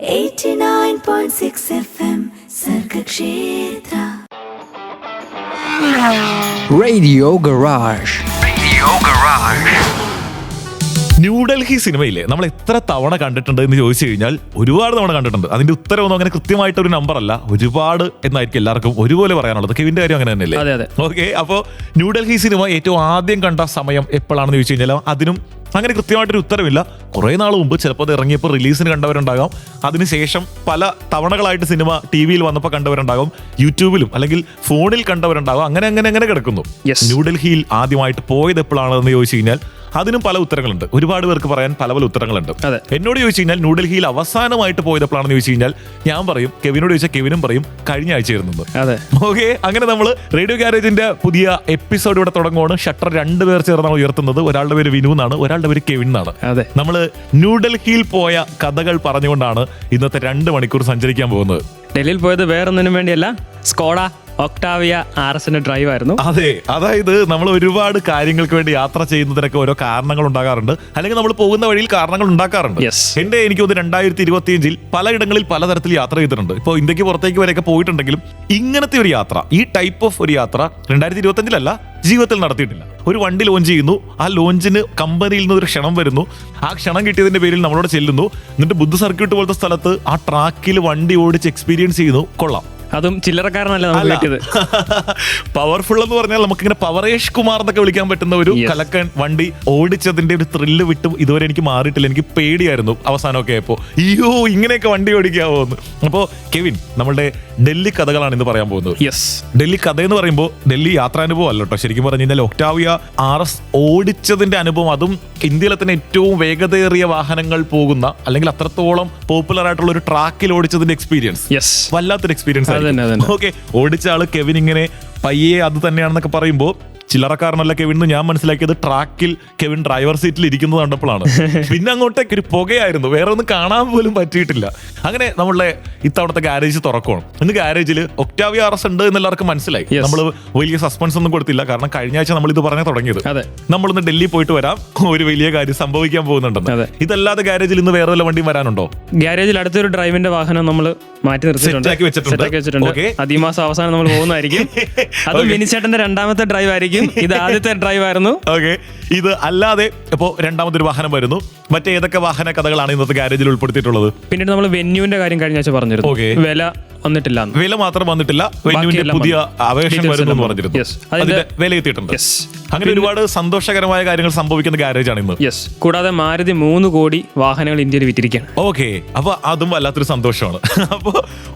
89.6 FM Sargakshetra Radio Garage. New Delhi സിനിമയിലെ നമ്മൾ എത്ര തവണ കണ്ടിട്ടുണ്ട് എന്ന് ചോദിച്ചു കഴിഞ്ഞാൽ ഒരുപാട് തവണ കണ്ടിട്ടുണ്ട്. അതിന്റെ ഉത്തരവൊന്നും അങ്ങനെ കൃത്യമായിട്ടൊരു നമ്പർ അല്ല, ഒരുപാട് എന്നായിരിക്കും എല്ലാവർക്കും ഒരുപോലെ പറയാനുള്ളത്. കെവിന്റെ കാര്യം അങ്ങനെ തന്നെയല്ലേ? ഓക്കെ, അപ്പോൾ ന്യൂഡൽഹി സിനിമ ഏറ്റവും ആദ്യം കണ്ട സമയം എപ്പോഴാണെന്ന് ചോദിച്ചു കഴിഞ്ഞാൽ അതിനും അങ്ങനെ കൃത്യമായിട്ടൊരു ഉത്തരവില്ല. കുറേ നാൾ മുമ്പ്, ചിലപ്പോൾ അത് ഇറങ്ങിയപ്പോൾ റിലീസിന് കണ്ടവരുണ്ടാകാം, അതിനുശേഷം പല തവണകളായിട്ട് സിനിമ ടി വിയിൽ വന്നപ്പോൾ കണ്ടവരുണ്ടാകും, യൂട്യൂബിലും അല്ലെങ്കിൽ ഫോണിൽ കണ്ടവരുണ്ടാകും. അങ്ങനെ കിടക്കുന്നു. ന്യൂഡൽഹിയിൽ ആദ്യമായിട്ട് പോയത് എപ്പോഴാണെന്ന് ചോദിച്ചു കഴിഞ്ഞാൽ അതിനും പല ഉത്തരങ്ങളുണ്ട്. ഒരുപാട് പേർക്ക് പറയാൻ പല പല ഉത്തരങ്ങളുണ്ട്. എന്നോട് ചോദിച്ചു കഴിഞ്ഞാൽ ന്യൂഡൽഹിയിൽ അവസാനമായിട്ട് പോയതെപ്പോഴാണെന്ന് ചോദിച്ചു കഴിഞ്ഞാൽ ഞാൻ പറയും, കെവിനോട് ചോദിച്ചാൽ കെവിനും പറയും കഴിഞ്ഞ ആഴ്ച ഇരുന്നത്. ഓക്കെ, അങ്ങനെ നമ്മൾ റേഡിയോ ഗാരേജിന്റെ പുതിയ എപ്പിസോഡ് ഇവിടെ തുടങ്ങുവാണ്. ഷട്ടർ 2 പേർ ചേർന്നാണ് ഉയർത്തുന്നത്. ഒരാളുടെ പേര് വിനു എന്നാണ്, ഒരാളുടെ പേര് കെവിൻ എന്നാണ്. നമ്മൾ ന്യൂഡൽഹിയിൽ പോയ കഥകൾ പറഞ്ഞുകൊണ്ടാണ് ഇന്നത്തെ 2 മണിക്കൂർ സഞ്ചരിക്കാൻ പോകുന്നത്. ഡൽഹിയിൽ പോയത് വേറൊന്നിനും വേണ്ടിയല്ല, സ്കോഡ ഒക്ടാവിയ RSന്റെ ഡ്രൈവ് ആയിരുന്നു. അതെ, അതായത് നമ്മൾ ഒരുപാട് കാര്യങ്ങൾക്ക് വേണ്ടി യാത്ര ചെയ്യുന്നതിനൊക്കെ ഓരോ കാരണങ്ങൾ ഉണ്ടാകാറുണ്ട്, അല്ലെങ്കിൽ നമ്മൾ പോകുന്ന വഴിയിൽ കാരണങ്ങൾ ഉണ്ടാക്കാറുണ്ട്. എനിക്ക് തോന്നുന്നു 2025 പലയിടങ്ങളിൽ പലതരത്തിൽ യാത്ര ചെയ്തിട്ടുണ്ട്. ഇപ്പോൾ ഇന്ത്യക്ക് പുറത്തേക്ക് വരെയൊക്കെ പോയിട്ടുണ്ടെങ്കിലും ഇങ്ങനത്തെ ഒരു യാത്ര, ഈ ടൈപ്പ് ഓഫ് ഒരു യാത്ര 2025 ജീവിതത്തിൽ നടത്തിയിട്ടില്ല. ഒരു വണ്ടി ലോഞ്ച് ചെയ്യുന്നു, ആ ലോഞ്ചിന് കമ്പനിയിൽ നിന്ന് ഒരു ക്ഷണം വരുന്നു, ആ ക്ഷണം കിട്ടിയതിന്റെ പേരിൽ നമ്മളോട് ചെല്ലുന്നു, എന്നിട്ട് ബുദ്ധ സർക്യൂട്ട് പോലത്തെ സ്ഥലത്ത് ആ ട്രാക്കിൽ വണ്ടി ഓടിച്ച് എക്സ്പീരിയൻസ് ചെയ്യുന്നു. കൊള്ളാം. അതും ചില്ലറക്കാരനല്ല നമുക്ക് കിട്ടിയത്. പവർഫുൾ എന്ന് പറഞ്ഞാൽ നമുക്കിങ്ങനെ പവറേഷ് കുമാർ എന്നൊക്കെ വിളിക്കാൻ പറ്റുന്ന ഒരു കലക്കൻ വണ്ടി ഓടിച്ചതിന്റെ ഒരു ത്രില്ല് വിട്ട് ഇതുവരെ എനിക്ക് മാറിയിട്ടില്ല. എനിക്ക് പേടിയായിരുന്നു അവസാനമൊക്കെ ആയപ്പോ, അയ്യോ ഇങ്ങനെയൊക്കെ വണ്ടി ഓടിക്കാവോ എന്ന്. അപ്പോ കെവിൻ, നമ്മളുടെ ഡൽഹി കഥകളാണ് ഇന്ന് പറയാൻ പോകുന്നത്. ഡൽഹി കഥ എന്ന് പറയുമ്പോൾ ഡൽഹി യാത്രാനുഭവം അല്ല കേട്ടോ. ശരിക്കും പറഞ്ഞു കഴിഞ്ഞാൽ ഒക്ടാവിയ RS ഓടിച്ചതിന്റെ അനുഭവം, അതും ഇന്ത്യയിലെ തന്നെ ഏറ്റവും വേഗതയേറിയ വാഹനങ്ങൾ പോകുന്ന അല്ലെങ്കിൽ അത്രത്തോളം പോപ്പുലർ ആയിട്ടുള്ള ഒരു ട്രാക്കിൽ ഓടിച്ചതിന്റെ എക്സ്പീരിയൻസ് വല്ലാത്തൊരു എക്സ്പീരിയൻസ്. ഓക്കെ, ഓടിച്ച ആള് കെവിൻ ഇങ്ങനെ പയ്യെ അത് തന്നെയാണെന്നൊക്കെ പറയുമ്പോൾ ചില്ലറക്കാരനല്ല കെവിൻ എന്ന് ഞാൻ മനസ്സിലാക്കിയത് ട്രാക്കിൽ കെവിൻ ഡ്രൈവർ സീറ്റിൽ ഇരിക്കുന്നത് കണ്ടപ്പോഴാണ്. പിന്നെ അങ്ങോട്ടേക്ക് ഒരു പുകയായിരുന്നു, വേറെ ഒന്നും കാണാൻ പോലും പറ്റിയിട്ടില്ല. അങ്ങനെ നമ്മളുടെ ഇത്തവണത്തെ ഗാരേജ് തുറക്കണം. ഇന്ന് ഗാരേജിൽ ഒക്ടാവിയ RS ഉണ്ട് എന്ന് എല്ലാവർക്കും മനസ്സിലായി. നമ്മൾ വലിയ സസ്പെൻസ് ഒന്നും കൊടുത്തില്ല, കാരണം കഴിഞ്ഞ ആഴ്ച നമ്മൾ ഇത് പറഞ്ഞു തുടങ്ങിയത്. നമ്മളിന്ന് ഡൽഹി പോയിട്ട് വരാം, ഒരു വലിയ കാര്യം സംഭവിക്കാൻ പോകുന്നുണ്ടെന്ന്. ഇതല്ലാതെ ഗാരേജിൽ ഇന്ന് വേറെ വല്ല വണ്ടിയും വരാനുണ്ടോ? ഗാരേജിൽ അടുത്തൊരു ഡ്രൈവിന്റെ വാഹനം നമ്മൾ മാറ്റി നിർത്തിയിട്ടുണ്ട്. ഈ മാസം അവസാനം നമ്മൾ പോകുന്നതായിരിക്കും. അത് മിനിച്ചേട്ടന്റെ 2ാമത്തെ ഡ്രൈവ് ആയിരിക്കും. ഇത് ആദ്യത്തെ ഡ്രൈവ് ആയിരുന്നു. ഓക്കെ, ഇത് അല്ലാതെ ഇപ്പോ 2ാമതൊരു വാഹനം വരുന്നു. മറ്റേതൊക്കെ വാഹന കഥകളാണ് ഇന്നത്തെ ഗാരേജിൽ ഉൾപ്പെടുത്തിയിട്ടുള്ളത്? പിന്നീട് നമ്മൾ വെന്യൂവിന്റെ കാര്യം കഴിഞ്ഞ ആഴ്ച പറഞ്ഞിരുന്നു. വില വന്നിട്ടില്ല, വില മാത്രം വന്നിട്ടില്ല, വെന്യൂവിന്റെ പുതിയ അപേക്ഷ വരുന്നു എന്ന് പറഞ്ഞിരുന്നു. അതിന്റെ വില എത്തിയിട്ടുണ്ട്. അങ്ങനെ ഒരുപാട് സന്തോഷകരമായ കാര്യങ്ങൾ സംഭവിക്കുന്ന ഗാരേജാണ് ഇന്ന്. കൂടാതെ മാരുതി 3 കോടി വാഹനങ്ങൾ ഇന്ത്യയിൽ വിറ്റിരിക്കുകയാണ്. ഓക്കെ, അപ്പൊ അതും വല്ലാത്തൊരു സന്തോഷമാണ്. അപ്പൊ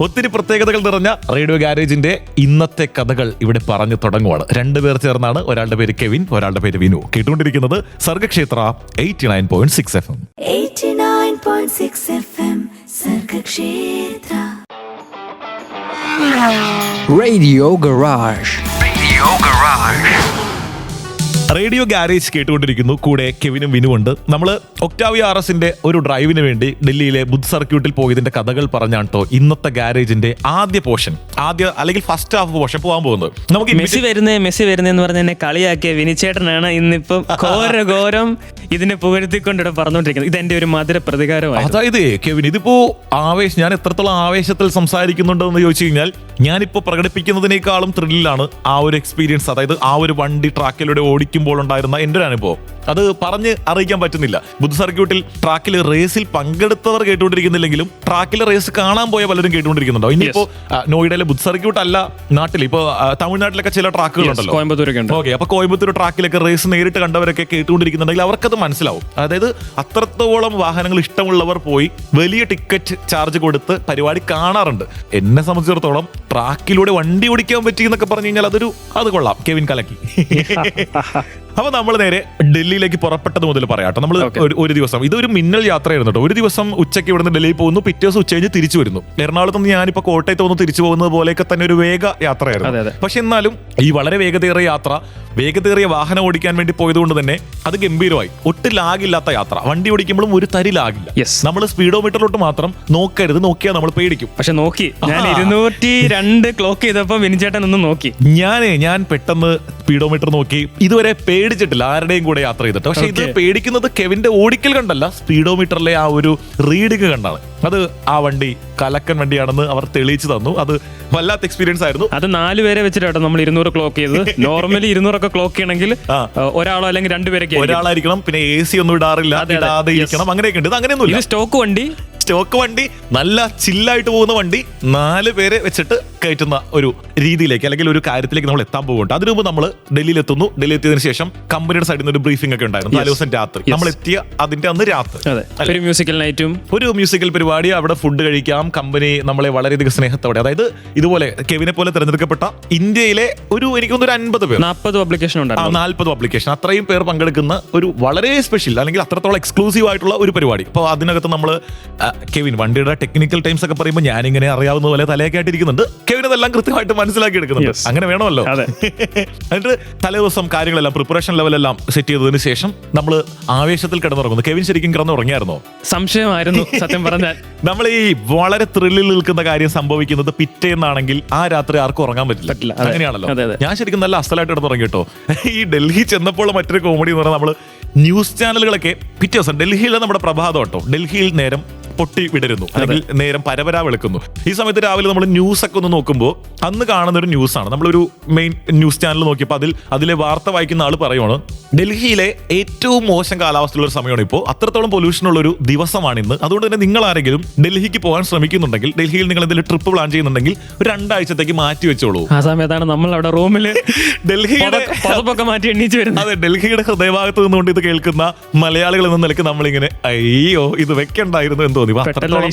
ഒത്തിരി പ്രത്യേകതകൾ നിറഞ്ഞ റേഡിയോ ഗാരേജിന്റെ ഇന്നത്തെ കഥകൾ ഇവിടെ പറഞ്ഞു തുടങ്ങുവാണ്. 2 പേർ ചേർന്നാണ്. ഒരാളുടെ പേര് കെവിൻ, ഒരാളുടെ പേര് വിനു. കേട്ടുകൊണ്ടിരിക്കുന്നത് Sargakshetra 89.6 FM. 89.6 FM Sargakshetra Radio Garage. Radio garage കേട്ടുകൊണ്ടിരിക്കുന്നു. കൂടെ കെവിനും വിനുവുണ്ട്. നമ്മൾ ഒക്ടാവിയ RSന്റെ ഒരു ഡ്രൈവിന് വേണ്ടി ഡൽഹിയിലെ ബുദ്ധ സർക്യൂട്ടിൽ പോയതിന്റെ കഥകൾ പറഞ്ഞാണ് കേട്ടോ ഇന്നത്തെ ഗാരേജിന്റെ ആദ്യ പോർഷൻ, അല്ലെങ്കിൽ ഫസ്റ്റ് ഹാഫ് പോർഷൻ പോകാൻ പോകുന്നത്. നമുക്ക് മെസ്സി വരുന്നേന്ന് പറഞ്ഞ എന്നെ കളിയാക്കിയ വിനിച്ചേട്ടനാണ് ഇന്നിപ്പം ഘോരം ഇതിനെ പുകഴ്ത്തിക്കൊണ്ടിവിടെ പറഞ്ഞുകൊണ്ടിരിക്കുന്നത്. ഇതെന്റെ ഒരു മധുര പ്രതികാരമാണ്. അതായത് കെവിൻ, ഇതിപ്പോ ഞാൻ എത്രത്തോളം ആവേശത്തിൽ സംസാരിക്കുന്നുണ്ടെന്ന് ചോദിച്ചു കഴിഞ്ഞാൽ ഞാനിപ്പോ പ്രകടിപ്പിക്കുന്നതിനേക്കാളും ത്രില്ലിലാണ് ആ ഒരു എക്സ്പീരിയൻസ്. അതായത് ആ ഒരു വണ്ടി ട്രാക്കിലൂടെ ഓടിക്കുമ്പോൾ ഉണ്ടായിരുന്ന എൻ്റെ ഒരു അനുഭവം അത് പറഞ്ഞ് അറിയിക്കാൻ പറ്റുന്നില്ല. ബുദ്ധ സർക്യൂട്ടിൽ ട്രാക്കിൽ റേസിൽ പങ്കെടുത്തവർ കേട്ടുകൊണ്ടിരിക്കുന്നില്ലെങ്കിലും ട്രാക്കിൽ റേസ് കാണാൻ പോയ പലരും കേട്ടുകൊണ്ടിരിക്കുന്നുണ്ടോ. ഇനിയിപ്പോ നോയിഡയിലെ ബുദ്ധ സർക്യൂട്ട് അല്ല, നാട്ടിൽ ഇപ്പൊ തമിഴ്നാട്ടിലൊക്കെ ചില ട്രാക്കുകളുണ്ടല്ലോ. ഓക്കെ, അപ്പൊ കോയമ്പത്തൂർ ട്രാക്കിലൊക്കെ റേസ് നേരിട്ട് കണ്ടവരൊക്കെ കേട്ടുകൊണ്ടിരിക്കുന്നുണ്ടെങ്കിൽ അവർക്കത് മനസ്സിലാവും. അതായത് അത്രത്തോളം വാഹനങ്ങൾ ഇഷ്ടമുള്ളവർ പോയി വലിയ ടിക്കറ്റ് ചാർജ് കൊടുത്ത് പരിപാടി കാണാറുണ്ട്. എന്നെ സംബന്ധിച്ചിടത്തോളം ട്രാക്കിലൂടെ വണ്ടി ഓടിക്കാൻ പറ്റി എന്നൊക്കെ പറഞ്ഞു കഴിഞ്ഞാൽ അത് കൊള്ളാം. കെവിൻ കലക്കി. അപ്പൊ നമ്മൾ നേരെ ഡൽഹിയിലേക്ക് പുറപ്പെട്ടത് മുതൽ പറയാട്ടോ. നമ്മൾ ഒരു ദിവസം ഇതൊരു മിന്നൽ യാത്രയായിരുന്നു കേട്ടോ. ഒരു ദിവസം ഉച്ചയ്ക്ക് ഇവിടുന്ന് ഡൽഹിയിൽ പോകുന്നു, പിറ്റേ ദിവസം ഉച്ച കഴിഞ്ഞ് തിരിച്ചു വരുന്നു. എറണാകുളത്ത് നിന്ന് ഞാനിപ്പോ കോട്ടയത്ത് വന്ന് തിരിച്ചു പോകുന്നത് പോലെയൊക്കെ തന്നെ ഒരു വേഗ യാത്രയായിരുന്നു. പക്ഷെ എന്നാലും ഈ വളരെ വേഗതയേറിയ യാത്ര, വേഗതയേറിയ വാഹനം ഓടിക്കാൻ വേണ്ടി പോയതുകൊണ്ട് തന്നെ അത് ഗംഭീരമായി. ഒട്ടും ലാഗില്ലാത്ത യാത്ര. വണ്ടി ഓടിക്കുമ്പോഴും ഒരു തരി ലാഗില്ല. നമ്മൾ സ്പീഡോമീറ്ററിലോട്ട് മാത്രം നോക്കരുത്, നോക്കിയാൽ നമ്മൾ പേടിക്കും. പക്ഷെ നോക്കി, ഞാൻ 202 ക്ലോക്ക് ചെയ്തപ്പോ വിനിച്ചേട്ടൻ ഒന്ന് നോക്കി. ഞാൻ പെട്ടെന്ന് സ്പീഡോമീറ്റർ നോക്കി. ഇതുവരെ പേടിച്ചിട്ടില്ല ആരുടെയും കൂടെ യാത്ര ചെയ്തിട്ട്. പക്ഷെ ഇത് പേടിക്കുന്നത് കെവിന്റെ ഓടിക്കൽ കണ്ടല്ല, സ്പീഡോമീറ്ററിലെ ആ ഒരു റീഡിങ് കണ്ടാണ്. അത് ആ വണ്ടി കലക്കൻ വണ്ടിയാണെന്ന് അവർ തെളിയിച്ചു തന്നു. അത് വല്ലാത്ത എക്സ്പീരിയൻസ് ആയിരുന്നു. അത് 4 പേരെ വെച്ചിട്ടാണ് നമ്മൾ 200 ക്ലോക്ക് ചെയ്തത്. നോർമലി 200 ക്ലോക്ക് ചെയ്യണമെങ്കിൽ ഒരാളോ അല്ലെങ്കിൽ 2 പേരൊക്കെ ഒരാളായിരിക്കണം. പിന്നെ AC ഒന്നും ഇടാറില്ല, ഇടാതെ ഇരിക്കണം, അങ്ങനെയൊക്കെ ഉണ്ട്. ഇത് അങ്ങനെയൊന്നുമില്ല. സ്റ്റോക്ക് വണ്ടി നല്ല ചില്ലായിട്ട് പോകുന്ന വണ്ടി 4 പേരെ വെച്ചിട്ട് കയറ്റുന്ന ഒരു രീതിയിലേക്ക് അല്ലെങ്കിൽ ഒരു കാര്യത്തിലേക്ക് നമ്മൾ എത്താൻ പോകുന്നുണ്ട്. അതിനു മുമ്പ് നമ്മൾ ഡൽഹിയിൽ എത്തുന്നു. ഡൽഹി എത്തിയതിനു ശേഷം കമ്പനിയുടെ സൈഡിൽ നിന്ന് ഒരു ബ്രീഫിംഗ് ഒക്കെ ഉണ്ടായിരുന്നു. 4 ദിവസം രാത്രി നമ്മൾ എത്തിയ അതിന്റെ അന്ന് രാത്രി ഒരു മ്യൂസിക്കൽ നൈറ്റും ഒരു മ്യൂസിക്കൽ പരിപാടി, അവിടെ ഫുഡ് കഴിക്കാം. കമ്പനി നമ്മളെ വളരെയധികം സ്നേഹത്തോടെ, അതായത് ഇതുപോലെ കെവിനെ പോലെ തിരഞ്ഞെടുക്കപ്പെട്ട ഇന്ത്യയിലെ എനിക്കൊന്നൊരു 50 പേർ, 40 പബ്ലിക്കേഷൻ ഉണ്ടായിരുന്നു. 40 പബ്ലിക്കേഷൻ, അത്രയും പേർ പങ്കെടുക്കുന്ന ഒരു വളരെ സ്പെഷ്യൽ അല്ലെങ്കിൽ അത്രത്തോളം എക്സ്ക്ലൂസീവ് ആയിട്ടുള്ള ഒരു പരിപാടി. അപ്പോൾ അതിനകത്ത് നമ്മൾ കെവിൻ വണ്ടിയുടെ ടെക്നിക്കൽ ടൈംസ് ഒക്കെ പറയുമ്പോൾ ഞാനിങ്ങനെ അറിയാവുന്ന പോലെ തലയൊക്കെ ആയിട്ടിരിക്കുന്നുണ്ട്. കെവിൻ അതെല്ലാം കൃത്യമായിട്ട് മനസ്സിലാക്കി എടുക്കുന്നുണ്ട്. അങ്ങനെ വേണമല്ലോ. എന്നിട്ട് തലേദിവസം കാര്യങ്ങളെല്ലാം പ്രിപ്പറേഷൻ ലെവലെല്ലാം സെറ്റ് ചെയ്തതിനു ശേഷം നമ്മൾ ആവേശത്തിൽ കിടന്നുറങ്ങുന്നു. കെവിൻ ശരിക്കും കിടന്നുറങ്ങിയായിരുന്നു? സംശയമായിരുന്നു സത്യം പറഞ്ഞാൽ. നമ്മൾ ഈ വളരെ ത്രില്ലിൽ നിൽക്കുന്ന കാര്യം സംഭവിക്കുന്നത് പിറ്റേന്നാണെങ്കിൽ ആ രാത്രി ആർക്കും ഉറങ്ങാൻ പറ്റില്ല. അങ്ങനെയാണല്ലോ. ഞാൻ ശരിക്കും നല്ല അസലായിട്ട് കിടന്നുറങ്ങി കേട്ടോ. ഈ ഡൽഹി ചെന്നപ്പോൾ മറ്റൊരു കോമഡി എന്ന് പറഞ്ഞാൽ നമ്മൾ ന്യൂസ് ചാനലുകളൊക്കെ പിറ്റേ ദിവസം ഡൽഹിയിലെ നമ്മുടെ പ്രഭാതം കേട്ടോ, ഡൽഹിയിൽ നേരം പൊട്ടി വിടരുന്നു അല്ലെങ്കിൽ നേരം പരപരാ വെളുക്കുന്നു. ഈ സമയത്ത് രാവിലെ നമ്മൾ ന്യൂസ് ഒക്കെ ഒന്ന് നോക്കുമ്പോൾ അന്ന് കാണുന്ന ഒരു ന്യൂസാണ്. നമ്മളൊരു മെയിൻ ന്യൂസ് ചാനൽ നോക്കിയപ്പോൾ അതിലെ വാർത്ത വായിക്കുന്ന ആൾ പറയുവാണ്, ഡൽഹിയിലെ ഏറ്റവും മോശം കാലാവസ്ഥയുള്ള ഒരു സമയമാണ് ഇപ്പോൾ, അത്രത്തോളം പൊല്യൂഷൻ ഉള്ള ഒരു ദിവസമാണ് ഇന്ന്. അതുകൊണ്ട് തന്നെ നിങ്ങൾ ആരെങ്കിലും ഡൽഹിക്ക് പോകാൻ ശ്രമിക്കുന്നുണ്ടെങ്കിൽ, ഡൽഹിയിൽ നിങ്ങൾ എന്തെങ്കിലും ട്രിപ്പ് പ്ലാൻ ചെയ്യുന്നുണ്ടെങ്കിൽ ഒരു 2 ആഴ്ചത്തേക്ക് മാറ്റി വെച്ചോളൂ. ആ സമയത്താണ് നമ്മൾ അവിടെ റൂമിൽ ഡൽഹിയുടെ മാറ്റി എണ്ണീച്ച് വരുന്നത്. അതെ, ഡൽഹിയുടെ ഹൃദയഭാഗത്ത് നിന്നുകൊണ്ട് ഇത് കേൾക്കുന്ന മലയാളികൾ എന്ന നിലയ്ക്ക് നമ്മളിങ്ങനെ അയ്യോ ഇത് വെക്കണ്ടായിരുന്നു എന്ന് തോന്നി.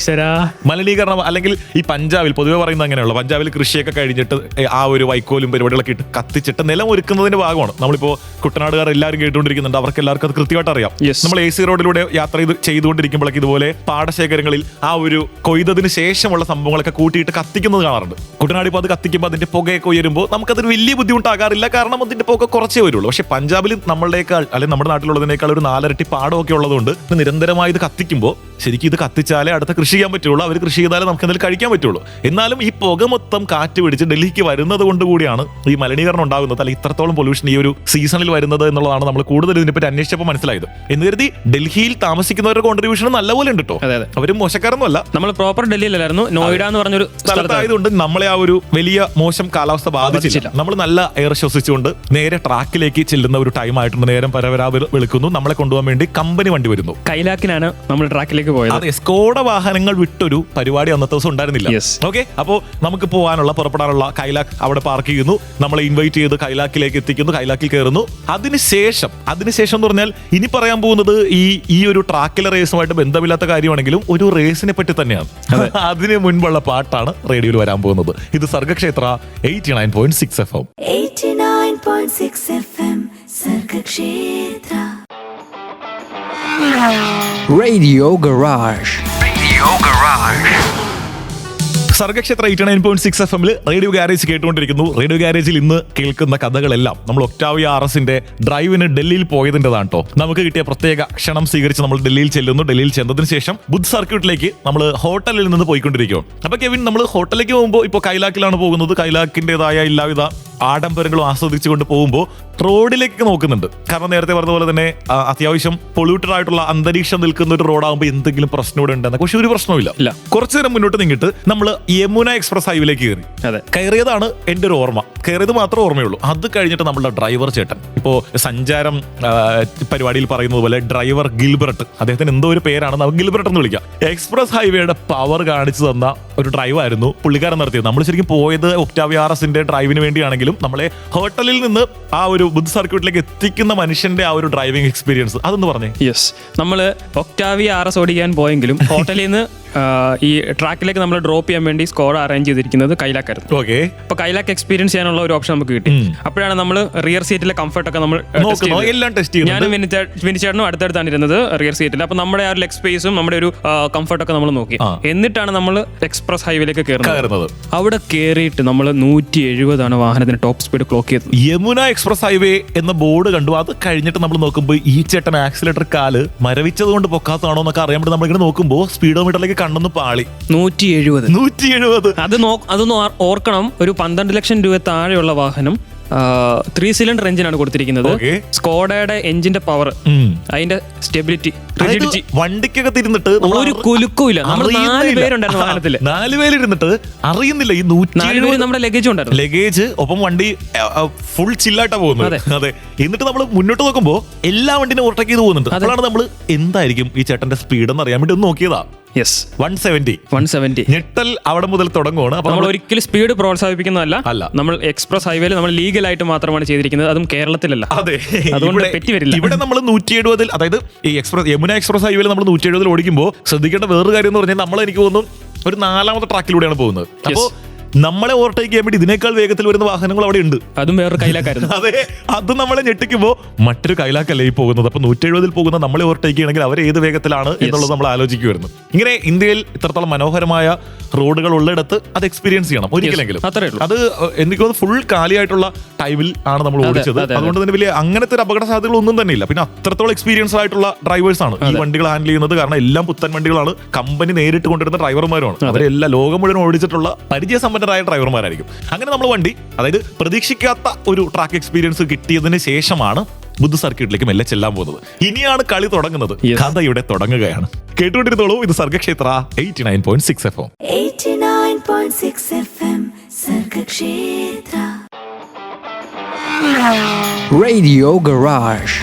മലിനീകരണം അല്ലെങ്കിൽ ഈ പഞ്ചാബിൽ പൊതുവെ പറയുന്നത് അങ്ങനെയുള്ള, പഞ്ചാബിൽ കൃഷിയൊക്കെ കഴിഞ്ഞിട്ട് ആ ഒരു വൈക്കോലും പരിപാടികളൊക്കെ ഇട്ട് കത്തിച്ചിട്ട് നിലം ഒരുക്കുന്നതിന്റെ ഭാഗമാണ്. നമ്മളിപ്പോ കുട്ടനാടുകാർ എല്ലാവരും കേട്ടുകൊണ്ടിരിക്കുന്നുണ്ട്, അവർക്ക് എല്ലാവർക്കും അത് കൃത്യമായിട്ട് അറിയാം. നമ്മൾ AC റോഡിലൂടെ യാത്ര ചെയ്തുകൊണ്ടിരിക്കുമ്പോഴേക്ക് ഇതുപോലെ പാടശേഖരങ്ങളിൽ ആ ഒരു കൊയ്തതിന് ശേഷമുള്ള സംഭവങ്ങളൊക്കെ കൂട്ടിയിട്ട് കത്തിക്കുന്നത് കാണാറുണ്ട്. കുട്ടനാട് ഇപ്പോൾ അത് കത്തിക്കുമ്പോൾ അതിന്റെ പുകയൊക്കെ ഉയരുമ്പോൾ നമുക്കതൊരു വലിയ ബുദ്ധിമുട്ടാകാറില്ല, കാരണം അതിന്റെ പുക കുറച്ചേ വരുള്ളൂ. പക്ഷെ പഞ്ചാബിൽ നമ്മളുടേക്കാൾ അല്ലെങ്കിൽ നമ്മുടെ നാട്ടിലുള്ളതിനേക്കാൾ ഒരു 4 ഇരട്ടി പാടമൊക്കെ ഉള്ളതുകൊണ്ട് നിരന്തരമായി ഇത് കത്തിക്കുമ്പോൾ ശരിക്കും ഇത് കത്തിച്ചാലേ അടുത്ത കൃഷി ചെയ്യാൻ പറ്റുള്ളൂ. അവർ കൃഷി ചെയ്താലേ നമുക്ക് എന്തെങ്കിലും കഴിക്കാൻ പറ്റുള്ളൂ. എന്നാലും ഈ പുക മൊത്തം കാറ്റ് പിടിച്ച് ഡൽഹിക്ക് വരുന്നത് കൊണ്ട് കൂടിയാണ് ഈ മലിനീകരണം ഉണ്ടാകുന്നത്, അല്ലെങ്കിൽ ഇത്രത്തോളം പൊല്യൂഷൻ ഈ ഒരു സീസണിൽ വരുന്നത് എന്നുള്ളതാണ് നമ്മൾ കൂടുതൽ ഇതിനെപ്പറ്റി അന്വേഷിച്ചപ്പോൾ മനസ്സിലായത്. എന്ന് കരുതി ഡൽഹിയിൽ താമസിക്കുന്നവരുടെ കോൺട്രിബ്യൂഷൻ നല്ലപോലെ ഉണ്ട് കേട്ടോ. അവരും മോശക്കാരൊന്നും അല്ല. നമ്മൾ പ്രോപ്പർ ഡൽഹിയിലായിരുന്നു, നോയിഡ എന്ന് പറഞ്ഞൊരു സ്ഥലത്തായതുകൊണ്ട് നമ്മളെ ആ ഒരു വലിയ മോശം കാലാവസ്ഥ ബാധിച്ചില്ല. നമ്മൾ നല്ല എയർ ശ്വസിച്ചുകൊണ്ട് നേരെ ട്രാക്കിലേക്ക് ചെല്ലുന്ന ഒരു ടൈം ആയിട്ടുണ്ട്. നേരം പരവരാ വെളുക്കുന്നു. നമ്മളെ കൊണ്ടുപോകാൻ വേണ്ടി കമ്പനി വണ്ടി വരുന്നു. കൈലാക്കിനാണ് നമ്മൾ ട്രാക്കിലേക്ക് പോയത്. അതെ, സ്കോഡ വാഹനങ്ങൾ വിട്ടൊരു പരിപാടി അന്നത്തെ ദിവസം ഉണ്ടായിരുന്നില്ല. ഓക്കെ, അപ്പോൾ നമുക്ക് പുറപ്പെടാനുള്ള കൈലാക്ക് അവിടെ പാർക്ക് ചെയ്യുന്നു. നമ്മളെ ഇൻവൈറ്റ് ചെയ്ത് കൈലാക്കിലേക്ക് എത്തിക്കുന്നു. കൈലാക്കിൽ കയറുന്നു. അതിനുശേഷം എന്ന് പറഞ്ഞാൽ ഇനി പറയാൻ പോകുന്നത് ഈ ഒരു ട്രാക്കിലെ റേസുമായിട്ട് ബന്ധമില്ലാത്ത കാര്യമാണെങ്കിലും ഒരു റേസിനെ പറ്റി തന്നെയാണ്. അതിന് മുൻപുള്ള പാട്ടാണ് റേഡിയോയിൽ വരാൻ പോകുന്നത്. ഇത് Sargakshetra 89.6 FM. 89.6 FM Sargakshetra. Radio Garage. Sargakshetra 89.6 FM radio garage കേട്ടുകൊണ്ടിരിക്കുന്നു. റേഡിയോ ഗാരേജിൽ ഇന്ന് കേൾക്കുന്ന കഥകളെല്ലാം നമ്മൾ ഒക്ടാവിയ RSന്റെ ഡ്രൈവിന് ഡൽഹിയിൽ പോയതിൻ്റെതാണ് കേട്ടോ. നമുക്ക് കിട്ടിയ പ്രത്യേക ക്ഷണം സ്വീകരിച്ച് നമ്മൾ ഡൽഹിയിൽ ചെല്ലുന്നു. ഡൽഹിയിൽ ചെന്നതിന് ശേഷം ബുദ്ധ് സർക്യൂട്ടിലേക്ക് നമ്മൾ ഹോട്ടലിൽ നിന്ന് പോയിക്കൊണ്ടിരിക്കുകയാണ്. അപ്പൊ കെവിൻ, നമ്മൾ ഹോട്ടലിലേക്ക് പോകുമ്പോൾ ഇപ്പോൾ കൈലാക്കിലാണ് പോകുന്നത്. കൈലാക്കിൻ്റെതായ എല്ലാവിധ ആഡംബരങ്ങളും ആസ്വദിച്ചുകൊണ്ട് പോകുമ്പോൾ റോഡിലേക്ക് നോക്കുന്നുണ്ട്. കാരണം നേരത്തെ പറഞ്ഞ പോലെ തന്നെ അത്യാവശ്യം പൊള്യൂട്ടഡ് ആയിട്ടുള്ള അന്തരീക്ഷം നിൽക്കുന്ന ഒരു റോഡാകുമ്പോൾ എന്തെങ്കിലും പ്രശ്നം ഇവിടെ ഉണ്ടെന്ന്. പക്ഷെ ഒരു പ്രശ്നമില്ല. കുറച്ചു നേരം മുന്നോട്ട് നീങ്ങിട്ട് നമ്മൾ യമുന എക്സ്പ്രസ് ഹൈവേയിലേക്ക് കയറിയതാണ് എൻ്റെ ഒരു ഓർമ്മ. കയറിയത് മാത്രമേ ഓർമ്മയുള്ളൂ. അത് കഴിഞ്ഞിട്ട് നമ്മളുടെ ഡ്രൈവർ ചേട്ടൻ, ഇപ്പോൾ സഞ്ചാരം പരിപാടിയിൽ പറയുന്നത് പോലെ ഡ്രൈവർ ഗിൽബർട്ട്, അദ്ദേഹത്തിന് എന്തോ ഒരു പേരാണ്, നമുക്ക് ഗിൽബർട്ട് എന്ന് വിളിക്കാം. എക്സ്പ്രസ് ഹൈവേയുടെ പവർ കാണിച്ചു തന്ന ഒരു ഡ്രൈവായിരുന്നു പുള്ളിക്കാരൻ നടത്തിയത്. നമ്മൾ ശരിക്കും പോയത് ഒക്ടാവിയ RSന്റെ ഡ്രൈവിന് വേണ്ടിയാണെങ്കിലും നമ്മളെ ഹോട്ടലിൽ നിന്ന് ആ ഒരു ബുദ്ധ് സർക്യൂട്ടിലേക്ക് എത്തിക്കുന്ന മനുഷ്യന്റെ ആ ഒരു ഡ്രൈവിംഗ് എക്സ്പീരിയൻസ് അതൊന്ന് പറഞ്ഞേ. യെസ്, നമ്മൾ ഒക്ടാവിയ RS ഓടിക്കാൻ പോയെങ്കിലും ഹോട്ടലിൽ നിന്ന് ഈ ട്രാക്കിലേക്ക് നമ്മൾ ഡ്രോപ്പ് ചെയ്യാൻ വേണ്ടി സ്കോർ അറേഞ്ച് ചെയ്തിരിക്കുന്നത് കൈലാക്കായിരുന്നു. ഓക്കെ, അപ്പൊ കൈലാക്ക് എക്സ്പീരിയൻസ് ചെയ്യാനുള്ള ഒരു ഓപ്ഷൻ നമുക്ക് കിട്ടി. അപ്പോഴാണ് നമ്മൾ റിയർ സീറ്റിലെ കംഫർട്ട് ഒക്കെ നമ്മൾ എല്ലാം ടെസ്റ്റ് ചെയ്തു. ഞാനും വിനിച്ചേട്ടനും അടുത്തടുത്താണ് ഇരുന്നത് റിയർ സീറ്റിൽ. അപ്പൊ നമ്മുടെ ആ ഒരു ലെഗ് സ്പേസും നമ്മുടെ ഒരു കംഫർട്ട് ഒക്കെ നമ്മൾ നോക്കി. എന്നിട്ടാണ് നമ്മൾ എക്സ്പ്രസ് ഹൈവേയിലേക്ക് കയറുന്നത്. അവിടെ കയറിയിട്ട് നമ്മൾ 170 വാഹനത്തിന് ടോപ്പ് സ്പീഡ് ക്ലോക്ക് ചെയ്തത്. യമുന എക്സ്പ്രസ് ഹൈവേ എന്ന ബോർഡ് കണ്ടു. അത് കഴിഞ്ഞിട്ട് നമ്മൾ നോക്കുമ്പോൾ ഈ ചേട്ടൻ ആക്സിലേറ്റർ കാല് മരവിച്ചത് കൊണ്ട് പൊക്കാത്തതാണോ എന്നൊക്കെ അറിയാൻ വേണ്ടി നമ്മളിങ്ങനെ നോക്കുമ്പോൾ സ്പീഡോമീറ്ററിലേക്ക് കണ്ണൊന്ന് പാളി. 170. അതൊന്ന് ഓർക്കണം, ഒരു 12 ലക്ഷം രൂപ താഴെയുള്ള വാഹനം 3 സിലിണ്ടർ എഞ്ചിനാണ് കൊടുത്തിരിക്കുന്നത്. Okay. സ്കോഡയുടെ എഞ്ചിന്റെ പവർ, അതിന്റെ സ്റ്റെബിലിറ്റി, റിജിഡിറ്റി, വണ്ടിക്കകത്ത് ഇരുന്നിട്ട് ഒരു കുലുക്കും ഇല്ല. നമ്മൾ 4 പേരുണ്ടായിരുന്നു വാഹനത്തില്. 4 പേരിരുന്നിട്ട് അറിയുന്നില്ല ഈ 4 പേര് നമ്മുടെ ലഗേജ് ഉണ്ടായിരുന്നു. ലഗേജ് ഒപ്പം വണ്ടി ഫുൾ ചില്ലായിട്ടാ പോകുന്നത്. അതെ. എന്നിട്ട് നമ്മൾ മുന്നോട്ട് നോക്കുമ്പോ എല്ലാ വണ്ടിനെ ഓവർടേക്ക് ചെയ്ത് പോകുന്നുണ്ട്. അപ്പോഴാണ് നമ്മൾ എന്തായിരിക്കും ഈ ചേട്ടന്റെ സ്പീഡ് എന്ന് അറിയാൻ വേണ്ടി ഒന്ന് നോക്കിയതാ. 170. ഞെട്ടൽ അവിടെ മുതൽ തുടങ്ങുവാണ്. അപ്പൊ നമ്മൾ ഒരിക്കലും സ്പീഡ് പ്രോത്സാഹിപ്പിക്കുന്നതല്ല. നമ്മൾ എക്സ്പ്രസ് ഹൈവേയിൽ നമ്മൾ ലീഗലായിട്ട് മാത്രമാണ് ചെയ്തിരിക്കുന്നത്, അതും കേരളത്തിലല്ല. അതെ, അതുകൊണ്ട് തെറ്റി വരില്ല. ഇവിടെ നമ്മൾ 170, അതായത് ഈ യമുന എക്സ്പ്രസ് ഹൈവേയിൽ നമ്മൾ 170 ഓടിക്കുമ്പോൾ ശ്രദ്ധിക്കേണ്ട വേറൊരു കാര്യം എന്ന് പറഞ്ഞാൽ നമ്മൾ എനിക്ക് തോന്നുന്നു ഒരു 4ാമത്തെ ട്രാക്കിലൂടെയാണ് പോകുന്നത്. അപ്പോ നമ്മളെ ഓവർടേക്ക് ചെയ്യാൻ വേണ്ടി ഇതിനേക്കാൾ വേഗത്തിൽ വരുന്ന വാഹനങ്ങൾ അവിടെ ഉണ്ട്. അതും വേറൊരു കൈലാക്കായിരുന്നു. അതെ, അത് നമ്മളെ ഞെട്ടിക്കുമ്പോ മറ്റൊരു കൈലാക്കല്ലേ ഈ പോകുന്നത്. അപ്പൊ 170 പോകുന്ന നമ്മളെ ഓവർടേക്ക് ചെയ്യണമെങ്കിൽ അവർ ഏത് വേഗത്തിലാണ് എന്നുള്ളത് നമ്മൾ ആലോചിക്കുമായിരുന്നു. ഇങ്ങനെ ഇന്ത്യയിൽ ഇത്രത്തോളം മനോഹരമായ റോഡുകൾ ഉള്ളിടത്ത് അത് എക്സ്പീരിയൻസ് ചെയ്യണം ഒരിക്കലെങ്കിലും. അത് എനിക്ക് തോന്നുന്നു ഫുൾ കാലിയായിട്ടുള്ള ടൈമിൽ ആണ് നമ്മൾ ഓടിച്ചത്. അതുകൊണ്ട് തന്നെ വലിയ അങ്ങനത്തെ ഒരു അപകട സാധ്യതകൾ ഒന്നും തന്നെ ഇല്ല. പിന്നെ അത്രത്തോളം എക്സ്പീരിയൻസ് ആയിട്ടുള്ള ഡ്രൈവേഴ്സ് ആണ് ഈ വണ്ടികൾ ഹാൻഡിൽ ചെയ്യുന്നത്. കാരണം എല്ലാം പുത്തൻ വണ്ടികളാണ്, കമ്പനി നേരിട്ട് കൊണ്ടുവരുന്ന ഡ്രൈവർമാരുമാണ്. അവരെല്ലാം ലോകം മുഴുവൻ ഓടിച്ചിട്ടുള്ള പരിചയസമ്പന്നരായ ഡ്രൈവർമാരായിരിക്കും. അങ്ങനെ നമ്മൾ വണ്ടി, അതായത് പ്രതീക്ഷിക്കാത്ത ഒരു ട്രാക്ക് എക്സ്പീരിയൻസ് കിട്ടിയതിന് ശേഷമാണ് ബുദ്ധ സർക്യൂട്ടിലേക്ക് മെല്ലെ ചെല്ലാൻ പോകുന്നത്. ഇനിയാണ് കളി തുടങ്ങുന്നത്. കഥ ഇവിടെ തുടങ്ങുകയാണ്. കേട്ടുകൊണ്ടിരുന്നോളൂ, ഇത് Sargakshetra 89.6 FM. 89.6 FM Sargakshetra. Radio Garage.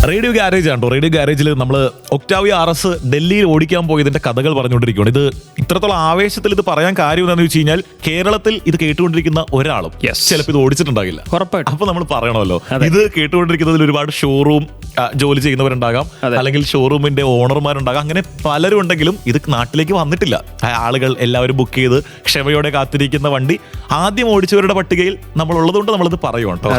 Radio garage ആണോ? റേഡിയോ ഗാരേജിൽ നമ്മൾ ഒക്ടാവിയ RS ഡൽഹിയിൽ ഓടിക്കാൻ പോയതിന്റെ കഥകൾ പറഞ്ഞുകൊണ്ടിരിക്കുകയാണ്. ഇത് ഇത്രത്തോളം ആവേശത്തിൽ ഇത് പറയാൻ കാര്യം എന്താണെന്ന് വെച്ച് കഴിഞ്ഞാൽ കേരളത്തിൽ ഇത് കേട്ടുകൊണ്ടിരിക്കുന്ന ഒരാളും ചിലപ്പോൾ ഇത് ഓടിച്ചിട്ടുണ്ടാകില്ല. അപ്പൊ നമ്മൾ പറയണമല്ലോ, ഇത് കേട്ടുകൊണ്ടിരിക്കുന്നതിൽ ഒരുപാട് ഷോറൂം ജോലി ചെയ്യുന്നവരുണ്ടാകാം, അല്ലെങ്കിൽ ഷോറൂമിന്റെ ഓണർമാരുണ്ടാകാം. അങ്ങനെ പലരും ഉണ്ടെങ്കിലും ഇത് നാട്ടിലേക്ക് വന്നിട്ടില്ല. ആളുകൾ എല്ലാവരും ബുക്ക് ചെയ്ത് ക്ഷമയോടെ കാത്തിരിക്കുന്ന വണ്ടി ആദ്യം ഓടിച്ചവരുടെ പട്ടികയിൽ നമ്മൾ ഉള്ളതുകൊണ്ട് നമ്മളിത് പറയും കേട്ടോ.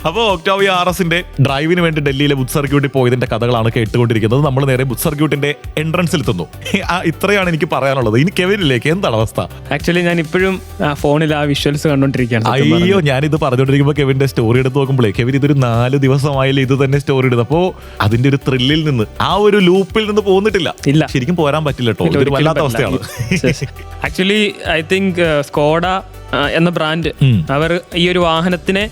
അപ്പോൾ ഒക്ടാവിയ RSന്റെ ഡ്രൈവിന് വേണ്ടി ഡൽഹിയിലെ ബുദ്ധ സർക്യൂട്ടിൽ പോയതിന്റെ കഥകളാണ് കേട്ടുകൊണ്ടിരിക്കുന്നത്. നമ്മൾ നേരെ ബുദ്ധ സർക്യൂട്ടിന്റെ എൻട്രൻസിൽ എത്തുന്നു. ഇത്രയാണ് എനിക്ക് പറയാനുള്ളത്. ഇനി കെവിനിലേക്ക് എന്താണ് അവസ്ഥ? ആക്ച്വലി ഞാൻ ഇപ്പോഴും ഫോണിൽ ആ വിഷ്വൽസ് കണ്ടുകൊണ്ടിരിക്കുകയാണ്. അയ്യോ, ഞാനിത് പറഞ്ഞുകൊണ്ടിരിക്കുമ്പോൾ കെവിന്റെ സ്റ്റോറി എടുത്ത് നോക്കുമ്പോഴേ കെവിൻ ഇതൊരു 4 ദിവസമായാലും ഇത് തന്നെ സ്റ്റോറി ഇടുന്നത്. അപ്പോ അതിന്റെ ഒരു ത്രില്ലിൽ നിന്ന്, ആ ഒരു ലൂപ്പിൽ നിന്ന് പോകുന്നിട്ടില്ല. ശരിക്കും പോരാൻ പറ്റില്ല കേട്ടോ. ഇതൊരു വല്ലാത്ത അവസ്ഥയാണ്. ആക്ച്വലി ഐ തിങ്ക് സ്കോഡ എന്ന ബ്രാൻഡ് അവർ ഈ ഒരു വാഹനത്തിനെ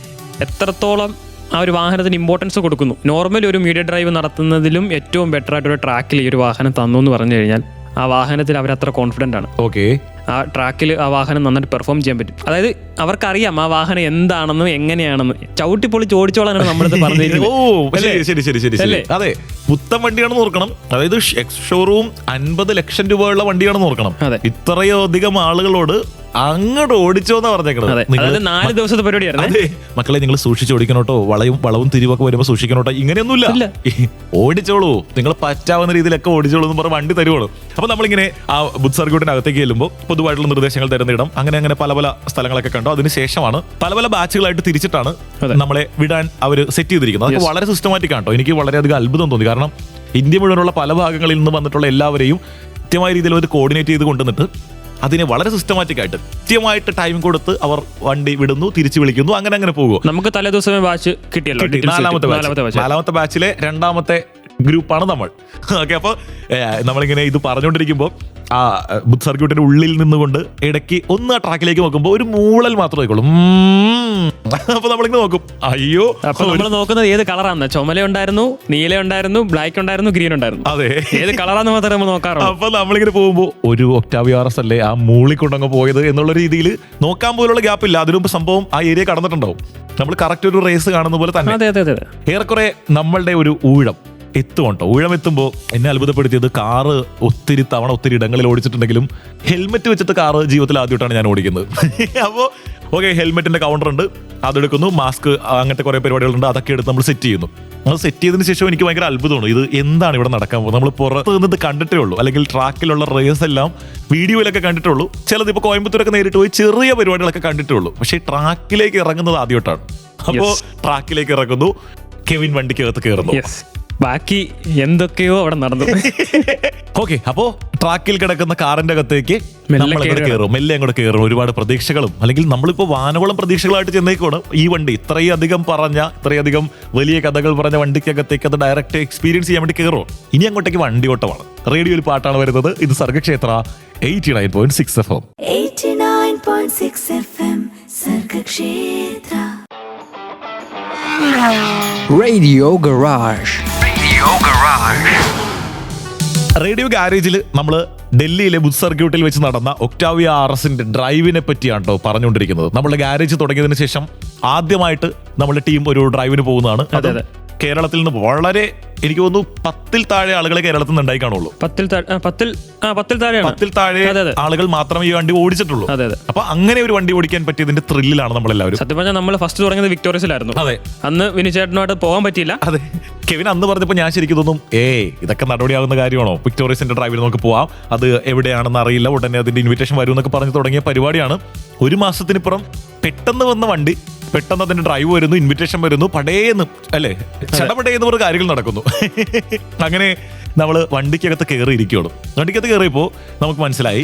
എത്രത്തോളം ആ ഒരു വാഹനത്തിന് ഇമ്പോർട്ടൻസ് കൊടുക്കുന്നു. നോർമലി ഒരു മീഡിയ ഡ്രൈവ് നടത്തുന്നതിലും ഏറ്റവും ബെറ്റർ ആയിട്ടൊരു ട്രാക്കിൽ ഈ ഒരു വാഹനം തന്നു എന്ന് പറഞ്ഞു കഴിഞ്ഞാൽ ആ വാഹനത്തിൽ അവരത്ര കോൺഫിഡൻ്റ് ആണ്. ഓക്കെ, ആ ട്രാക്കിൽ ആ വാഹനം നന്നായിട്ട് പെർഫോം ചെയ്യാൻ പറ്റും. അതായത് അവർക്കറിയാം ആ വാഹനം എന്താണെന്നും എങ്ങനെയാണെന്ന്. ചവിട്ടിപ്പൊളിച്ച് ഓടിച്ചോളാണ് നമ്മളിത് പറഞ്ഞിരിക്കുന്നത്. അതെ, പുത്തൻ വണ്ടിയാണെന്ന് ഓർക്കണം. അതായത് എക്സ് ഷോറൂം 50 ലക്ഷം രൂപയുള്ള വണ്ടിയാണെന്ന് ഓർക്കണം. ഇത്രയധികം ആളുകളോട് അങ്ങോട്ട് ഓടിച്ചോന്നാ പറഞ്ഞേക്കണത്. 4 ദിവസത്തെ പരിപാടിയായിരുന്നു. അതെ, മക്കളെ നിങ്ങൾ സൂക്ഷിച്ച് ഓടിക്കണോട്ടോ, വളവും തിരിവൊക്കെ വരുമ്പോൾ സൂക്ഷിക്കണോട്ടോ. ഇങ്ങനെയൊന്നുമില്ല, ഓടിച്ചോളൂ, നിങ്ങൾ പറ്റാവുന്ന രീതിയിലൊക്കെ ഓടിച്ചോളൂ എന്ന് പറഞ്ഞ വണ്ടി തരുവാണ്. അപ്പൊ നമ്മളിങ്ങനെ ആ ബുദ്ധ സർക്യൂട്ടിനകത്തേക്ക് ചെല്ലുമ്പോൾ പൊതുവായിട്ടുള്ള നിർദ്ദേശങ്ങൾ തരുന്നിടം അങ്ങനെ പല പല സ്ഥലങ്ങളൊക്കെ കണ്ടോ. അതിനുശേഷമാണ് പല ബാച്ചുകളായിട്ട് തിരിച്ചിട്ടാണ് നമ്മളെ വിടാൻ അവർ സെറ്റ് ചെയ്തിരിക്കുന്നത്. അതൊക്കെ വളരെ സിസ്റ്റമാറ്റിക് ആണോ. എനിക്ക് വളരെയധികം അത്ഭുതം തോന്നി. കാരണം ഇന്ത്യ മുഴുവനുള്ള പല ഭാഗങ്ങളിൽ നിന്ന് വന്നിട്ടുള്ള എല്ലാവരെയും കൃത്യമായ രീതിയിൽ അവർ കോർഡിനേറ്റ് ചെയ്ത് കൊണ്ടുവന്നിട്ട് അതിനെ വളരെ സിസ്റ്റമാറ്റിക് ആയിട്ട് കൃത്യമായിട്ട് ടൈം കൊടുത്ത് അവർ വണ്ടി വിടുന്നു, തിരിച്ചു വിളിക്കുന്നു, അങ്ങനെ പോകുമോ. നമുക്ക് തലേദിവസമേ ബാച്ച് കിട്ടിയല്ലോ. 4ാമത്തെ ബാച്ചിലെ 2ാമത്തെ ഗ്രൂപ്പാണ് നമ്മൾ. ഓക്കെ, അപ്പോൾ നമ്മളിങ്ങനെ ഇത് പറഞ്ഞുകൊണ്ടിരിക്കുമ്പോൾ ആ ബുദ്ധ സർക്യൂട്ടിന്റെ ഉള്ളിൽ നിന്നുകൊണ്ട് ഇടയ്ക്ക് ഒന്ന് ആ ട്രാക്കിലേക്ക് നോക്കുമ്പോൾ ഒരു മൂളൽ മാത്രമേ ആയിക്കോളൂ. അപ്പൊ നമ്മളിങ്ങനെ നോക്കും, അയ്യോ. അപ്പൊ നമ്മൾ നോക്കുന്നത് ഏത് കളറാണ്? ചുമല ഉണ്ടായിരുന്നു, നീല ഉണ്ടായിരുന്നു, ബ്ലാക്ക് ഉണ്ടായിരുന്നു, ഗ്രീൻ ഉണ്ടായിരുന്നു. അതെ, ഏത് കളറാന്ന് മാത്രമേ നമ്മൾ നോക്കാറുള്ളൂ. അപ്പൊ നമ്മളിങ്ങനെ പോകുമ്പോൾ ഒരു ഒക്ടാവിയ RS അല്ലേ ആ മൂളിക്കൊണ്ടങ്ങ് പോയത് എന്നുള്ള രീതിയിൽ നോക്കാൻ പോലുള്ള ഗ്യാപ്പില്ല. അതിനുമുമ്പ് സംഭവം ആ ഏരിയ കടന്നിട്ടുണ്ടാവും. നമ്മൾ കറക്റ്റ് ഒരു റേസ് കാണുന്ന പോലെ തന്നെ ഏറെക്കുറെ നമ്മളുടെ ഒരു ഊഴം എത്തുകൊണ്ടോ. ഊഴം എത്തുമ്പോൾ എന്നെ അത്ഭുതപ്പെടുത്തിയത്, കാറ് ഒത്തിരി ഇടങ്ങളിൽ ഓടിച്ചിട്ടുണ്ടെങ്കിലും ഹെൽമെറ്റ് വെച്ചിട്ട് കാറ് ജീവിതത്തിൽ ആദ്യമായിട്ടാണ് ഞാൻ ഓടിക്കുന്നത്. അപ്പോൾ ഓക്കെ, ഹെൽമെറ്റിന്റെ കൗണ്ടർ ഉണ്ട്, അതെടുക്കുന്നു. മാസ്ക്, അങ്ങനത്തെ കുറെ പരിപാടികളുണ്ട്, അതൊക്കെ എടുത്ത് നമ്മൾ സെറ്റ് ചെയ്യുന്നു. അത് സെറ്റ് ചെയ്തതിന് ശേഷം എനിക്ക് ഭയങ്കര അത്ഭുതമാണ്. ഇത് എന്താണ് ഇവിടെ നടക്കാൻ പോകുന്നത്? നമ്മൾ പുറത്ത് നിന്നിട്ട് കണ്ടിട്ടേ ഉള്ളൂ, അല്ലെങ്കിൽ ട്രാക്കിലുള്ള റേസ് എല്ലാം വീഡിയോയിലൊക്കെ കണ്ടിട്ടേ ഉള്ളൂ. ചിലത് ഇപ്പോൾ കോയമ്പത്തൂരൊക്കെ നേരിട്ട് പോയി ചെറിയ പരിപാടികളൊക്കെ കണ്ടിട്ടേ ഉള്ളൂ. പക്ഷേ ട്രാക്കിലേക്ക് ഇറങ്ങുന്നത് ആദ്യമായിട്ടാണ്. അപ്പോൾ ട്രാക്കിലേക്ക് ഇറങ്ങുന്നു, കെവിൻ വണ്ടിക്കകത്ത് കയറുന്നു. ബാക്കി എന്തൊക്കെയോ അവിടെ നടന്നു. ഓക്കെ, അപ്പോ ട്രാക്കിൽ കിടക്കുന്ന കാറിന്റെ അകത്തേക്ക് മെല്ലെ അങ്ങോട്ട് കയറും. ഒരുപാട് പ്രതീക്ഷകളും, അല്ലെങ്കിൽ നമ്മളിപ്പോ വാനവളം പ്രതീക്ഷകളായിട്ട് ചെന്നേക്കാണ്. ഈ വണ്ടി ഇത്രയധികം വലിയ കഥകൾ പറഞ്ഞ വണ്ടിക്കകത്തേക്ക് അത് ഡയറക്റ്റ് എക്സ്പീരിയൻസ് ചെയ്യാൻ വേണ്ടി കയറും. ഇനി അങ്ങോട്ടേക്ക് വണ്ടി ഓട്ടമാണ്. റേഡിയോയിൽ പാട്ടാണ് വരുന്നത്. ഇത് Sargakshetra 89.6 FM. 89.6 FM Sargakshetra. Radio Garage. Radio ഗാരേജിൽ നമ്മൾ ഡൽഹിയിലെ ബുദ്ധ് സർക്യൂട്ടിൽ വെച്ച് നടന്ന ഒക്ടാവിയ RSന്റെ ഡ്രൈവിനെ പറ്റിയാണ് കേട്ടോ പറഞ്ഞുകൊണ്ടിരിക്കുന്നത്. നമ്മുടെ ഗാരേജ് തുടങ്ങിയതിന് ശേഷം ആദ്യമായിട്ട് നമ്മുടെ ടീം ഒരു ഡ്രൈവിന് പോകുന്നതാണ്. അതെ. കേരളത്തിൽ നിന്ന് വളരെ എനിക്ക് തോന്നുന്നു 10-ൽ താഴെ ആളുകളെ കേരളത്തിൽ നിന്ന് ഉണ്ടായി കാണുള്ളൂ. 10-ൽ താഴെ ആളുകൾ മാത്രമേ ഈ വണ്ടി ഓടിച്ചിട്ടുള്ളൂ. അപ്പൊ അങ്ങനെ ഒരു വണ്ടി ഓടിക്കാൻ പറ്റിയതിന്റെ ത്രില്ലിലാണ് നമ്മളെല്ലാവരും. സത്യം പറഞ്ഞാൽ നമ്മൾ ഫസ്റ്റ് തുടങ്ങിയത് വിക്ടോറിയസിലായിരുന്നു. അതെ, അന്ന് വിനുചേട്ടനുമായിട്ട് പോകാൻ പറ്റിയില്ല. അതെ, കെവിൻ അന്ന് പറഞ്ഞപ്പോൾ ഞാൻ ശരിക്കും തോന്നും ഇതൊക്കെ നടപടിയാകുന്ന കാര്യമാണോ, വിക്ടോറിയസിന്റെ ഡ്രൈവിൽ നമുക്ക് പോവാം, അത് എവിടെയാണെന്ന് അറിയില്ല, ഉടനെ അതിന്റെ ഇൻവിറ്റേഷൻ വരും എന്നൊക്കെ പറഞ്ഞ് തുടങ്ങിയ പരിപാടിയാണ്. ഒരു മാസത്തിനിപ്പുറം പെട്ടെന്ന് വന്ന വണ്ടി, പെട്ടെന്ന് അതിന്റെ ഡ്രൈവ് വരുന്നു, ഇൻവിറ്റേഷൻ വരുന്നു, പടേന്ന് അല്ലേ ചടപടേന്ന് പറഞ്ഞ കാര്യങ്ങൾ നടക്കുന്നു. അങ്ങനെ നമ്മൾ വണ്ടിക്കകത്ത് കയറിയിരിക്കുകയാണ്. വണ്ടിക്കകത്ത് കയറിയപ്പോൾ നമുക്ക് മനസ്സിലായി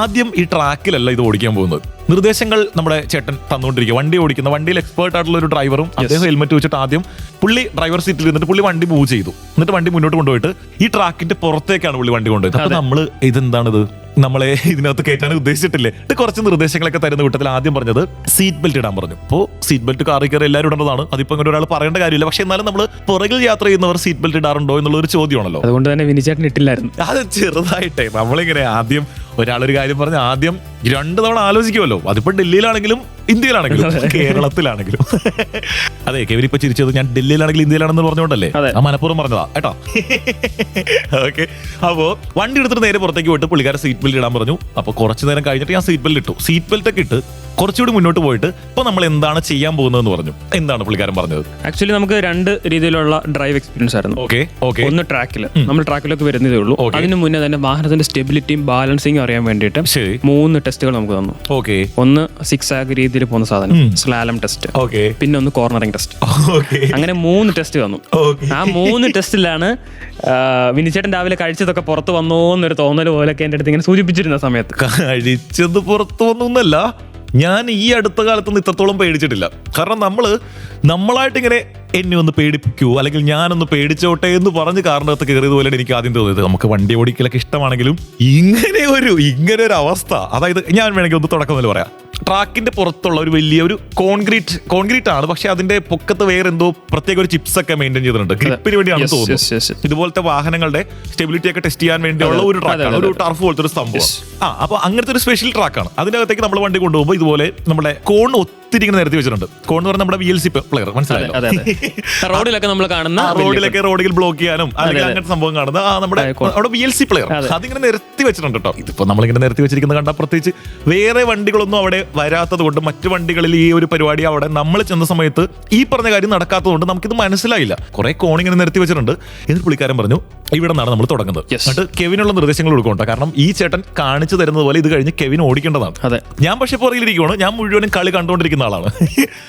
ആദ്യം ഈ ട്രാക്കിലല്ല ഇത് ഓടിക്കാൻ പോകുന്നത്. നിർദ്ദേശങ്ങൾ നമ്മുടെ ചേട്ടൻ തന്നുകൊണ്ടിരിക്കുക. വണ്ടി ഓടിക്കുന്ന വണ്ടിയിൽ എക്സ്പേർട്ട് ആയിട്ടുള്ള ഒരു ഡ്രൈവറും അദ്ദേഹം ഹെൽമെറ്റ് വെച്ചിട്ട് ആദ്യം പുള്ളി ഡ്രൈവർ സീറ്റിൽ ഇരുന്നിട്ട് പുള്ളി വണ്ടി മൂവ് ചെയ്തു. എന്നിട്ട് വണ്ടി മുന്നോട്ട് കൊണ്ടുപോയിട്ട് ഈ ട്രാക്കിന്റെ പുറത്തേക്കാണ് പുള്ളി വണ്ടി കൊണ്ടുപോയത്. അപ്പൊ നമ്മള് ഇതെന്താണിത്, നമ്മളെ ഇതിനകത്ത് കയറ്റാൻ ഉദ്ദേശിച്ചിട്ടില്ലേ? കുറച്ച് നിർദ്ദേശങ്ങളൊക്കെ തരുന്ന കൂട്ടത്തിൽ ആദ്യം പറഞ്ഞത് സീറ്റ് ബെൽറ്റ് ഇടാൻ പറഞ്ഞു. അപ്പോൾ സീറ്റ് ബെൽറ്റ് കാറിൽ കയറി എല്ലാവരും ഇടേണ്ടതാണ്, അതിപ്പോ അങ്ങനെ ഒരാൾ പറയേണ്ട കാര്യമില്ല. പക്ഷെ എന്നാലും നമ്മൾ പുറകിൽ യാത്ര ചെയ്യുന്നവർ സീറ്റ് ബെൽറ്റ് ഇടാറുണ്ടോ എന്നുള്ള ഒരു ചോദ്യമാണല്ലോ. അതുകൊണ്ട് തന്നെ വിനിച്ചേട്ടൻ ഇട്ടില്ലായിരുന്നു. അത് ചെറുതായിട്ടേ നമ്മളിങ്ങനെ ആദ്യം ഒരാളൊരു കാര്യം പറഞ്ഞ് ആദ്യം 2 തവണ ആലോചിക്കുമല്ലോ. അതിപ്പോ ഡൽഹിയിലാണെങ്കിലും ഇന്ത്യയിലാണെങ്കിലും കേരളത്തിലാണെങ്കിലും. അതെ, കെവിൻ ഇപ്പൊ ചിരിച്ചത് ഞാൻ ഡൽഹിയിലാണെങ്കിലും ഇന്ത്യയിലാണെന്ന് പറഞ്ഞുകൊണ്ടല്ലേ, ആ മനഃപൂർവ്വം പറഞ്ഞതാ കേട്ടോ. ഓക്കെ, അപ്പോ വണ്ടി എടുത്തിട്ട് നേരെ പുറത്തേക്ക് പോയിട്ട് പുള്ളിക്കാരെ സീറ്റ് ബെൽറ്റ് ഇടാൻ പറഞ്ഞു. അപ്പൊ കുറച്ചു നേരം കഴിഞ്ഞിട്ട് ഞാൻ സീറ്റ് ബെൽറ്റ് ഇട്ടു. സീറ്റ് ബെൽറ്റ് ഒക്കെ ഇട്ട് കുറച്ചുകൂടി മുന്നോട്ട് പോയിട്ട് ഇപ്പൊ നമ്മൾ എന്താണ് ചെയ്യാൻ പോകുന്നതെന്ന് പറഞ്ഞു. എന്താണ് പുള്ളിക്കാരൻ പറഞ്ഞത്? ആക്ച്വലി നമുക്ക് 2 രീതിയിലുള്ള ഡ്രൈവ് എക്സ്പീരിയൻസ് ആയിരുന്നു. ഒന്ന് ട്രാക്കിൽ, നമ്മൾ ട്രാക്കിലൊക്കെ വരുന്നതേ ഉള്ളൂ. അതിന് മുന്നേ തന്നെ വാഹനത്തിന്റെ സ്റ്റെബിലിറ്റിയും ബാലൻസിംഗും അറിയാൻ വേണ്ടിയിട്ട് 3 ടെസ്റ്റുകൾ നമുക്ക് തന്നു. ഒന്ന് 6 ആഗ് രീതിയിൽ പോകുന്ന സാധനം, സ്ലാലം ടെസ്റ്റ്, പിന്നെ ഒന്ന് കോർണറിംഗ് ടെസ്റ്റ്. അങ്ങനെ 3 ടെസ്റ്റ് തന്നു. ആ 3 ടെസ്റ്റിലാണ് വിനിച്ചേട്ടൻ രാവിലെ കഴിച്ചതൊക്കെ പുറത്ത് വന്നോ എന്നൊരു തോന്നൽ പോലൊക്കെ എന്റെ അടുത്ത് ഇങ്ങനെ സൂചിപ്പിച്ചിരുന്ന സമയത്ത്. കഴിച്ചത് പുറത്ത് വന്നൊന്നല്ല, ഞാൻ ഈ അടുത്ത കാലത്തൊന്നും ഇത്രത്തോളം പേടിച്ചിട്ടില്ല. കാരണം നമ്മളായിട്ട് ഇങ്ങനെ എന്നെ ഒന്ന് പേടിപ്പിക്കൂ, അല്ലെങ്കിൽ ഞാനൊന്ന് പേടിച്ചോട്ടെ എന്ന് പറഞ്ഞ് കാറിനകത്ത് കയറിയത് പോലെയാണ് എനിക്ക് ആദ്യം തോന്നിയത്. നമുക്ക് വണ്ടി ഓടിക്കലൊക്കെ ഇഷ്ടമാണെങ്കിലും ഇങ്ങനെ ഒരു അവസ്ഥ, അതായത് ഞാൻ വേണമെങ്കിൽ ഒന്ന് തുടക്കം മുതൽ പറയാം. ട്രാക്കിന്റെ പുറത്തുള്ള ഒരു വലിയ ഒരു കോൺക്രീറ്റ് ആണ്, പക്ഷെ അതിന്റെ പൊക്കത്ത് വേറെ എന്തോ പ്രത്യേക ഒരു ചിപ്സ് ഒക്കെ മെയിൻറ്റെയിൻ ചെയ്തിട്ടുണ്ട്. ഗ്രിപ്പിന് വേണ്ടിയാണെന്ന് തോന്നുന്നു. ഇതുപോലത്തെ വാഹനങ്ങളുടെ സ്റ്റെബിലിറ്റി ഒക്കെ ടെസ്റ്റ് ചെയ്യാൻ വേണ്ടിയുള്ള ഒരു ട്രാക്കാണ്, ഒരു ടർഫ് പോലത്തെ ഒരു സംഭവം. അപ്പൊ അങ്ങനത്തെ ഒരു സ്പെഷ്യൽ ട്രാക്കാണ്. അതിനകത്തേക്ക് നമ്മൾ വണ്ടി കൊണ്ടുപോകുമ്പോൾ ഇതുപോലെ നമ്മുടെ കോൺ ഒത്തിരി ഇങ്ങനെ നിരത്തി വെച്ചിട്ടുണ്ട്. കോൺ എന്ന് പറഞ്ഞാൽ നമ്മുടെ VLC പ്ലെയർ, മനസ്സിലായോ? റോഡിലൊക്കെ നമ്മൾ കാണുന്ന റോഡിൽ ബ്ലോക്ക് ചെയ്യാനും അല്ലെങ്കിൽ അങ്ങനത്തെ സംഭവം കാണുന്ന നമ്മുടെ അവിടെ VLC പ്ലെയർ അതിങ്ങനെ നിരത്തി വെച്ചിട്ടുണ്ട് കേട്ടോ. ഇതിപ്പോ നമ്മളിങ്ങനെ നിരത്തി വെച്ചിരിക്കുന്നത് കണ്ടാൽ പ്രത്യേകിച്ച് വേറെ വണ്ടികളൊന്നും അവിടെ വരാത്തത് കൊണ്ട്, മറ്റു വണ്ടികളിൽ ഈ ഒരു പരിപാടി അവിടെ നമ്മൾ ചെന്ന സമയത്ത് ഈ പറഞ്ഞ കാര്യം നടക്കാത്തത് കൊണ്ട് നമുക്കിത് മനസ്സിലായില്ല. കുറെ കോണിങ്ങനെ നിരത്തി വെച്ചിട്ടുണ്ട്. എന്നിട്ട് പുള്ളിക്കാരൻ പറഞ്ഞു ഇവിടെ നിന്നാണ് നമ്മൾ തുടങ്ങുന്നത്. എന്നിട്ട് കെവിനുള്ള നിർദ്ദേശങ്ങൾ കൊടുക്കണ്ട, കാരണം ഈ ചേട്ടൻ കാണിച്ചു തരുന്നത് പോലെ ഇത് കഴിഞ്ഞ് കെവിൻ ഓടിക്കേണ്ടതാണ്. ഞാൻ പക്ഷെ പുറകിലിരിക്കുകയാണ്, ഞാൻ മുഴുവനും കളി കണ്ടുകൊണ്ടിരിക്കുന്ന ആളാണ്.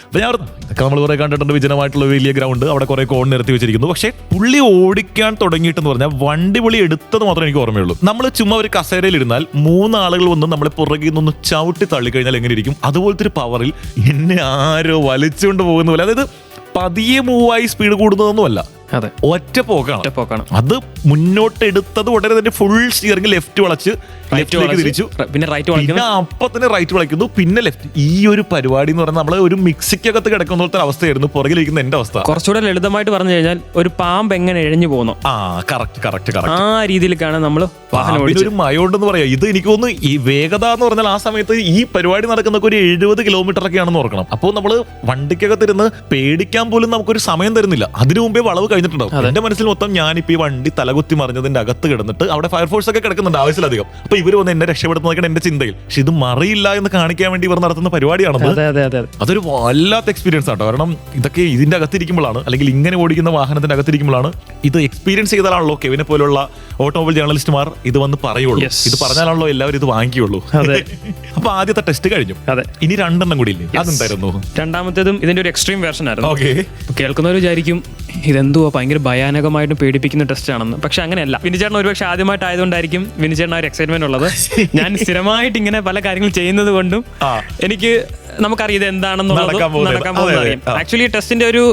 അപ്പൊ ഞാൻ ഇതൊക്കെ നമ്മൾ കുറെ കണ്ടിട്ടുണ്ട്, വിജനമായിട്ടുള്ള വലിയ ഗ്രൗണ്ട്, അവിടെ കുറെ കോൺ നിരത്തി വെച്ചിരിക്കുന്നു. പക്ഷെ പുള്ളി ഓടിക്കാൻ തുടങ്ങിയിട്ടെന്ന് പറഞ്ഞാൽ വണ്ടി പുള്ളി എടുത്തത് മാത്രമേ എനിക്ക് ഓർമ്മയുള്ളൂ. നമ്മൾ ചുമ്മാ ഒരു കസേരയിൽ ഇരുന്നാൽ 3 ആളുകൾ വന്ന് നമ്മളെ പുറകിൽ നിന്ന് ചവിട്ടി തള്ളിക്കഴിഞ്ഞാൽ എങ്ങനെ ഇരിക്കും, അതുപോലത്തെ ഒരു പവറിൽ എന്നെ ആരോ വലിച്ചുകൊണ്ട് പോകുന്ന പോലെ. അതായത് പതിയെ മൂവായി സ്പീഡ് കൂടുന്നതൊന്നുമല്ല, ഒറ്റ പോക്കാണ്. അത് മുന്നോട്ട് എടുത്തത് ഉടനെ തന്നെ ഫുൾ സ്റ്റിയറിംഗ് ലെഫ്റ്റ് വളച്ച് ലെഫ്റ്റിലേക്ക് തിരിച്ചു, പിന്നെ അപ്പൊ തന്നെ റൈറ്റ് വളയ്ക്കുന്നു, പിന്നെ ലെഫ്റ്റ്. ഈ ഒരു പരിപാടി എന്ന് പറഞ്ഞാൽ നമ്മള് ഒരു മിക്സിക്കകത്ത് കിടക്കുന്ന പോലത്തെ അവസ്ഥയായിരുന്നു പുറകിലിരിക്കുന്ന എന്റെ അവസ്ഥ. കുറച്ചുകൂടെ ലളിതമായിട്ട് പറഞ്ഞു കഴിഞ്ഞാൽ ഒരു പാമ്പ് എങ്ങനെ എഴഞ്ഞു പോകുന്നു, കറക്റ്റ് ആ രീതിയിലേക്കാണ് നമ്മൾ ഒരു മയോണ്ടെന്ന് പറയാം. ഇത് എനിക്ക് തോന്നുന്നു ഈ വേഗത എന്ന് പറഞ്ഞാൽ ആ സമയത്ത് ഈ പരിപാടി നടക്കുന്ന ഒരു 70 കിലോമീറ്റർ ഒക്കെയാണെന്ന് ഓർക്കണം. അപ്പോൾ നമ്മള് വണ്ടിക്കകത്തിരുന്ന് പേടിക്കാൻ പോലും നമുക്കൊരു സമയം തരുന്നില്ല. അതിനു മുമ്പേ വളവ് കഴിഞ്ഞിട്ടുണ്ടാവും. എന്റെ മനസ്സിൽ മൊത്തം ഞാനിപ്പോ ഈ വണ്ടി തലകുത്തി മറിഞ്ഞതിന്റെ അകത്ത് കിടന്നിട്ട് അവിടെ ഫയർഫോഴ്സ് ഒക്കെ കിടക്കുന്നുണ്ട് ആവശ്യത്തിലധികം. അപ്പൊ ഇവർ വന്ന് എന്നെ രക്ഷപ്പെടുത്തുന്നതൊക്കെ എന്റെ ചിന്തയിൽ. പക്ഷെ ഇത് മറിയില്ല എന്ന് കാണിക്കാൻ വേണ്ടി ഇവർ നടത്തുന്ന പരിപാടിയാണത്. അതൊരു വല്ലാത്ത എക്സ്പീരിയൻസ് ആട്ടോ. കാരണം ഇതൊക്കെ ഇതിന്റെ അകത്തിരിക്കുമ്പോഴാണ്, അല്ലെങ്കിൽ ഇങ്ങനെ ഓടിക്കുന്ന വാഹനത്തിന്റെ അകത്തിരിക്കുമ്പോഴാണ് ഇത് എക്സ്പീരിയൻസ് ചെയ്താലാണല്ലോ കെവിനെ പോലുള്ള ഓട്ടോമൊബൈൽ ജേർണലിസ്റ്റുമാർ ഇത് വന്ന് പറയുള്ളൂ. ഇത് പറഞ്ഞാലാണല്ലോ എല്ലാവരും ഇത് വാങ്ങിക്കുള്ളൂ. അപ്പൊ ആദ്യത്തെ ടെസ്റ്റ് കഴിഞ്ഞു. ഇനി 2 കൂടി ഇല്ലേ, അതെന്തായിരുന്നു? രണ്ടാമത്തേതും ഇതിന്റെ ഒരു എക്സ്ട്രീം വേർഷൻ ആയിരുന്നു. കേൾക്കുന്നവർ വിചാരിക്കും ഇതെന്തുവാ ഭയങ്കര ഭയാനകമായിട്ടും പേടിപ്പിക്കുന്ന ടെസ്റ്റ് ആണെന്ന്. പക്ഷെ അങ്ങനെയല്ല. വിനിച്ചേട്ടൻ ഒരുപക്ഷെ ആദ്യമായിട്ടായതുകൊണ്ടായിരിക്കും വിനിച്ചേട്ടൻ ഒരു എക്സൈറ്റ്മെന്റ് ഉള്ളത്. ഞാൻ സ്ഥിരമായിട്ട് ഇങ്ങനെ പല കാര്യങ്ങൾ ചെയ്യുന്നത് കൊണ്ടും എനിക്ക് നമുക്കറിയാം ഇത് എന്താണെന്നുള്ളത് നടക്കാൻ പോകുന്നത്. ആക്ച്വലി ടെസ്റ്റിന്റെ ഒരു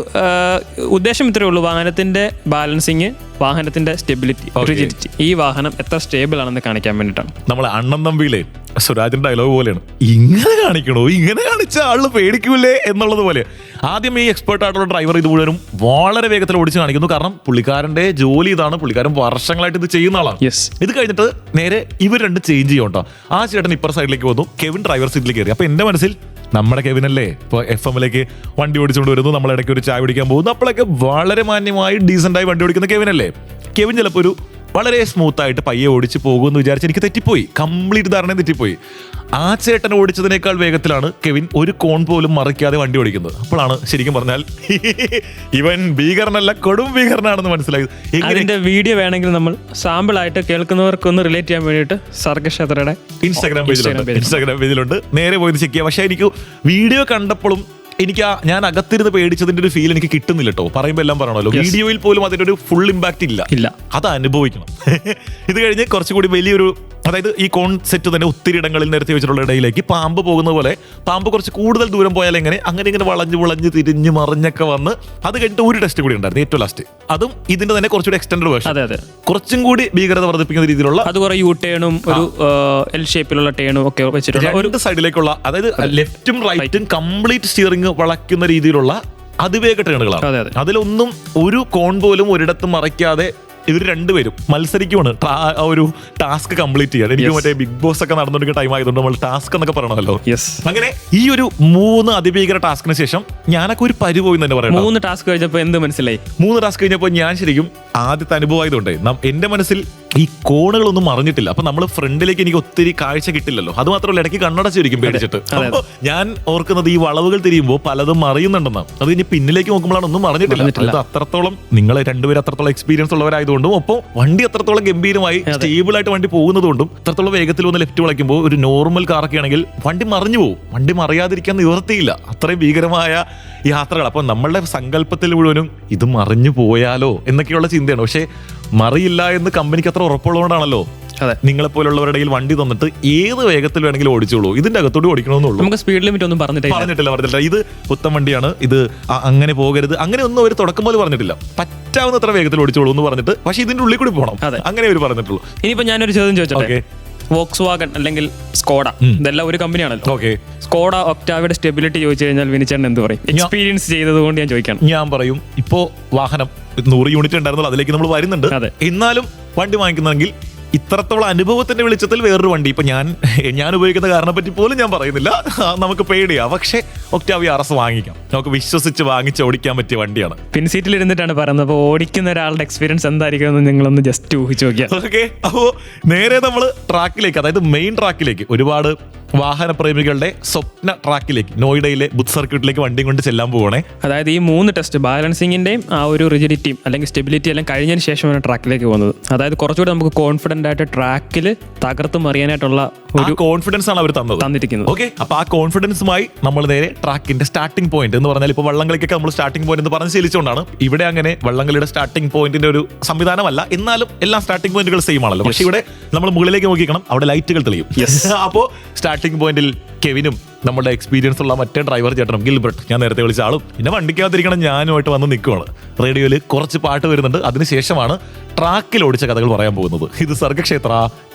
ഉദ്ദേശം ഇത്രയേ ഉള്ളൂ: വാഹനത്തിന്റെ ബാലൻസിങ്, വാഹനത്തിന്റെ സ്റ്റെബിലിറ്റി, റിജിഡിറ്റി, ഈ വാഹനം എത്ര സ്റ്റേബിൾ ആണെന്ന് കാണിക്കാൻ വേണ്ടിയിട്ടാണ്. നമ്മളെ അണ്ണൻ തമ്പിയിലെ സ്വരാജിന്റെ ഡയലോഗ് പോലെയാണ്, ഇങ്ങനെ കാണിക്കണോ, ഇങ്ങനെ കാണിച്ച ആള് പേടിക്കൂലേ എന്നുള്ളത് പോലെ. ആദ്യം ഈ എക്സ്പേർട്ട് ആയിട്ടുള്ള ഡ്രൈവർ ഇത് മുഴുവനും വളരെ വേഗത്തിൽ ഓടിച്ച് കാണിക്കുന്നു. കാരണം പുള്ളിക്കാരന്റെ ജോലി ഇതാണ്, പുള്ളിക്കാരൻ വർഷങ്ങളായിട്ട് ഇത് ചെയ്യുന്ന ആളാണ്. ഇത് കഴിഞ്ഞിട്ട് നേരെ ഇവർ രണ്ട് ചേഞ്ച് ചെയ്യും കേട്ടോ. ആ ചേട്ടൻ ഇപ്പർ സൈഡിലേക്ക് വന്നു, കെവിൻ ഡ്രൈവർ സീറ്റിലേക്ക് കയറി. അപ്പൊ എന്റെ മനസ്സിൽ നമ്മുടെ കെവിനല്ലേ ഇപ്പോൾ FM-ലേക്ക് വണ്ടി ഓടിച്ചുകൊണ്ട് വരുന്നു, നമ്മളിടയ്ക്ക് ഒരു ചായ പിടിക്കാൻ പോകുന്നു, അപ്പോഴൊക്കെ വളരെ മാന്യമായി ഡീസൻ്റായി വണ്ടി ഓടിക്കുന്ന കെവിനല്ലേ. കെവിൻ ചിലപ്പോൾ ഒരു വളരെ സ്മൂത്തായിട്ട് പയ്യെ ഓടിച്ച് പോകുമെന്ന് വിചാരിച്ച് എനിക്ക് തെറ്റിപ്പോയി, കംപ്ലീറ്റ് ധാരണയും തെറ്റിപ്പോയി. ആ ചേട്ടൻ ഓടിച്ചതിനേക്കാൾ വേഗത്തിലാണ് കെവിൻ ഒരു കോൺ പോലും മറിക്കാതെ വണ്ടി ഓടിക്കുന്നത്. അപ്പോഴാണ് ശരിക്കും പറഞ്ഞാൽ ഇവൻ ഭീകരനല്ല, കൊടും ഭീകരനാണെന്ന് മനസ്സിലായത്. ഇതിന്റെ വീഡിയോ വേണമെങ്കിൽ നമ്മൾ സാമ്പിൾ ആയിട്ട് കേൾക്കുന്നവർക്കൊന്ന് റിലേറ്റ് ചെയ്യാൻ വേണ്ടിയിട്ട് സർഗക്ഷേത്രയുടെ ഇൻസ്റ്റാഗ്രാം പേജിലുണ്ട്, നേരെ പോയി ചെക്ക് ചെയ്യാം. പക്ഷെ എനിക്ക് വീഡിയോ കണ്ടപ്പോഴും എനിക്ക് ഞാൻ അകത്തിരുന്ന് പേടിച്ചതിന്റെ ഒരു ഫീൽ എനിക്ക് കിട്ടുന്നില്ല കേട്ടോ. പറയുമ്പോൾ എല്ലാം പറയണമല്ലോ, വീഡിയോയിൽ പോലും അതിന്റെ ഒരു ഫുൾ ഇമ്പാക്ട് ഇല്ല. അത് അനുഭവിക്കണം. ഇത് കഴിഞ്ഞ് കുറച്ചുകൂടി വലിയൊരു, അതായത് ഈ കോൺ സെറ്റ് തന്നെ ഒത്തിരി ഇടങ്ങളിൽ നിരത്തി വെച്ചിട്ടുള്ള ഇടയിലേക്ക് പാമ്പ് പോകുന്ന പോലെ, പാമ്പ് കുറച്ച് കൂടുതൽ ദൂരം പോയാൽ എങ്ങനെ, അങ്ങനെ ഇങ്ങനെ വളഞ്ഞ് തിരിഞ്ഞ് മറിഞ്ഞൊക്കെ വന്ന് അത് കഴിഞ്ഞിട്ട് ഒരു ടെസ്റ്റ് കൂടി ഉണ്ടായിരുന്നു ഏറ്റവും ലാസ്റ്റ്. അതും ഇതിന്റെ തന്നെ കുറച്ചുകൂടി എക്സ്റ്റൻഡ് വേർഷൻ, കുറച്ചും കൂടി ഭീകരത വർദ്ധിപ്പിക്കുന്ന രീതിയിലുള്ള, അത് കുറെ യു ടേണും ഒരു എൽ ഷേപ്പിലുള്ള ടേണും ഒക്കെ വെച്ചിട്ടുള്ള രണ്ട് സൈഡിലേക്കുള്ള, അതായത് ലെഫ്റ്റും റൈറ്റും കംപ്ലീറ്റ് സ്റ്റിയറിംഗ് വളയ്ക്കുന്ന രീതിയിലുള്ള അതിവേഗ ടേണുകളാണ്. അതിലൊന്നും ഒരു കോൺ പോലും ഒരിടത്തും മറയ്ക്കാതെ ഇവർ രണ്ടുപേരും മത്സരിക്കുവാണ് ഒരു ടാസ്ക് കംപ്ലീറ്റ് ചെയ്യാൻ. എനിക്ക് മറ്റേ ബിഗ് ബോസ് ഒക്കെ നടന്നുകൊണ്ടിരിക്കുന്ന ടൈം ആയതുകൊണ്ട് നമ്മൾ ടാസ്ക് എന്നൊക്കെ പറയണമല്ലോ. അങ്ങനെ ഈ ഒരു 3 അതിഭീകര ടാസ്കിന് ശേഷം ഞാനൊക്കെ ഒരു പരിപോയി തന്നെ പറയാം. 3 ടാസ്ക് കഴിഞ്ഞപ്പോൾ എന്ത് മനസ്സിലായി? 3 ടാസ്ക് കഴിഞ്ഞപ്പോൾ ഞാൻ ശരിക്കും ആദ്യത്തെ അനുഭവം ആയതുകൊണ്ട് എന്റെ മനസ്സിൽ ഈ കോണുകളൊന്നും മറിഞ്ഞിട്ടില്ല. അപ്പൊ നമ്മൾ ഫ്രണ്ടിലേക്ക് എനിക്ക് ഒത്തിരി കാഴ്ച കിട്ടില്ലല്ലോ. അത് മാത്രമല്ല ഇടയ്ക്ക് കണ്ണടച്ചിരിക്കും പേടിച്ചിട്ട്. അപ്പൊ ഞാൻ ഓർക്കുന്നത് ഈ വളവുകൾ തിരിയുമ്പോൾ പലതും മറിയുന്നുണ്ടെന്നാണ്. അത് കഴിഞ്ഞ് പിന്നിലേക്ക് നോക്കുമ്പോഴാണ് ഒന്നും മറിഞ്ഞിട്ടില്ല. അത് അത്രത്തോളം നിങ്ങൾ രണ്ടുപേരും അത്രത്തോളം എക്സ്പീരിയൻസ് ഉള്ളവരായതുകൊണ്ടും ഒപ്പം വണ്ടി അത്രത്തോളം ഗംഭീരമായി സ്റ്റേബിൾ ആയിട്ട് വണ്ടി പോകുന്നതുകൊണ്ടും അത്രത്തോളം വേഗത്തിൽ വന്ന് ലെഫ്റ്റ് വളയ്ക്കുമ്പോൾ ഒരു നോർമൽ കാറൊക്കെ ആണെങ്കിൽ വണ്ടി മറിഞ്ഞു പോകും. വണ്ടി മറിയാതിരിക്കാൻ നിവർത്തിയില്ല. അത്രയും ഭീകരമായ യാത്രകൾ. അപ്പൊ നമ്മളുടെ സങ്കല്പത്തിൽ മുഴുവനും ഇത് മറിഞ്ഞു പോയാലോ എന്നൊക്കെയുള്ള ചിന്തയാണ്. പക്ഷെ മറിയില്ല എന്ന് കമ്പനിക്ക് അത്ര ഉറപ്പുള്ളതുകൊണ്ടാണല്ലോ നിങ്ങളെ പോലുള്ളവരുടെ വണ്ടി തന്നിട്ട് ഏത് വേഗത്തിൽ വേണമെങ്കിലും ഓടിച്ചോളൂ, ഇതിന്റെ അകത്തോട്ട് ഓടിക്കണമെന്നുള്ളൂ. നമുക്ക് സ്പീഡ് ലിമിറ്റ് ഒന്നും പറഞ്ഞിട്ടില്ല. ഇത് പുത്തൻ വണ്ടിയാണ്, ഇത് അങ്ങനെ പോകരുത്, അങ്ങനെ ഒന്നും അവർ തുടക്കം പോലും പറഞ്ഞിട്ടില്ല. പറ്റാവുന്നത്ര വേഗത്തിൽ ഓടിച്ചോളൂ എന്ന് പറഞ്ഞിട്ട്, പക്ഷെ ഇതിന്റെ ഉള്ളിൽ കൂടി പോകണം, അങ്ങനെ അവർ പറഞ്ഞിട്ടുള്ളൂ. ഇനിയിപ്പോ ഞാനൊരു ചോദ്യം ചോദിച്ചോട്ടെ. വോക്സ്വാഗൺ അല്ലെങ്കിൽ സ്കോഡ, ഇതെല്ലാം ഒരു കമ്പനിയാണല്ലോ. സ്കോഡ ഒക്ടാവയുടെ സ്റ്റെബിലിറ്റി ചോദിച്ചു കഴിഞ്ഞാൽ വിനിച്ചേട്ടൻ എന്ത് പറയും? എക്സ്പീരിയൻസ് ചെയ്തത് കൊണ്ട് ഞാൻ ചോദിക്കണം. ഞാൻ പറയും, ഇപ്പോ വാഹനം 100 യൂണിറ്റ് ഉണ്ടായിരുന്നല്ലോ, അതിലേക്ക് നമ്മൾ വരുന്നുണ്ട്. എന്നാലും വണ്ടി വാങ്ങിക്കുന്നെങ്കിൽ ഇത്രത്തോളം അനുഭവത്തിന്റെ വെളിച്ചത്തിൽ വേറൊരു വണ്ടി, ഇപ്പൊ ഞാൻ ഉപയോഗിക്കുന്ന കാറിനെ പറ്റി പോലും ഞാൻ പറയുന്നില്ല, നമുക്ക് പേടിയാ. പക്ഷെ ഒക്ടാവിയ RS വാങ്ങിക്കാം, നമുക്ക് വിശ്വസിച്ച് വാങ്ങിച്ച് ഓടിക്കാൻ പറ്റിയ വണ്ടിയാണ്. പിൻസീറ്റിൽ ഇരുന്നിട്ടാണ് പറയുന്നത്. അപ്പോൾ ഓടിക്കുന്ന ഒരാളുടെ എക്സ്പീരിയൻസ് എന്തായിരിക്കും എന്ന് നിങ്ങളൊന്ന് ജസ്റ്റ് ഊഹിച്ച് നോക്കിയാൽ. ഓക്കെ, അപ്പോ നേരെ നമ്മൾ ട്രാക്കിലേക്ക്, അതായത് മെയിൻ ട്രാക്കിലേക്ക്, ഒരുപാട് വാഹന പ്രേമികളുടെ സ്വപ്ന ട്രാക്കിലേക്ക്, നോയിഡയിലെ ബുദ്ധ് സർക്യൂട്ടിലേക്ക് വണ്ടിയും കൊണ്ട് ചെല്ലാൻ പോകണേ. അതായത് ഈ 3 ടെസ്റ്റ്, ബാലൻസിങ്ങിന്റെയും ആ ഒരു റിജിഡിറ്റിയും അല്ലെങ്കിൽ സ്റ്റെബിലിറ്റി എല്ലാം കഴിഞ്ഞതിന് ശേഷമാണ് ട്രാക്കിലേക്ക് പോകുന്നത്. അതായത് കുറച്ചുകൂടി നമുക്ക് കോൺഫിഡന്റ് ആയിട്ട് ട്രാക്കിൽ തകർത്ത് മറിയാനായിട്ടുള്ള ഒരു കോൺഫിഡൻസ് ആണ് അവർ തന്നിരിക്കുന്നത്. ഓക്കെ, അപ്പൊ ആ കോൺഫിഡൻസുമായി നമ്മൾ നേരെ ട്രാക്കിന്റെ സ്റ്റാർട്ടിംഗ് പോയിന്റ് എന്ന് പറഞ്ഞാൽ, ഇപ്പോൾ വള്ളംകളിക്കൊക്കെ നമ്മൾ സ്റ്റാർട്ടിംഗ് പോയിന്റ് എന്ന് പറഞ്ഞ് ശീലിച്ചുകൊണ്ടാണ്. ഇവിടെ അങ്ങനെ വള്ളംകളിയുടെ സ്റ്റാർട്ടിംഗ് പോയിന്റിന്റെ ഒരു സംവിധാനമല്ല, എന്നാലും എല്ലാ സ്റ്റാർട്ടിംഗ് പോയിന്റുകൾ സെയിം ആണല്ലോ. പക്ഷെ ഇവിടെ നമ്മൾ മുകളിലേക്ക് നോക്കിക്കണം, അവിടെ ലൈറ്റുകൾ തെളിയും. അപ്പോ സ്റ്റാർട്ടിംഗ് പോയിന്റിൽ കെവിനും നമ്മുടെ എക്സ്പീരിയൻസ് ഉള്ള മറ്റേ ഡ്രൈവർ ചേട്ടനും ഗിൽബർട്ട്, ഞാൻ നേരത്തെ വിളിച്ച ആളും, പിന്നെ വണ്ടിക്കകത്തിരിക്കണം ഞാനുമായിട്ട് വന്ന് നിൽക്കുവാണ്. റേഡിയോയിൽ കുറച്ച് പാട്ട് വരുന്നുണ്ട്. അതിനുശേഷമാണ് ട്രാക്കിൽ ഓടിച്ച കഥകൾ പറയാൻ പോകുന്നത്. ഇത് Sargakshetra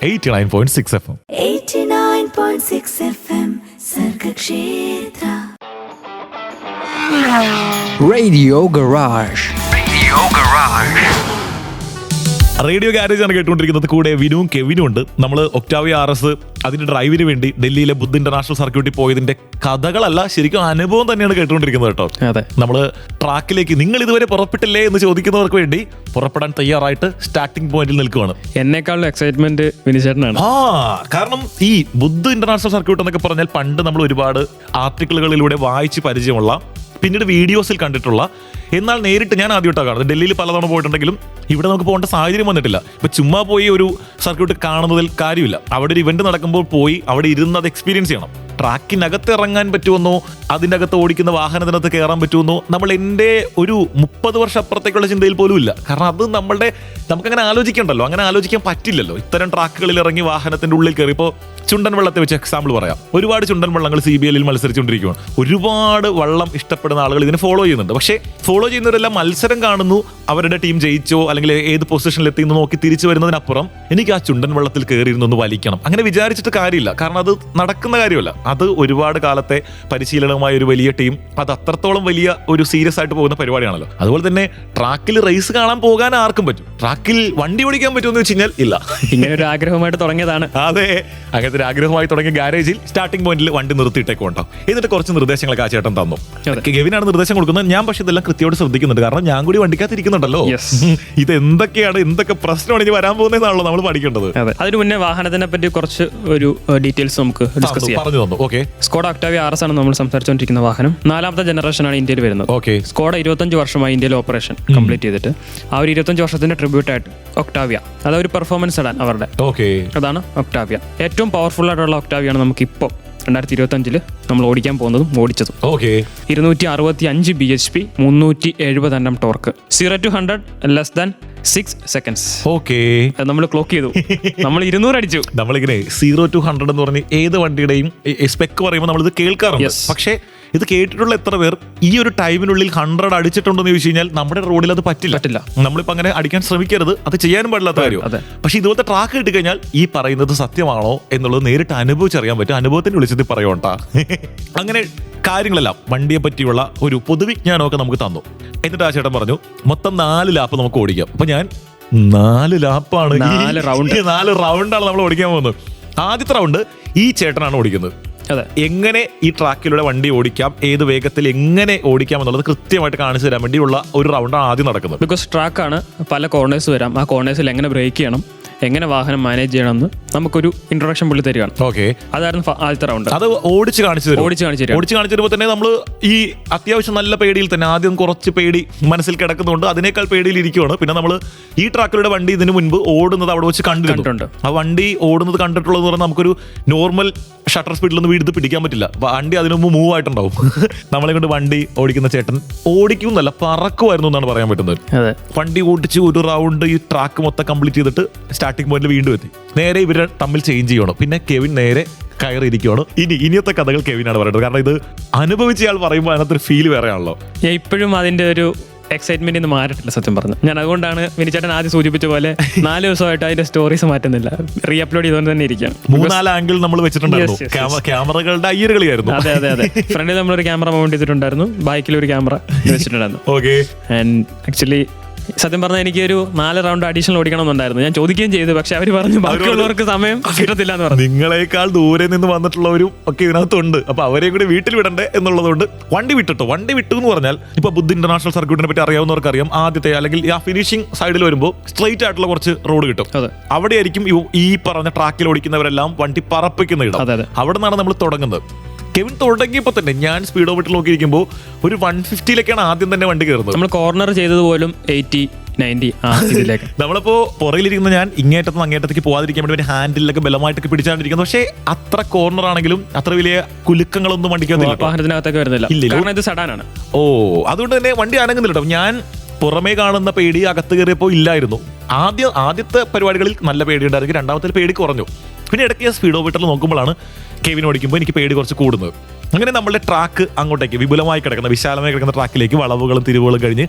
89.6 FM. 89.6 FM Sargakshetra. Radio Garage. Radio garage ആണ് കേട്ടുകൊണ്ടിരിക്കുന്നത്. കൂടെ വിനുവും കെവിനും ഉണ്ട്. നമ്മൾ ഒക്ടാവിയ RS അതിന്റെ ഡ്രൈവിന് വേണ്ടി ഡൽഹിയിലെ ബുദ്ധ് ഇന്റർനാഷണൽ സർക്യൂട്ടിൽ പോയതിന്റെ കഥകളല്ല, ശരിക്കും അനുഭവം തന്നെയാണ് കേട്ടുകൊണ്ടിരിക്കുന്നത് കേട്ടോ. നമ്മള് ട്രാക്കിലേക്ക് നിങ്ങൾ ഇതുവരെ പുറപ്പെട്ടില്ലേ എന്ന് ചോദിക്കുന്നവർക്ക് വേണ്ടി പുറപ്പെടാൻ തയ്യാറായിട്ട് സ്റ്റാർട്ടിംഗ് പോയിന്റിൽ നിൽക്കുകയാണ്. എന്നെക്കാളും എക്സൈറ്റ്മെന്റ് വിനിച്ചേട്ടനാണ്. കാരണം ഈ ബുദ്ധ് ഇന്റർനാഷണൽ സർക്യൂട്ട് എന്നൊക്കെ പറഞ്ഞാൽ പണ്ട് നമ്മൾ ഒരുപാട് ആർട്ടിക്കിളുകളിലൂടെ വായിച്ച് പരിചയമുള്ള, പിന്നീട് വീഡിയോസിൽ കണ്ടിട്ടുള്ള, എന്നാൽ നേരിട്ട് ഞാൻ ആദ്യമായിട്ടാണ് കാണുന്നത്. ഡൽഹിയിൽ പലതവണ പോയിട്ടുണ്ടെങ്കിലും ഇവിടെ നമുക്ക് പോകേണ്ട സാഹചര്യം വന്നിട്ടില്ല. ഇപ്പൊ ചുമ്മാ പോയി ഒരു സർക്യൂട്ട് കാണുന്നതിൽ കാര്യമില്ല. അവിടെ ഒരു ഇവന്റ് നടക്കുമ്പോൾ പോയി അവിടെ ഇരുന്ന് അത് എക്സ്പീരിയൻസ് ചെയ്യണം. ട്രാക്കിനകത്ത് ഇറങ്ങാൻ പറ്റുമെന്നോ അതിൻ്റെ അകത്ത് ഓടിക്കുന്ന വാഹനത്തിനകത്ത് കയറാൻ പറ്റുമെന്നോ നമ്മൾ എൻ്റെ ഒരു 30 വർഷം അപ്പുറത്തേക്കുള്ള ചിന്തയിൽ പോലും ഇല്ല. കാരണം അത് നമുക്കങ്ങനെ ആലോചിക്കണ്ടല്ലോ, അങ്ങനെ ആലോചിക്കാൻ പറ്റില്ലല്ലോ. ഇത്തരം ട്രാക്കുകളിൽ ഇറങ്ങി വാഹനത്തിന്റെ ഉള്ളിൽ കയറി. ഇപ്പോൾ ചുണ്ടൻ വള്ളത്തെ വെച്ച് എക്സാമ്പിൾ പറയാം. ഒരുപാട് ചുണ്ടൻ വള്ളങ്ങൾ CBL മത്സരിച്ചുകൊണ്ടിരിക്കുകയാണ്. ഒരുപാട് വള്ളം ഇഷ്ടപ്പെടുന്ന ആളുകൾ ഇതിനെ ഫോളോ ചെയ്യുന്നുണ്ട്. പക്ഷേ ഫോളോ ചെയ്യുന്നവരെല്ലാം മത്സരം കാണുന്നു, അവരുടെ ടീം ജയിച്ചോ അല്ലെങ്കിൽ ഏത് പൊസിഷനിൽ എത്തി എന്ന് നോക്കി തിരിച്ചു വരുന്നതിനപ്പുറം എനിക്ക് ആ ചുണ്ടൻ വള്ളത്തിൽ കയറിയിരുന്നൊന്ന് വലിക്കണം അങ്ങനെ വിചാരിച്ചിട്ട് കാര്യമില്ല. കാരണം അത് നടക്കുന്ന കാര്യമല്ല. അത് ഒരുപാട് കാലത്തെ പരിശീലനമായ ഒരു വലിയ ടീം, അത് അത്രത്തോളം വലിയ ഒരു സീരിയസ് ആയിട്ട് പോകുന്ന പരിപാടിയാണല്ലോ. അതുപോലെ തന്നെ ട്രാക്കിൽ റേസ് കാണാൻ പോകാൻ ആർക്കും പറ്റും. ട്രാക്കിൽ വണ്ടി ഓടിക്കാൻ പറ്റുമെന്ന് വെച്ച് കഴിഞ്ഞാൽ ഇല്ല. ഇങ്ങനെ ഒരു ആഗ്രഹമായിട്ട് തുടങ്ങിയതാണ്. അതെ, അങ്ങനത്തെ ഒരു ആഗ്രഹമായി തുടങ്ങിയ ഗാരേജിൽ സ്റ്റാർട്ടിംഗ് പോയിന്റിൽ വണ്ടി നിർത്തിയിട്ടേക്കും ഉണ്ടാവും. എന്നിട്ട് കുറച്ച് നിർദ്ദേശങ്ങളൊക്കെ ആ ചേട്ടൻ തന്നു. ഗെവിനാണ് നിർദ്ദേശം കൊടുക്കുന്നത്. ഞാൻ പക്ഷെ ഇതെല്ലാം കൃത്യമായിട്ട് ശ്രദ്ധിക്കുന്നുണ്ട്. കാരണം ഞാൻ കൂടി വണ്ടിക്കകത്തിരിക്കുന്നുണ്ടല്ലോ. ഇത് എന്തൊക്കെ പ്രശ്നമാണ് ഇനി വരാൻ പോകുന്നതാണല്ലോ നമ്മൾ പഠിക്കേണ്ടത്. അതിന് മുന്നേ വാഹനത്തിനെ പറ്റി കുറച്ച് ഒരു ഡീറ്റെയിൽസ് നമുക്ക് ഡിസ്കസ് ചെയ്യാം. പറഞ്ഞു തന്നു. ഓക്കെ, സ്കോഡ ഒക്ടാവിയ RS ആണ് നമ്മൾ സംസാരിച്ചുകൊണ്ടിരിക്കുന്ന വാഹനം. 4ാമത്തെ ജനറേഷൻ ആണ് ഇന്ത്യയിൽ വരുന്നത്. ഓക്കെ, സ്കോഡ 25 വർഷമായി ഇന്ത്യയിൽ ഓപ്പറേഷൻ കംപ്ലീറ്റ് ചെയ്തിട്ട് ആ ഒരു 25 വർഷത്തിന്റെ ട്രിബ്യൂട്ടായിട്ട് ഒക്ടാവിയ, അതൊരു ഒരു പെർഫോമൻസ് ഇടാൻ അവരുടെ, അതാണ് ഒക്ടാവിയ. ഏറ്റവും പവർഫുൾ ആയിട്ടുള്ള ഒക്ടാവിയാണ് നമുക്ക് ഇപ്പോൾ 2025 നമ്മൾ ഓടിക്കാൻ പോകുന്നതും ഓടിച്ചതും. 265 bhp, 370 Nm torque, 0 to 100 less than 6 seconds. നമ്മൾ ക്ലോക്ക് ചെയ്തു. നമ്മൾ 200 അടിച്ചു. നമ്മളിങ്ങനെ 0 to 100 എന്ന് പറഞ്ഞ് ഏത് വണ്ടിയുടെയും സ്പെക്ക് പറയുമ്പോൾ നമ്മളിത് കേൾക്കാറുണ്ട്. പക്ഷേ ഇത് കേട്ടിട്ടുള്ള എത്ര പേർ ഈ ഒരു ടൈമിനുള്ളിൽ 100 അടിച്ചിട്ടുണ്ടെന്ന് ചോദിച്ചു കഴിഞ്ഞാൽ നമ്മുടെ റോഡിൽ അത് പറ്റില്ല. നമ്മളിപ്പോ അങ്ങനെ അടിക്കാൻ ശ്രമിക്കരുത്, അത് ചെയ്യാനും പാടില്ലാത്ത കാര്യം. പക്ഷെ ഇതുപോലത്തെ ട്രാക്ക് കിട്ടിക്കഴിഞ്ഞാൽ ഈ പറയുന്നത് സത്യമാണോ എന്നുള്ളത് നേരിട്ട് അനുഭവിച്ചറിയാൻ പറ്റും. അനുഭവത്തിന് വിളിച്ചത് പറയോണ്ടാ. അങ്ങനെ കാര്യങ്ങളെല്ലാം വണ്ടിയെ പറ്റിയുള്ള ഒരു പൊതുവിജ്ഞാനമൊക്കെ നമുക്ക് തന്നു. എന്നിട്ട് ആ ചേട്ടൻ പറഞ്ഞു മൊത്തം 4 ലാപ്പ് നമുക്ക് ഓടിക്കാം. അപ്പൊ ഞാൻ 4 ലാപ്പാണ്, 4 റൗണ്ടാണ് നമ്മൾ ഓടിക്കാൻ പോകുന്നത്. ആദ്യത്തെ റൗണ്ട് ഈ ചേട്ടനാണ് ഓടിക്കുന്നത്. എങ്ങനെ ഈ ട്രാക്കിലൂടെ വണ്ടി ഓടിക്കാം, ഏത് വേഗത്തിൽ എങ്ങനെ ഓടിക്കാം എന്നുള്ളത് കൃത്യമായിട്ട് കാണിച്ചു തരാൻ വേണ്ടിയുള്ള ഒരു റൗണ്ടാണ് ആദ്യം നടക്കുന്നത്. ബിക്കോസ് ട്രാക്കാണ്, പല കോർണേഴ്സ് വരാം. ആ കോർണേഴ്സിൽ എങ്ങനെ ബ്രേക്ക് ചെയ്യണം, എങ്ങനെ വാഹനം മാനേജ് ചെയ്യണമെന്ന് നമുക്കൊരു ഇൻട്രൊഡക്ഷൻ പുള്ളി തരികയാണ്. അതായിരുന്നു ആദ്യത്തെ റൗണ്ട്. അത് ഓടിച്ച് കാണിച്ചു തരുമ്പോൾ തന്നെ നമ്മൾ ഈ അത്യാവശ്യം നല്ല പേടിയിൽ തന്നെ, ആദ്യം കുറച്ച് പേടി മനസ്സിൽ കിടക്കുന്നുണ്ട്, അതിനേക്കാൾ പേടിയിൽ ഇരിക്കുകയാണ്. പിന്നെ നമ്മൾ ഈ ട്രാക്കിലൂടെ വണ്ടി ഇതിനു മുൻപ് ഓടുന്നത് അവിടെ വെച്ച് കണ്ടിട്ടുണ്ട്. ആ വണ്ടി ഓടുന്നത് കണ്ടിട്ടുള്ളത് പറഞ്ഞാൽ നമുക്കൊരു നോർമൽ ഷട്ടർ സ്പീഡിലൊന്നും വീട് പിടിക്കാൻ പറ്റില്ല. വണ്ടി അതിനു മുമ്പ് മൂവ് ആയിട്ടുണ്ടാവും. നമ്മളെ കൊണ്ട് വണ്ടി ഓടിക്കുന്ന ചേട്ടൻ ഓടിക്കുന്നല്ല, പറക്കുമായിരുന്നു എന്നാണ് പറയാൻ പറ്റുന്നത്. വണ്ടി ഓടിച്ച് ഒരു റൗണ്ട് ഈ ട്രാക്ക് മൊത്തം കംപ്ലീറ്റ് ചെയ്തിട്ട് സ്റ്റാർട്ടിംഗ് പോയിന്റിൽ വീണ്ടും എത്തി. നേരെ ഇവരെ തമ്മിൽ ചേഞ്ച് ചെയ്യണം. പിന്നെ കെവിൻ നേരെ കയറിയിരിക്കുകയാണ്. ഇനിയത്തെ കഥകൾ കെവിനാണ് പറയുന്നത്. കാരണം ഇത് അനുഭവിച്ചയാൾ പറയുമ്പോൾ അതിനകത്തൊരു ഫീൽ വേറെയാണല്ലോ. ഇപ്പോഴും അതിന്റെ ഒരു എക്സൈറ്റ്മെന്റ് ഒന്നും മാറിയിട്ടില്ല സത്യം പറഞ്ഞു. ഞാൻ അതുകൊണ്ടാണ് വിനിച്ചേട്ടൻ ആദ്യം സൂചിപ്പിച്ച പോലെ 4 ദിവസമായിട്ട് അതിന്റെ സ്റ്റോറീസ് മാറ്റുന്നില്ല, റീ അപ്ലോഡ് ചെയ്തുകൊണ്ട് തന്നെ ഇരിക്കുകയാണ്. 3-4 ആംഗിൾ നമ്മൾ വെച്ചിട്ടുണ്ടായിരുന്നു. ക്യാമറകളുടെ അയ്യറുകളിയായിരുന്നു. അതെ. ഫ്രണ്ടിൽ നമ്മളൊരു ക്യാമറ മൗണ്ട് ചെയ്തിട്ടുണ്ടായിരുന്നു, ബാക്കിൽ ഒരു ക്യാമറ വെച്ചിട്ടുണ്ടായിരുന്നു. ആൻഡ് ആക്ച്വലി സത്യം പറഞ്ഞാൽ എനിക്ക് ഒരു 4 റൗണ്ട് അഡീഷണൽ ഓടിക്കണമെന്നുണ്ടായിരുന്നു. ഞാൻ ചോദിക്കുകയും ചെയ്തു, പക്ഷെ അവർ പറഞ്ഞു ബാക്കിയുള്ളവർക്ക് സമയം കിട്ടത്തില്ല എന്ന് പറഞ്ഞു. നിങ്ങളെക്കാൾ ദൂരെ നിന്ന് വന്നിട്ടുള്ളവരും ഒക്കെ ഇതിനകത്തുണ്ട്. അപ്പൊ അവരെയും കൂടി വീട്ടിൽ വിടണ്ടേ എന്നുള്ളതുകൊണ്ട് വണ്ടി വിട്ടു എന്ന് പറഞ്ഞാൽ ഇപ്പൊ ബുദ്ധ ഇന്റർനാഷണൽ സർക്യൂട്ടിനെ പറ്റി അറിയാവുന്നവർക്ക് അറിയാം. ആദ്യത്തെ അല്ലെങ്കിൽ ആ ഫിനിഷിംഗ് സൈഡിൽ വരുമ്പോൾ സ്ട്രെയിറ്റ് ആയിട്ടുള്ള കുറച്ച് റോഡ് കിട്ടും. അവിടെ ആയിരിക്കും ഈ പറഞ്ഞ ട്രാക്കിൽ ഓടിക്കുന്നവരെല്ലാം വണ്ടി പറപ്പിക്കുന്ന ഇടം. അവിടെ നിന്നാണ് നമ്മൾ തുടങ്ങുന്നത്. കെവിൻ തുടങ്ങിയപ്പോൾ തന്നെ ഞാൻ സ്പീഡോമീറ്റർ നോക്കിയിരിക്കുമ്പോൾ ഒരു 150-ലേക്കാണ് ആദ്യം തന്നെ വണ്ടി കയറുന്നത്. നമ്മൾ കോർണർ ചെയ്തത് പോലും 80-90 ഇതിലേക്ക്. നമ്മളിപ്പോ പുറകിലിരിക്കുന്ന ഞാൻ ഇങ്ങേറ്റത്ത് അങ്ങേറ്റത്തേക്ക് പോകാതിരിക്കാൻ വേണ്ടി ഹാൻഡിലൊക്കെ ബലമായിട്ടൊക്കെ പിടിച്ചാണ്ടിരിക്കുന്നത്. പക്ഷേ അത്ര കോർണർ ആണെങ്കിലും അത്ര വലിയ കുലുക്കങ്ങളൊന്നും വാഹനത്തിനകത്തൊക്കെ വരുന്നില്ല. കാരണം ഇത് സഡാനാണ്. അതുകൊണ്ട് തന്നെ വണ്ടി അനങ്ങുന്നില്ല. ഞാൻ പുറമേ കാണുന്ന പേടി അകത്ത് കയറിയപ്പോൾ ഇല്ലായിരുന്നു. ആദ്യത്തെ പരിപാടികളിൽ നല്ല പേടി ഉണ്ടായിരുന്നു. രണ്ടാമത്തെ പേടി കുറഞ്ഞു. പിന്നെ ഇടയ്ക്ക് സ്പീഡോമീറ്ററിൽ നോക്കുമ്പോഴാണ് കെവിൻ ഓടിക്കുമ്പോൾ എനിക്ക് പേടി കുറച്ച് കൂടുന്നത്. അങ്ങനെ നമ്മളുടെ ട്രാക്ക് അങ്ങോട്ടേക്ക് വിശാലമായി കിടക്കുന്ന ട്രാക്കിലേക്ക് വളവുകളും തിരിവുകളും കഴിഞ്ഞ്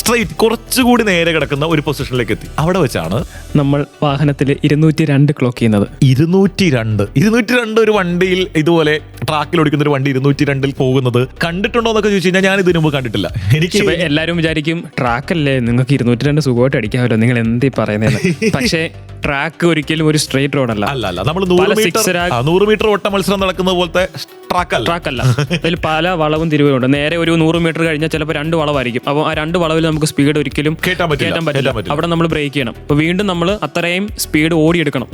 സ്ട്രെയിറ്റ് കുറച്ചുകൂടി നേരെ കിടക്കുന്ന ഒരു പൊസിഷനിലേക്ക് എത്തി. അവിടെ വെച്ചാണ് നമ്മൾ വാഹനത്തിൽ 202 ക്ലോക്ക് ചെയ്യുന്നത്. 202 ഒരു വണ്ടിയിൽ, ഇതുപോലെ ട്രാക്കിൽ ഓടിക്കുന്ന ഒരു വണ്ടി 202-ൽ പോകുന്നത് കണ്ടിട്ടുണ്ടോ എന്നൊക്കെ ചോദിച്ചു കഴിഞ്ഞാൽ ഞാൻ ഇതിനു മുമ്പ് കണ്ടിട്ടില്ല. എനിക്ക് എല്ലാവരും വിചാരിക്കും ട്രാക്കല്ലേ നിങ്ങൾക്ക് 202 സുഖമായിട്ട് അടിക്കാമല്ലോ, നിങ്ങൾ എന്തീ പറയുന്നത്. പക്ഷേ ട്രാക്ക് ഒരിക്കലും ഒരു സ്ട്രെയിറ്റ് റോഡ് അല്ല. നമ്മൾ 100 മീറ്റർ ഓട്ട മത്സരം നടക്കുന്ന പോലത്തെ ട്രാക്കല്ല. അതിൽ പല വളവും തിരിവുണ്ട്. നേരെ ഒരു 100 മീറ്റർ കഴിഞ്ഞാൽ ചിലപ്പോൾ 2 വളവായിരിക്കും. അപ്പോൾ ആ 2 വളവിൽ നമുക്ക് സ്പീഡ് ഒരിക്കലും കയറ്റാൻ പറ്റില്ല. അവിടെ നമ്മൾ ബ്രേക്ക് ചെയ്യണം. അപ്പോൾ വീണ്ടും നമ്മൾ അത്രയും സ്പീഡ് ഓടിയെടുക്കണം.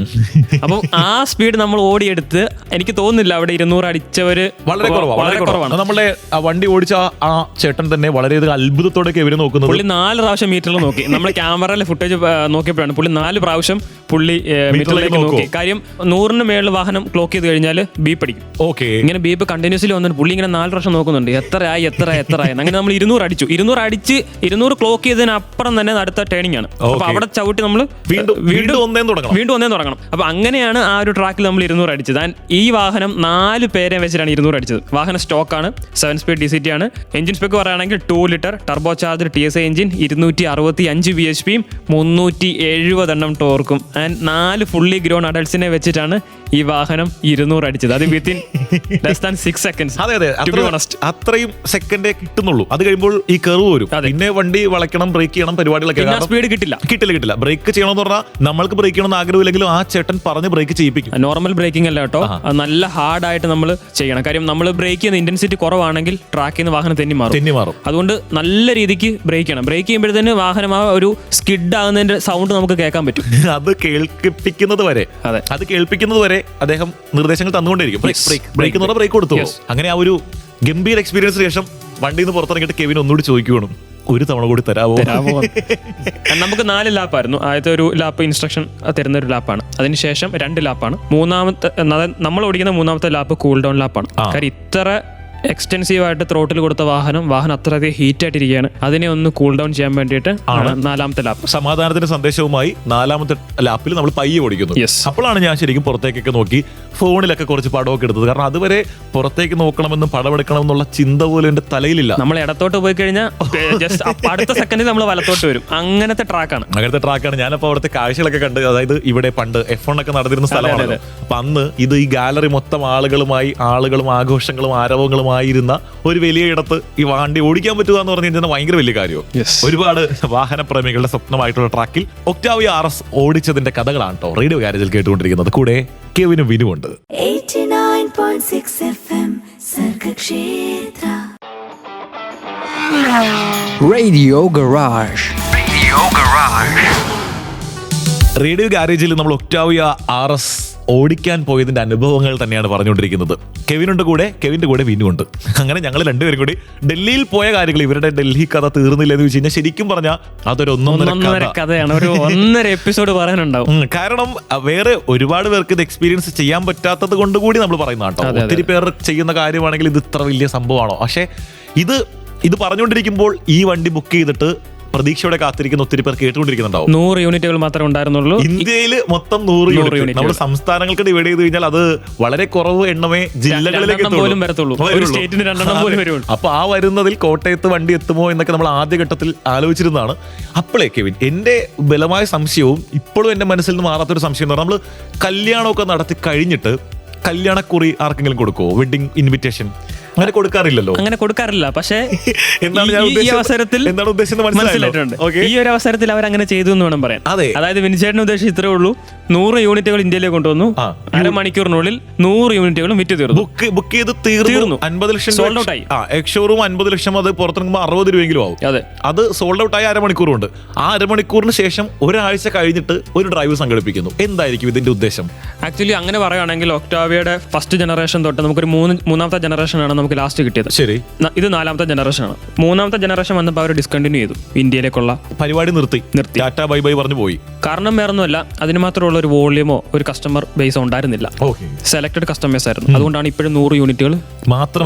അപ്പോൾ ആ സ്പീഡ് നമ്മൾ ഓടിയെടുത്ത് എനിക്ക് തോന്നുന്നില്ല അവിടെ 200 അടിച്ചവര് വളരെ കുറവാണ്. നമ്മളെ വണ്ടി ഓടിച്ച ആ ചേട്ടൻ തന്നെ വളരെയധികം അത്ഭുതത്തോടെ ഇവര് നോക്കുന്നത്. പുള്ളി 4 പ്രാവശ്യം മീറ്ററിൽ നോക്കി. നമ്മൾ ക്യാമറയിലെ ഫുട്ടേജ് നോക്കിയപ്പോഴാണ് പുള്ളി 4 പ്രാവശ്യം പുള്ളി മീറ്ററിലേക്ക് നോക്കി. കാര്യം 100-ന് മേളിൽ വാഹനം ക്ലോക്ക് ചെയ്ത് കഴിഞ്ഞാൽ ബീപ്പ് അടിക്കും. ഇങ്ങനെ ബീപ്പ് കണ്ടിന്യൂസ്ലി വന്നിട്ട് പുള്ളി ഇങ്ങനെ 4 പ്രാവശ്യം നോക്കുന്നുണ്ട്, എത്രയായി. അങ്ങനെ നമ്മൾ 200 അടിച്ചു. 200 ക്ലോക്ക് ചെയ്തതിനപ്പുറം തന്നെ അടുത്ത ടേണിംഗ് ആണ്. അപ്പൊ അവിടെ ചവിട്ടി നമ്മൾ വീണ്ടും ഒന്നേ തുടങ്ങണം. അപ്പൊ അങ്ങനെയാണ് ആ ഒരു ട്രാക്കിൽ നമ്മൾ 200 അടിച്ചത്. ഈ വാഹനം 4 പേരെ വെച്ചിട്ടാണ് 200 അടിച്ചത്. വാഹനം സ്റ്റോക്കാണ്, 7 സ്പീഡ് DCT ആണ്. എഞ്ചിൻ സ്പെക്ക് പറയുകയാണെങ്കിൽ 2 litre turbo charge TSI engine, 265 bhp, 370 ടോർക്കും ആൻഡ് 4 ഫുള്ളി ഗ്രോൺ അഡൾട്ട്സിനെ വെച്ചിട്ടാണ് ഈ വാഹനം 200 അടിച്ചത്. അത് വിത്തിൻ ലെസ് ദാൻ 6 സെക്കൻഡ്സ്. അത്രയും സെക്കൻഡേ കിട്ടുന്നുള്ളൂ. അത് കഴിയുമ്പോൾ ഈ കർവ് വരും. പിന്നെ വണ്ടി വളയ്ക്കണം, ബ്രേക്ക് ചെയ്യണം, പരിപാടികളൊക്കെ. സ്പീഡ് കിട്ടില്ല. ബ്രേക്ക് ചെയ്യണമെന്ന് പറഞ്ഞാൽ നമ്മൾക്ക് ബ്രേക്ക് ചെയ്യണമെന്ന് ആഗ്രഹമില്ലെങ്കിലും ആ ചേട്ടൻ പറഞ്ഞ് ബ്രേക്ക് ചെയ്യിപ്പിക്കും. നോർമൽ ബ്രേക്കിംഗ് അല്ല കേട്ടോ, നല്ല ഹാർഡായിട്ട് നമ്മൾ ചെയ്യണം. കാര്യം നമ്മൾ ബ്രേക്ക് ചെയ്യുന്ന ഇന്റൻസിറ്റി കുറവാണെങ്കിൽ ട്രാക്കിൽ നിന്ന് വാഹനം തെന്നി മാറും. അതുകൊണ്ട് നല്ല രീതിക്ക് ബ്രേക്ക് ചെയ്യണം. ബ്രേക്ക് ചെയ്യുമ്പോഴത്തേന് വാഹനം ആ ഒരു സ്കിഡ് ആകുന്നതിന്റെ സൗണ്ട് നമുക്ക് കേൾക്കാൻ പറ്റും. അത് കേൾപ്പിക്കുന്നത് വരെ അദ്ദേഹം നിർദ്ദേശങ്ങൾ തന്നുകൊണ്ടേയിരിക്കും. ബ്രേക്ക് എന്ന് പറഞ്ഞാൽ ബ്രേക്ക് കൊടുത്തു. അങ്ങനെ ആ ഒരു ഗംഭീര എക്സ്പീരിയൻസിന് ശേഷം വണ്ടിയിൽ നിന്ന് പുറത്തിറങ്ങിയിട്ട് കെവിൻ ഒന്നുകൂടി ചോദിക്കുകയാണ്, ഒരു തവണ കൂടി തരാമോ? നമുക്ക് 4 ലാപ്പായിരുന്നു. ആദ്യത്തെ ഒരു ലാപ്പ് ഇൻസ്ട്രക്ഷൻ തരുന്ന ഒരു ലാപ്പാണ്. അതിനുശേഷം 2 ലാപ്പാണ്. നമ്മൾ ഓടിക്കുന്ന 3ാമത്തെ ലാപ്പ് കൂൾ ഡൗൺ ലാപ്പാണ്. കാര്യം ഇത്ര എക്സ്റ്റെൻസീവായിട്ട് ത്രോട്ടിൽ കൊടുത്ത വാഹനം അത്രയധികം ഹീറ്റ് ആയിട്ടിരിക്കുകയാണ്. അതിനെ ഒന്ന് കൂൾ ഡൗൺ ചെയ്യാൻ വേണ്ടിയിട്ട് 4ാമത്തെ ലാപ്പ്. സമാധാനത്തിന്റെ സന്ദേശവുമായി 4ാമത്തെ ലാപ്പിൽ നമ്മൾ പയ്യെ ഓടിക്കുന്നു. അപ്പോഴാണ് ഞാൻ ശരിക്കും പുറത്തേക്കൊക്കെ നോക്കി ഫോണിലൊക്കെ കുറച്ച് പടമൊക്കെ എടുത്തത്. കാരണം അതുവരെ പുറത്തേക്ക് നോക്കണമെന്നും പടമെടുക്കണമെന്നുള്ള ചിന്ത പോലും എന്റെ തലയിലില്ല. നമ്മൾ ഇടത്തോട്ട് പോയി കഴിഞ്ഞാൽ അടുത്ത സെക്കൻഡിൽ നമ്മൾ വലത്തോട്ട് വരും. അങ്ങനത്തെ ട്രാക്കാണ്. ഞാനപ്പോൾ അവിടുത്തെ കാഴ്ചകളൊക്കെ കണ്ട്. അതായത് ഇവിടെ പണ്ട് F1 ഒക്കെ നടന്നിരുന്ന സ്ഥലമാണ്. അപ്പൊ അന്ന് ഇത് ഈ ഗാലറി മൊത്തം ആളുകളും ആഘോഷങ്ങളും ആരവങ്ങളും ആയിരുന്ന ഒരു വലിയ ഇടത്ത് ഈ വണ്ടി ഓടിക്കാൻ പറ്റുക എന്ന് പറഞ്ഞു കഴിഞ്ഞാൽ ഭയങ്കര വലിയ കാര്യമാണ്. ഒരുപാട് വാഹനപ്രേമികളുടെ സ്വപ്നമായിട്ടുള്ള ട്രാക്കിൽ ഒക്ടാവിയ RS ഓടിച്ചതിന്റെ കഥകളാണ് കേട്ടോ റേഡിയോ ഗാരേജിൽ കേട്ടുകൊണ്ടിരിക്കുന്നത്. കൂടെ കെവിനും വിനുമുണ്ട്. 89.6 FM Sargakshetra Radio Garage. Radio ഗാരേജിൽ നമ്മൾ ഒക്ടാവിയ RS ഓടിക്കാൻ പോയതിന്റെ അനുഭവങ്ങൾ തന്നെയാണ് പറഞ്ഞുകൊണ്ടിരിക്കുന്നത്. കെവിനുണ്ട് കൂടെ, കെവിന്റെ കൂടെ വിനുണ്ട്. അങ്ങനെ ഞങ്ങൾ രണ്ടുപേരും കൂടി ഡൽഹിയിൽ പോയ കാര്യങ്ങൾ. ഇവരുടെ ഡൽഹി കഥ തീർന്നില്ല എന്ന് വെച്ച് കഴിഞ്ഞാൽ ശരിക്കും പറഞ്ഞാൽ അതൊരു ഒന്നൊന്നര കഥയാണ്. ഒരു 1.5 എപ്പിസോഡ് പറയാനുണ്ടാവും. കാരണം വേറെ ഒരുപാട് പേർക്ക് ഇത് എക്സ്പീരിയൻസ് ചെയ്യാൻ പറ്റാത്തത് കൊണ്ട് കൂടി നമ്മൾ പറയുന്ന കേട്ടോ. ഒത്തിരി പേർ ചെയ്യുന്ന കാര്യമാണെങ്കിൽ ഇത് ഇത്ര വലിയ സംഭവമാണോ? പക്ഷെ ഇത് പറഞ്ഞുകൊണ്ടിരിക്കുമ്പോൾ ഈ വണ്ടി ബുക്ക് ചെയ്തിട്ട് പ്രതീക്ഷയോടെ കാത്തിരിക്കുന്ന ഒത്തിരി പേർ കേട്ടുകൊണ്ടിരിക്കുന്നുണ്ടാവും. 100 യൂണിറ്റുകൾ മാത്രമേ ഉണ്ടായിരുന്നുള്ളൂ. ഇന്ത്യയിൽ മൊത്തം 100 യൂണിറ്റ്. നമ്മുടെ സംസ്ഥാനങ്ങൾക്ക് ഡിവൈഡ് ചെയ്ത് കഴിഞ്ഞാൽ അത് വളരെ കുറവ് എണ്ണമേ ജില്ലകളിലേക്ക് വരത്തുള്ളൂ. അപ്പൊ ആ വരുന്നതിൽ കോട്ടയത്ത് വണ്ടി എത്തുമോ എന്നൊക്കെ നമ്മൾ ആദ്യഘട്ടത്തിൽ ആലോചിച്ചിരുന്നതാണ്. അപ്പോഴേ കെവിൻ, എന്റെ ബലമായ സംശയവും ഇപ്പോഴും എന്റെ മനസ്സിൽ നിന്ന് മാറാത്തൊരു സംശയം എന്ന് പറഞ്ഞാൽ, നമ്മൾ കല്യാണമൊക്കെ നടത്തി കഴിഞ്ഞിട്ട് കല്യാണക്കുറി ആർക്കെങ്കിലും കൊടുക്കുമോ? വെഡിങ് ഇൻവിറ്റേഷൻ അങ്ങനെ കൊടുക്കാറില്ല. പക്ഷേ ഈ അവസരത്തിൽ മനസ്സിലായിട്ടുണ്ട്. ഈ ഒരു അവസരത്തിൽ അവർ അങ്ങനെ ചെയ്തു എന്ന് വേണം പറയാൻ. അതായത് വിനിച്ചേട്ടൻ ഉദ്ദേശിച്ച് ഇത്രേ ഉള്ളൂ, 100 യൂണിറ്റുകൾ ഇന്ത്യയിലേക്ക് കൊണ്ടുവന്നു. അരമണിക്കൂറിനുള്ളിൽ 100 യൂണിറ്റുകളും വിറ്റ് തീർന്നു. ബുക്ക് ചെയ്ത് തീർന്നു. 50 ലക്ഷം സോൾഡ് ഔട്ട് ആയി. എക്സ്ഷോറൂം 50 ലക്ഷം, അത് പുറത്തിറങ്ങുമ്പോൾ 60 രൂപയെങ്കിലും ആവും. അത് സോൾഡ് ഔട്ട് ആയി അരമണിക്കൂറുണ്ട്. ആ അരമണിക്കൂറിന് ശേഷം ഒരാഴ്ച കഴിഞ്ഞിട്ട് ഒരു ഡ്രൈവ് സംഘടിപ്പിക്കുന്നു. എന്തായിരിക്കും ഇതിന്റെ ഉദ്ദേശം? ആക്ച്വലി അങ്ങനെ പറയുകയാണെങ്കിൽ ഒക്ടാവിയയുടെ ഫസ്റ്റ് ജനറേഷൻ തൊട്ട് നമുക്കൊരു 3ാമത്തെ ജനറേഷനാണ് നമുക്ക് ലാസ്റ്റ് കിട്ടിയത്. ശരി, ഇത് 4ാമത്തെ ജനറേഷനാണ്. 3ാമത്തെ ജനറേഷൻ വന്നപ്പോൾ അവർ ഡിസ്കണ്ടിന്യൂ ചെയ്തു. ഇന്ത്യയിലേക്കുള്ള പരിപാടി നിർത്തി. ടാറ്റ ബൈ ബൈ പറഞ്ഞു പോയി. കാരണം വേറൊന്നുമല്ല, അതിന് മാത്രമുള്ള ഒരു വോള്യൂമോ ഒരു കസ്റ്റമർ ബേസോ ഉണ്ടായിരുന്നില്ല. സെലക്ടഡ് കസ്റ്റമേഴ്സ് ആയിരുന്നു. അതുകൊണ്ടാണ് ഇപ്പോഴും 100 യൂണിറ്റുകൾ മാത്രം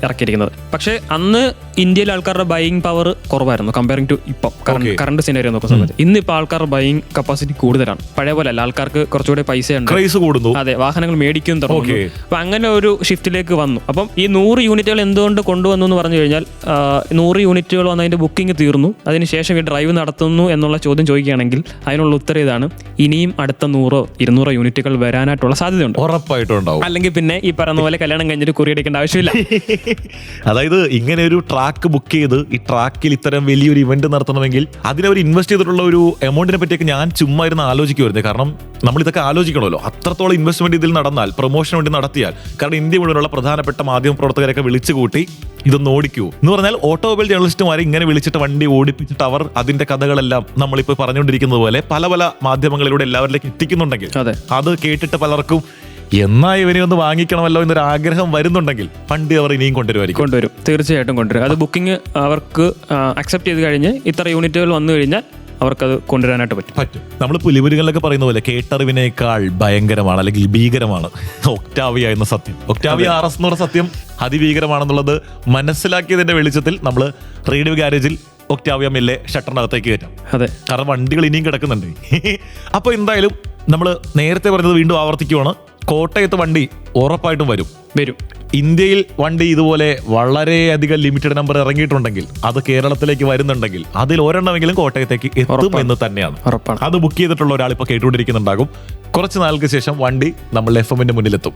ഇറക്കിയിരിക്കുന്നത്. പക്ഷേ അന്ന് ഇന്ത്യയിലെ ആൾക്കാരുടെ ബൈയിങ് പവർ കുറവായിരുന്നു കമ്പയറിംഗ് ടു ഇപ്പം കറണ്ട് സിനാരിയോ നോക്കുന്ന സമയത്ത്. ഇന്നിപ്പോൾ ആൾക്കാരുടെ ബൈയിങ് കപ്പാസിറ്റി കൂടുതലാണ്. പഴയ പോലെ അല്ല, ആൾക്കാർക്ക് കുറച്ചുകൂടെ പൈസ ഉണ്ട്. അതെ, വാഹനങ്ങൾ മേടിക്കും തുടങ്ങി. അപ്പൊ അങ്ങനെ ഒരു ഷിഫ്റ്റിലേക്ക് വന്നു. അപ്പം ഈ 100 യൂണിറ്റുകൾ എന്തുകൊണ്ട് കൊണ്ടുവന്നു എന്ന് പറഞ്ഞു കഴിഞ്ഞാൽ, 100 യൂണിറ്റുകൾ വന്ന് അതിന്റെ ബുക്കിംഗ് തീർന്നു, അതിനുശേഷം ഈ ഡ്രൈവ് നടത്തുന്നു എന്നുള്ള ചോദ്യം ചോദിക്കുകയാണെങ്കിൽ അതിനുള്ള ഉത്തരം ഇതാണ്: ഇനിയും അടുത്ത 100-200 യൂണിറ്റുകൾ വരാനായിട്ടുള്ള സാധ്യതയുണ്ട്. ഉറപ്പായിട്ടുണ്ടാവും. അല്ലെങ്കിൽ പിന്നെ ഈ പറയുന്ന പോലെ കല്യാണം കഴിഞ്ഞിട്ട് കുറിയടിക്കേണ്ട കൊടുക്കേണ്ട ആവശ്യമില്ല. അതായത് ഇങ്ങനെ ഒരു ട്രാക്ക് ബുക്ക് ചെയ്ത് ഈ ട്രാക്കിൽ ഇത്തരം വലിയൊരു ഇവന്റ് നടത്തണമെങ്കിൽ അതിനവർ ഇൻവെസ്റ്റ് ചെയ്തിട്ടുള്ള ഒരു എമൗണ്ടിനെ പറ്റിയൊക്കെ ഞാൻ ചുമ്മാ ഇരുന്ന് ആലോചിക്കുമായിരുന്നു. കാരണം നമ്മൾ ഇതൊക്കെ ആലോചിക്കണമല്ലോ, അത്രത്തോളം ഇൻവെസ്റ്റ്മെന്റ് ഇതിൽ നടന്നാൽ, പ്രൊമോഷന് വേണ്ടി നടത്തിയാൽ. കാരണം ഇന്ത്യ മുഴുവനുള്ള പ്രധാനപ്പെട്ട മാധ്യമ പ്രവർത്തകരൊക്കെ വിളിച്ചു കൂട്ടി ഇതൊന്ന് ഓടിക്കൂ എന്ന് പറഞ്ഞാൽ ഓട്ടോമൊബൈൽ ജേർണലിസ്റ്റുമാരെ ഇങ്ങനെ വിളിച്ചിട്ട് വണ്ടി ഓടിപ്പിച്ചിട്ട് അവർ അതിന്റെ കഥകളെല്ലാം നമ്മളിപ്പോൾ പറഞ്ഞുകൊണ്ടിരിക്കുന്നത് പോലെ പല പല മാധ്യമങ്ങളിലൂടെ എല്ലാവരിലേക്ക് എത്തിക്കുന്നുണ്ടെങ്കിൽ അത് കേട്ടിട്ട് പലർക്കും എന്നാ ഇവനെ ഒന്ന് വാങ്ങിക്കണമല്ലോ എന്നൊരു ആഗ്രഹം വരുന്നുണ്ടെങ്കിൽ വണ്ടി അവർ ഇനിയും കൊണ്ടുവരും. തീർച്ചയായിട്ടും കൊണ്ടുവരും. അത് ബുക്കിംഗ് അവർക്ക് അക്സെപ്റ്റ് ചെയ്ത് കഴിഞ്ഞ് ഇത്ര യൂണിറ്റുകൾ വന്നു കഴിഞ്ഞാൽ അവർക്കത് കൊണ്ടുവരാനായിട്ട് പറ്റും. നമ്മൾ പുലിമുരുകളിലൊക്കെ പറയുന്ന പോലെ കേട്ടറിവിനേക്കാൾ ഭയങ്കരമാണ് അല്ലെങ്കിൽ ഭീകരമാണ് ഒക്ടാവിയ എന്ന സത്യം. ഒക്ടാവിയ RS എന്ന് പറഞ്ഞ സത്യം അതിഭീകരമാണെന്നുള്ളത് മനസ്സിലാക്കിയതിന്റെ വെളിച്ചത്തിൽ നമ്മൾ റേഡിയോ ഗാരേജിൽ ഒക്ടാവിയ മെല്ലെ ഷട്ടറിനകത്തേക്ക് കയറ്റാം. കാരണം വണ്ടികൾ ഇനിയും കിടക്കുന്നുണ്ട്. അപ്പൊ എന്തായാലും നമ്മൾ നേരത്തെ പറഞ്ഞത് വീണ്ടും ആവർത്തിക്കുവാണ്, കോട്ടയത്ത് വണ്ടി ഉറപ്പായിട്ടും വരും. ഇന്ത്യയിൽ വണ്ടി ഇതുപോലെ വളരെയധികം ലിമിറ്റഡ് നമ്പർ ഇറങ്ങിയിട്ടുണ്ടെങ്കിൽ അത് കേരളത്തിലേക്ക് വരുന്നുണ്ടെങ്കിൽ അതിൽ ഒരെണ്ണമെങ്കിലും കോട്ടയത്തേക്ക് എത്തും എന്ന് തന്നെയാണ്. അത് ബുക്ക് ചെയ്തിട്ടുള്ള ഒരാൾ ഇപ്പൊ കേട്ടുകൊണ്ടിരിക്കുന്നുണ്ടാകും. കുറച്ച് നാൾക്ക് ശേഷം വണ്ടി നമ്മൾ FM-ന്റെ മുന്നിലെത്തും.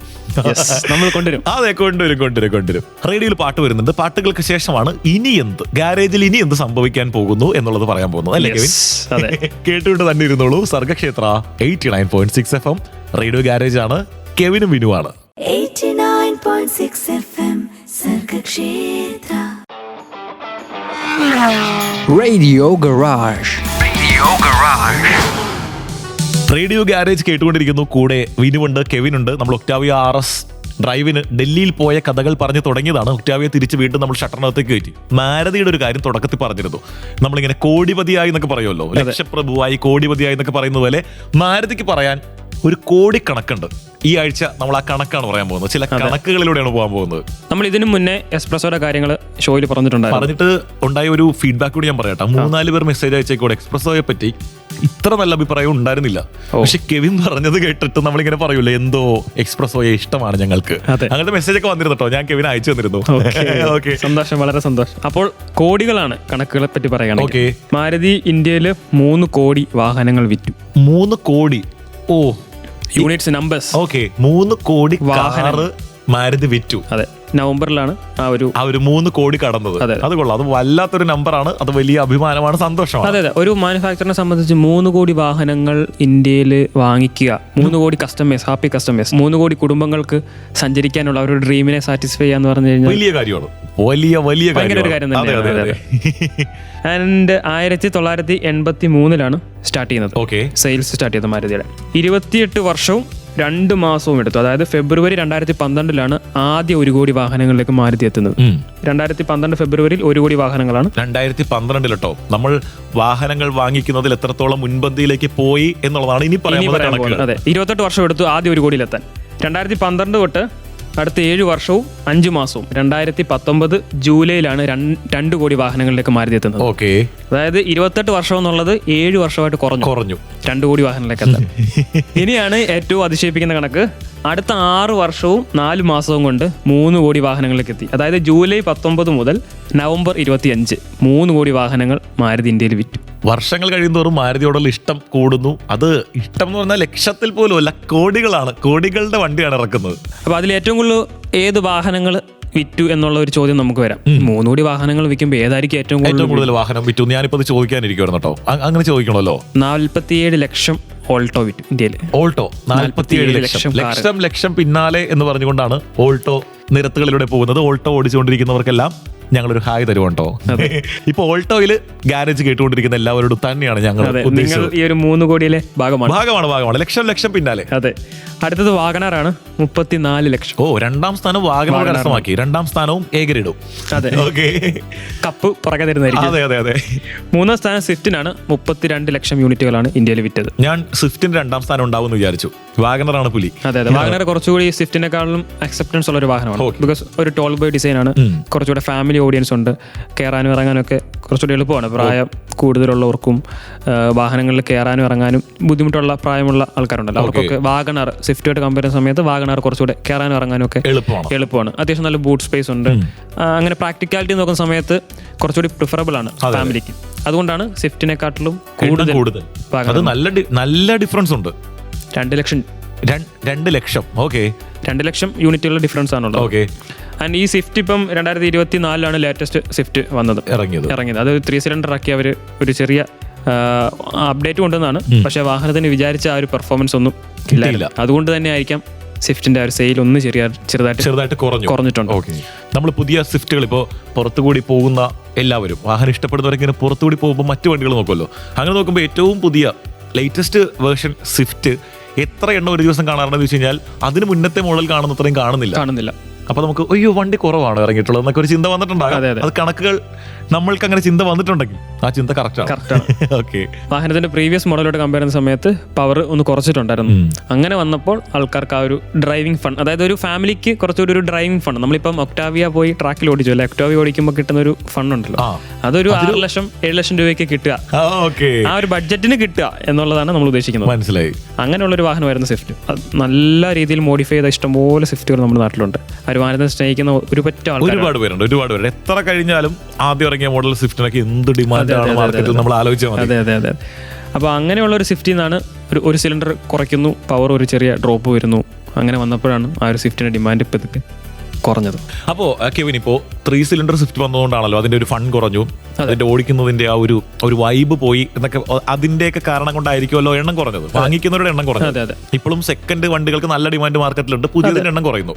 നമ്മൾ കൊണ്ടുവരും. അതെ, കൊണ്ടുവരും. റേഡിയോയിൽ പാട്ട് വരുന്നുണ്ട്. പാട്ടുകൾക്ക് ശേഷമാണ് ഇനി എന്ത് ഗാരേജിൽ ഇനി എന്ത് സംഭവിക്കാൻ പോകുന്നു എന്നുള്ളത് പറയാൻ പോകുന്നത്, അല്ലേ കെവിൻ? കേട്ടുകൊണ്ട് തന്നെ ഇരുന്നോളൂ. സർഗക്ഷേത്ര 89.6 FM റേഡിയോ ഗാരേജ് ആണ്. കെവിനും വിനുവാണ്. 89.6 FM Sargakshetra Radio Garage. Radio garage കേട്ടുകൊണ്ടിരിക്കുന്നു. കൂടെ വിനുവുണ്ട്, കെവിനുണ്ട്. നമ്മൾ ഒക്ടാവിയ RS ഡ്രൈവിന് ഡൽഹിയിൽ പോയ കഥകൾ പറഞ്ഞു തുടങ്ങിയതാണ്. ഒക്ടാവിയ തിരിച്ച് വീണ്ടും നമ്മൾ ഷട്ടറിനകത്തേക്ക് കയറ്റി. മാരുതിയുടെ ഒരു കാര്യം തുടക്കത്തിൽ പറഞ്ഞിരുന്നു. നമ്മളിങ്ങനെ കോടിപതിയായി എന്നൊക്കെ പറയുമല്ലോ, ലക്ഷപ്രഭുവായി കോടിപതിയായി എന്നൊക്കെ പറയുന്ന പോലെ മാരുതിക്ക് പറയാൻ ഒരു കോടി കണക്കുണ്ട്. ഈ ആഴ്ച നമ്മൾ ആ കണക്കാണ് പറയാൻ പോകുന്നത്. ചില കണക്കുകളിലൂടെയാണ് പോകാൻ പോകുന്നത്. നമ്മൾ ഇതിനു മുന്നേ എക്സ്പ്രസോയുടെ കാര്യങ്ങൾ ഷോയിൽ പറഞ്ഞിട്ട് ഉണ്ടായ ഒരു ഫീഡ്ബാക്ക് കൂടി ഞാൻ പറയട്ടെ. 3-4 പേർ മെസ്സേജ് അയച്ചേക്കൂടെ എക്സ്പ്രസോയെ പറ്റി ഇത്ര നല്ല അഭിപ്രായം ഉണ്ടായിരുന്നില്ല. പക്ഷെ കെവിൻ പറഞ്ഞത് കേട്ടിട്ട് നമ്മളിങ്ങനെ പറയൂലേ, എന്തോ എക്സ്പ്രസോയെ ഇഷ്ടമാണ് ഞങ്ങൾക്ക്, അങ്ങനത്തെ മെസ്സേജ് ഒക്കെ വന്നിരുന്നു കേട്ടോ. ഞാൻ കെവിൻ അയച്ചു തന്നിരുന്നു. സന്തോഷം, വളരെ സന്തോഷം. അപ്പോൾ കോടികളാണ് കണക്കുകളെ പറ്റി പറയുകയാണെങ്കിൽ. മാരുതി ഇന്ത്യയിൽ 3 കോടി വാഹനങ്ങൾ വിറ്റു. 3 കോടി യൂണിറ്റ്സ് നമ്പേഴ്സ്. 3 കോടി കാർ മാരുതി വിറ്റു. അതെ, നവംബറിലാണ് ആ ഒരു 3 കോടി കടന്നത്. അത് കൊള്ളാം. അത് വല്ലാത്തൊരു നമ്പറാണ്. അത് വലിയ അഭിമാനമാണ്, സന്തോഷമാണ്. അതെ, ഒരു മാനുഫാക്ചറിനെ സംബന്ധിച്ച് 3 കോടി വാഹനങ്ങൾ ഇന്ത്യയിൽ വാങ്ങിക്കുക, 3 കോടി കസ്റ്റമേഴ്സ്, ഹാപ്പി കസ്റ്റമേഴ്സ്, 3 കോടി കുടുംബങ്ങൾക്ക് സഞ്ചരിക്കാനുള്ള അവരുടെ ഡ്രീമിനെ സാറ്റിസ്ഫൈ ചെയ്യാന്ന് പറഞ്ഞു കഴിഞ്ഞാൽ വലിയ കാര്യമാണ്. വലിയ കാര്യം തന്നെയാണ്. ആൻഡ് 1983 സ്റ്റാർട്ട് ചെയ്യുന്നത്, സെയിൽസ് സ്റ്റാർട്ട് ചെയ്തത് മാരുതിയുടെ. 28 വർഷവും 2 മാസവും എടുത്തു. അതായത് ഫെബ്രുവരി 2012 ആദ്യ 1 കോടി വാഹനങ്ങളിലേക്ക് മാരുതി എത്തുന്നത്. 2012 ഫെബ്രുവരിയിൽ 1 കോടി വാഹനങ്ങളാണ്. 2012 നമ്മൾ വാഹനങ്ങൾ വാങ്ങിക്കുന്നതിൽ എത്രത്തോളം മുൻപന്തിയിലേക്ക് പോയി എന്നുള്ളതാണ് ഇനി പറയുന്നത്. അതെ, 28 വർഷം എടുത്തു ആദ്യ 1 കോടിയിലെത്താൻ. 2012 തൊട്ട് അടുത്ത 7 വർഷവും 5 മാസവും 2019 ജൂലൈയിലാണ് 2 കോടി വാഹനങ്ങളിലേക്ക് മാരുതി എത്തുന്നത്. അതായത് 28 വർഷം എന്നുള്ളത് 7 വർഷമായിട്ട് കുറഞ്ഞു 2 കോടി വാഹനങ്ങളിലേക്ക് എത്താൻ. ഇനിയാണ് ഏറ്റവും അതിശയിപ്പിക്കുന്ന കണക്ക്. അടുത്ത 6 വർഷവും 4 മാസവും കൊണ്ട് 3 കോടി വാഹനങ്ങളിലേക്ക് എത്തി. അതായത് ജൂലൈ 19 മുതൽ നവംബർ 25 3 കോടി വാഹനങ്ങൾ മാരുതി ഇന്ത്യയിൽ വിറ്റു. വർഷങ്ങൾ കഴിയുന്തോറും മാരുതിയോടുള്ള ഇഷ്ടം കൂടുന്നു. അത് ഇഷ്ടം എന്ന് പറഞ്ഞാൽ ലക്ഷത്തിൽ പോലും അല്ല, കോടികളാണ്. കോടികളുടെ വണ്ടിയാണ് ഇറക്കുന്നത്. അപ്പൊ അതിൽ ഏറ്റവും കൂടുതൽ ഏത് വാഹനങ്ങൾ വിറ്റു എന്നുള്ള ഒരു ചോദ്യം നമുക്ക് വരാം. 3 കോടി വാഹനങ്ങൾ വിൽക്കുമ്പോൾ ഏതായിരിക്കും ഏറ്റവും കൂടുതൽ വാഹനം വിറ്റു? ഞാനിപ്പോ അത് ചോദിക്കാനിരിക്കുവായിരുന്നു കേട്ടോ. അങ്ങനെ ചോദിക്കണല്ലോ. 47 ലക്ഷം ഓൾട്ടോ വിറ്റു ഇന്ത്യയിൽ. ഓൾട്ടോ 47 ലക്ഷം പിന്നാലെ എന്ന് പറഞ്ഞുകൊണ്ടാണ് ഓൾട്ടോ നിരത്തുകളിലൂടെ പോകുന്നത്. ഓൾട്ടോ ഓടിച്ചുകൊണ്ടിരിക്കുന്നവർക്കെല്ലാം ഞങ്ങളൊരു ഹായ് തരുമുണ്ടോ. ഇപ്പൊ ഓൾട്ടോയിൽ ഗാരേജ് കേട്ടുകൊണ്ടിരിക്കുന്ന എല്ലാവരോടും തന്നെയാണ് ഞങ്ങൾ ഈ ഒരു 3 കോടിയിലെ ഭാഗമാണ്. ലക്ഷം പിന്നാലെ. അതെ, അടുത്തത് വാഗണറാണ് 34 ലക്ഷം. 2ാം സ്ഥാനം വാഗണർ കരസ്ഥമാക്കി. 2ാം സ്ഥാനവും ഏകരിടും. അതെ, കപ്പ് പുറകെ തരുന്നതായിരിക്കും. അതെ. 3ാം സ്ഥാനം സ്വിഫ്റ്റിനാണ്. 32 ലക്ഷം യൂണിറ്റുകളാണ് ഇന്ത്യയിൽ വിറ്റത്. ഞാൻ സ്വിഫ്റ്റിന് 2ാം സ്ഥാനം ഉണ്ടാവും എന്ന് വിചാരിച്ചു. വാഗണറാണ് പുലി. അതെ, വാഗണർ കുറച്ചുകൂടി സ്വിഫ്റ്റിനെക്കാളും അക്സെപ്റ്റൻസ് ഉള്ള ഒരു വാഹനമാണ്. ബിക്കോസ് ഒരു ടോൾ ബോയ് ഡിസൈൻ ആണ്. കുറച്ചുകൂടെ ഫാമിലി ഓഡിയൻസ് ഉണ്ട്. കയറാനും ഇറങ്ങാനും ഒക്കെ കുറച്ചുകൂടി എളുപ്പമാണ്. പ്രായം കൂടുതലുള്ളവർക്കും വാഹനങ്ങളിൽ കയറാനും ഇറങ്ങാനും ബുദ്ധിമുട്ടുള്ള പ്രായമുള്ള ആൾക്കാരുണ്ടല്ലോ, അവർക്കൊക്കെ വാഗണർ സ്വിഫ്റ്റുമായിട്ട് കമ്പയർ ചെയ്യുന്ന സമയത്ത് വാഗണർ കുറച്ചുകൂടെ കയറാനും ഇറങ്ങാനും ഒക്കെ എളുപ്പമാണ്. അത്യാവശ്യം നല്ല ബൂട്ട് സ്പേസ് ഉണ്ട്. അങ്ങനെ പ്രാക്ടിക്കാലിറ്റി നോക്കുന്ന സമയത്ത് കുറച്ചുകൂടി പ്രിഫറബിൾ ആണ് ഫാമിലിക്ക്. അതുകൊണ്ടാണ് സ്വിഫ്റ്റിനെക്കാട്ടിലും കൂടുതൽ. അത് നല്ല ഡിഫറൻസ് ഉണ്ട്. 2 ലക്ഷം 2 ലക്ഷം 2 ലക്ഷം യൂണിറ്റുകളുടെ ഡിഫറൻസ് ആണുള്ളത്. ആൻഡ് ഈ സ്വിഫ്റ്റ് ഇപ്പം 2024 ലേറ്റസ്റ്റ് സ്വിഫ്റ്റ് ഇറങ്ങിയത്. അത് 3 സിലിണ്ടർ ആക്കി അവർ ഒരു ചെറിയ അപ്ഡേറ്റ് കൊണ്ടുവന്നാണ്. പക്ഷേ വാഹനത്തിന് വിചാരിച്ച ആ ഒരു പെർഫോമൻസ് ഒന്നും ഇല്ല. അതുകൊണ്ട് തന്നെ ആയിരിക്കാം സ്വിഫ്റ്റിന്റെ ആ ഒരു സെയിൽ ഒന്ന് ചെറുതായിട്ട് കുറഞ്ഞിട്ടുണ്ട്. നമ്മൾ പുതിയ സ്വിഫ്റ്റുകൾ ഇപ്പോൾ പുറത്തുകൂടി പോകുന്ന എല്ലാവരും വാഹനം ഇഷ്ടപ്പെടുന്നവരെങ്ങനെ പുറത്തുകൂടി പോകുമ്പോൾ മറ്റു വണ്ടികൾ നോക്കുമല്ലോ. അങ്ങനെ നോക്കുമ്പോൾ ഏറ്റവും പുതിയ ലേറ്റസ്റ്റ് വേർഷൻ സ്വിഫ്റ്റ് എത്ര എണ്ണം ഒരു ദിവസം കാണാറുണ്ടെന്ന് വെച്ച് കഴിഞ്ഞാൽ അതിന് മുന്നത്തെ മോഡൽ കാണുന്നത്രയും കാണുന്നില്ല. അപ്പൊ നമുക്ക് അയ്യോ വണ്ടി കുറവാണ് ഇറങ്ങിയിട്ടുള്ളത് എന്നൊക്കെ ഒരു ചിന്ത വന്നിട്ടുണ്ടാകും. അത് കണക്കുകൾ നമ്മൾക്ക് അങ്ങനെ ചിന്ത വന്നിട്ടുണ്ടെങ്കിൽ ആ ചിന്ത കറക്റ്റാണ്. ഓക്കെ. വാഹനത്തിന്റെ പ്രീവിയസ് മോഡലോട്ട് കമ്പയർ ചെയ്യുന്ന സമയത്ത് പവർ ഒന്ന് കുറച്ചിട്ടുണ്ടായിരുന്നു. അങ്ങനെ വന്നപ്പോൾ ആൾക്കാർക്ക് ആ ഒരു ഡ്രൈവിംഗ് ഫണ്ട്, അതായത് ഒരു ഫാമിലിക്ക് കുറച്ചുകൂടി ഒരു ഡ്രൈവിംഗ് ഫണ്ട്, നമ്മളിപ്പം ഒക്ടാവിയ പോയി ട്രാക്കിൽ ഓടിച്ചു അല്ലെ, ഒക്ടാവിയ ഓടിക്കുമ്പോൾ കിട്ടുന്ന ഒരു ഫണ്ട് ഉണ്ടല്ലോ, അതൊരു 6 ലക്ഷം 7 ലക്ഷം രൂപയ്ക്ക് കിട്ടുക, ആ ഒരു ബഡ്ജറ്റിന് കിട്ടുക എന്നുള്ളതാണ് നമ്മൾ ഉദ്ദേശിക്കുന്നത്. മനസ്സിലായി. അങ്ങനെയുള്ള ഒരു വാഹനമായിരുന്നു സ്വിഫ്റ്റ്. നല്ല രീതിയിൽ മോഡിഫൈ ചെയ്ത ഇഷ്ടംപോലെ സ്വിഫ്റ്റുകൾ നമ്മുടെ നാട്ടിലുണ്ട്. ഒരു വാഹനത്തെ സ്നേഹിക്കുന്ന ഒരുപാട് പേരുണ്ട്. എത്ര കഴിഞ്ഞാലും ആദ്യം ഇറങ്ങിയ മോഡൽ സ്വിഫ്റ്റിനൊക്കെ എന്ത് ഡിമാൻഡാണ് മാർക്കറ്റിൽ നമ്മൾ ആലോചിച്ചാൽ മതി. അതെ. അപ്പോൾ അങ്ങനെയുള്ള ഒരു സ്വിഫ്റ്റിൽ നിന്നാണ് ഒരു സിലിണ്ടർ കുറയ്ക്കുന്നു, പവർ ഒരു ചെറിയ ഡ്രോപ്പ് വരുന്നു. അങ്ങനെ വന്നപ്പോഴാണ് ആ ഒരു സ്വിഫ്റ്റിന്റെ ഡിമാൻഡ് ഇപ്പോഴത്തേക്ക് കുറഞ്ഞത്. അപ്പോൾ കെവിൻ, ഇപ്പോൾ 3 സിലിണ്ടർ സ്വിഫ്റ്റ് വന്നതുകൊണ്ടാണല്ലോ അതിന്റെ ഒരു ഫണ്ട് കുറഞ്ഞു, അതിന്റെ ഓടിക്കുന്നതിന്റെ ആ ഒരു വൈബ് പോയി എന്നൊക്കെ, അതിന്റെയൊക്കെ കാരണം കൊണ്ടായിരിക്കുമല്ലോ എണ്ണം കുറഞ്ഞത്, വാങ്ങിക്കുന്നവരുടെ എണ്ണം കുറഞ്ഞത്. ഇപ്പോഴും സെക്കൻഡ് വണ്ടികൾക്ക് നല്ല ഡിമാൻഡ് മാർക്കറ്റിലുണ്ട്, പുതിയതിന്റെ എണ്ണം കുറയുന്നു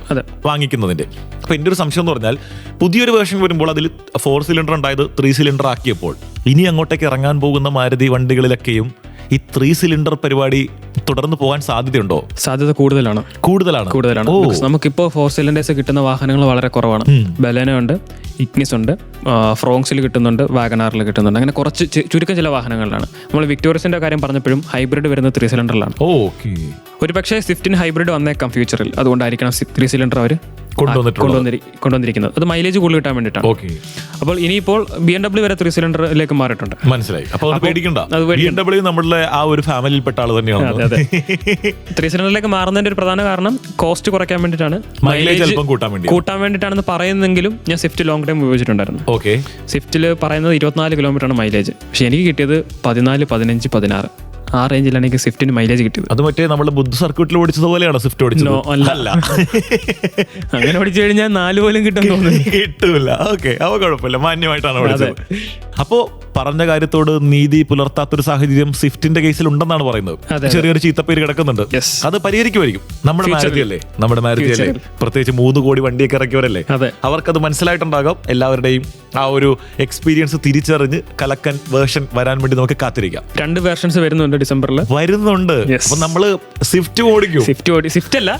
വാങ്ങിക്കുന്നതിന്റെ. അപ്പൊ എന്റെ ഒരു സംശയം എന്ന് പറഞ്ഞാൽ പുതിയൊരു വേർഷൻ വരുമ്പോൾ അതിൽ 4 സിലിണ്ടർ ഉണ്ടായത് 3 സിലിണ്ടർ ആക്കിയപ്പോൾ ഇനി അങ്ങോട്ടേക്ക് ഇറങ്ങാൻ പോകുന്ന മാരുതി വണ്ടികളിലൊക്കെയും ഈ 3 സിലിണ്ടർ പരിപാടി തുടർന്ന് പോകാൻ സാധ്യതയുണ്ടോ? സാധ്യത കൂടുതലാണ്. നമുക്കിപ്പോൾ 4 സിലിണ്ടേഴ്സ് കിട്ടുന്ന വാഹനങ്ങൾ വളരെ കുറവാണ്. ബലേനോ ഉണ്ട്, ഇഗ്നിസ് ഉണ്ട്, ഫ്രോങ്സിൽ കിട്ടുന്നുണ്ട്, വാഗനാറിൽ കിട്ടുന്നുണ്ട്. അങ്ങനെ കുറച്ച് ചുരുക്കം ചില വാഹനങ്ങളിലാണ്. നമ്മൾ വിക്ടോറിയസിന്റെ കാര്യം പറഞ്ഞപ്പോഴും ഹൈബ്രിഡ് വരുന്നത് 3 സിലിണ്ടറിലാണ്. ഒരു പക്ഷേ സ്വിഫ്റ്റിന് ഹൈബ്രിഡ് വന്നേക്കാം ഫ്യൂച്ചറിൽ, അതുകൊണ്ടായിരിക്കണം 3 സിലിണ്ടർ അവർ കൊണ്ടുവന്നിരിക്കുന്നത്. അത് മൈലേജ് കൂടുതൽ കിട്ടാൻ വേണ്ടിയിട്ടാണ്. അപ്പോൾ ഇനിയിപ്പോൾ BMW വരെ 3 സിലിണ്ടറിലേക്ക് മാറിയിട്ടുണ്ട്. മനസ്സിലായി. അപ്പോൾ അത് പേടിക്കണ്ട, BMW നമ്മുടെ ആ ഒരു ഫാമിലിയിൽപ്പെട്ട ആൾ തന്നെയാണ്. 3 സിലിണ്ടറിലേക്ക് മാറുന്നതിന്റെ ഒരു പ്രധാന കാരണം കോസ്റ്റ് കുറയ്ക്കാൻ വേണ്ടിയിട്ടാണ്, മൈലേജ് കൂട്ടാൻ വേണ്ടിയിട്ടാണെന്ന് പറയുന്നെങ്കിലും ഞാൻ സ്വിഫ്റ്റ് ലോങ് ടൈം ഉപയോഗിച്ചിട്ടുണ്ടായിരുന്നു. സ്വിഫ്റ്റിൽ പറയുന്നത് 24 കിലോമീറ്ററാണ് മൈലേജ്. പക്ഷെ എനിക്ക് കിട്ടിയത് 14, 15, 16 ആ റേഞ്ചിലാണ് എനിക്ക് സ്വിഫ്റ്റിന് മൈലേജ് കിട്ടിയത്. അത് മറ്റേ നമ്മുടെ ബുദ്ധ സർക്യൂട്ടിൽ ഓടിച്ചത് പോലെയാണ് സ്വിഫ്റ്റ് ഓടിച്ചത്? അല്ല, അങ്ങനെ ഓടിച്ചു കഴിഞ്ഞാൽ 4 പോലും കിട്ടൂല. ഓക്കെ, അവ കുഴപ്പമില്ല, മാന്യമായിട്ടാണ് ഓടിച്ചത്. അപ്പോ പറഞ്ഞ കാര്യത്തോട് നീതി പുലർത്താത്തൊരു സാഹചര്യം സ്വിഫ്റ്റിന്റെ കേസിൽ ഉണ്ടെന്നാണ് പറയുന്നത്. ചെറിയൊരു ചീത്തപ്പേര് കിടക്കുന്നുണ്ട്. അത് പരിഹരിക്കുമായിരിക്കും. നമ്മുടെ മാരുതി അല്ലേ, പ്രത്യേകിച്ച് 3 കോടി വണ്ടിയൊക്കെ ഇറക്കിയവരല്ലേ, അവർക്കത് മനസ്സിലായിട്ടുണ്ടാകാം. എല്ലാവരുടെയും ആ ഒരു എക്സ്പീരിയൻസ് തിരിച്ചറിഞ്ഞ് കലക്കൻ വേർഷൻ വരാൻ വേണ്ടി നമുക്ക് കാത്തിരിക്കാം. 2 വേർഷൻസ് വരുന്നുണ്ട്, ഡിസംബറിൽ വരുന്നുണ്ട്. അപ്പൊ നമ്മള് സ്വിഫ്റ്റ് ഓടിക്കും. സ്വിഫ്റ്റ് അല്ല,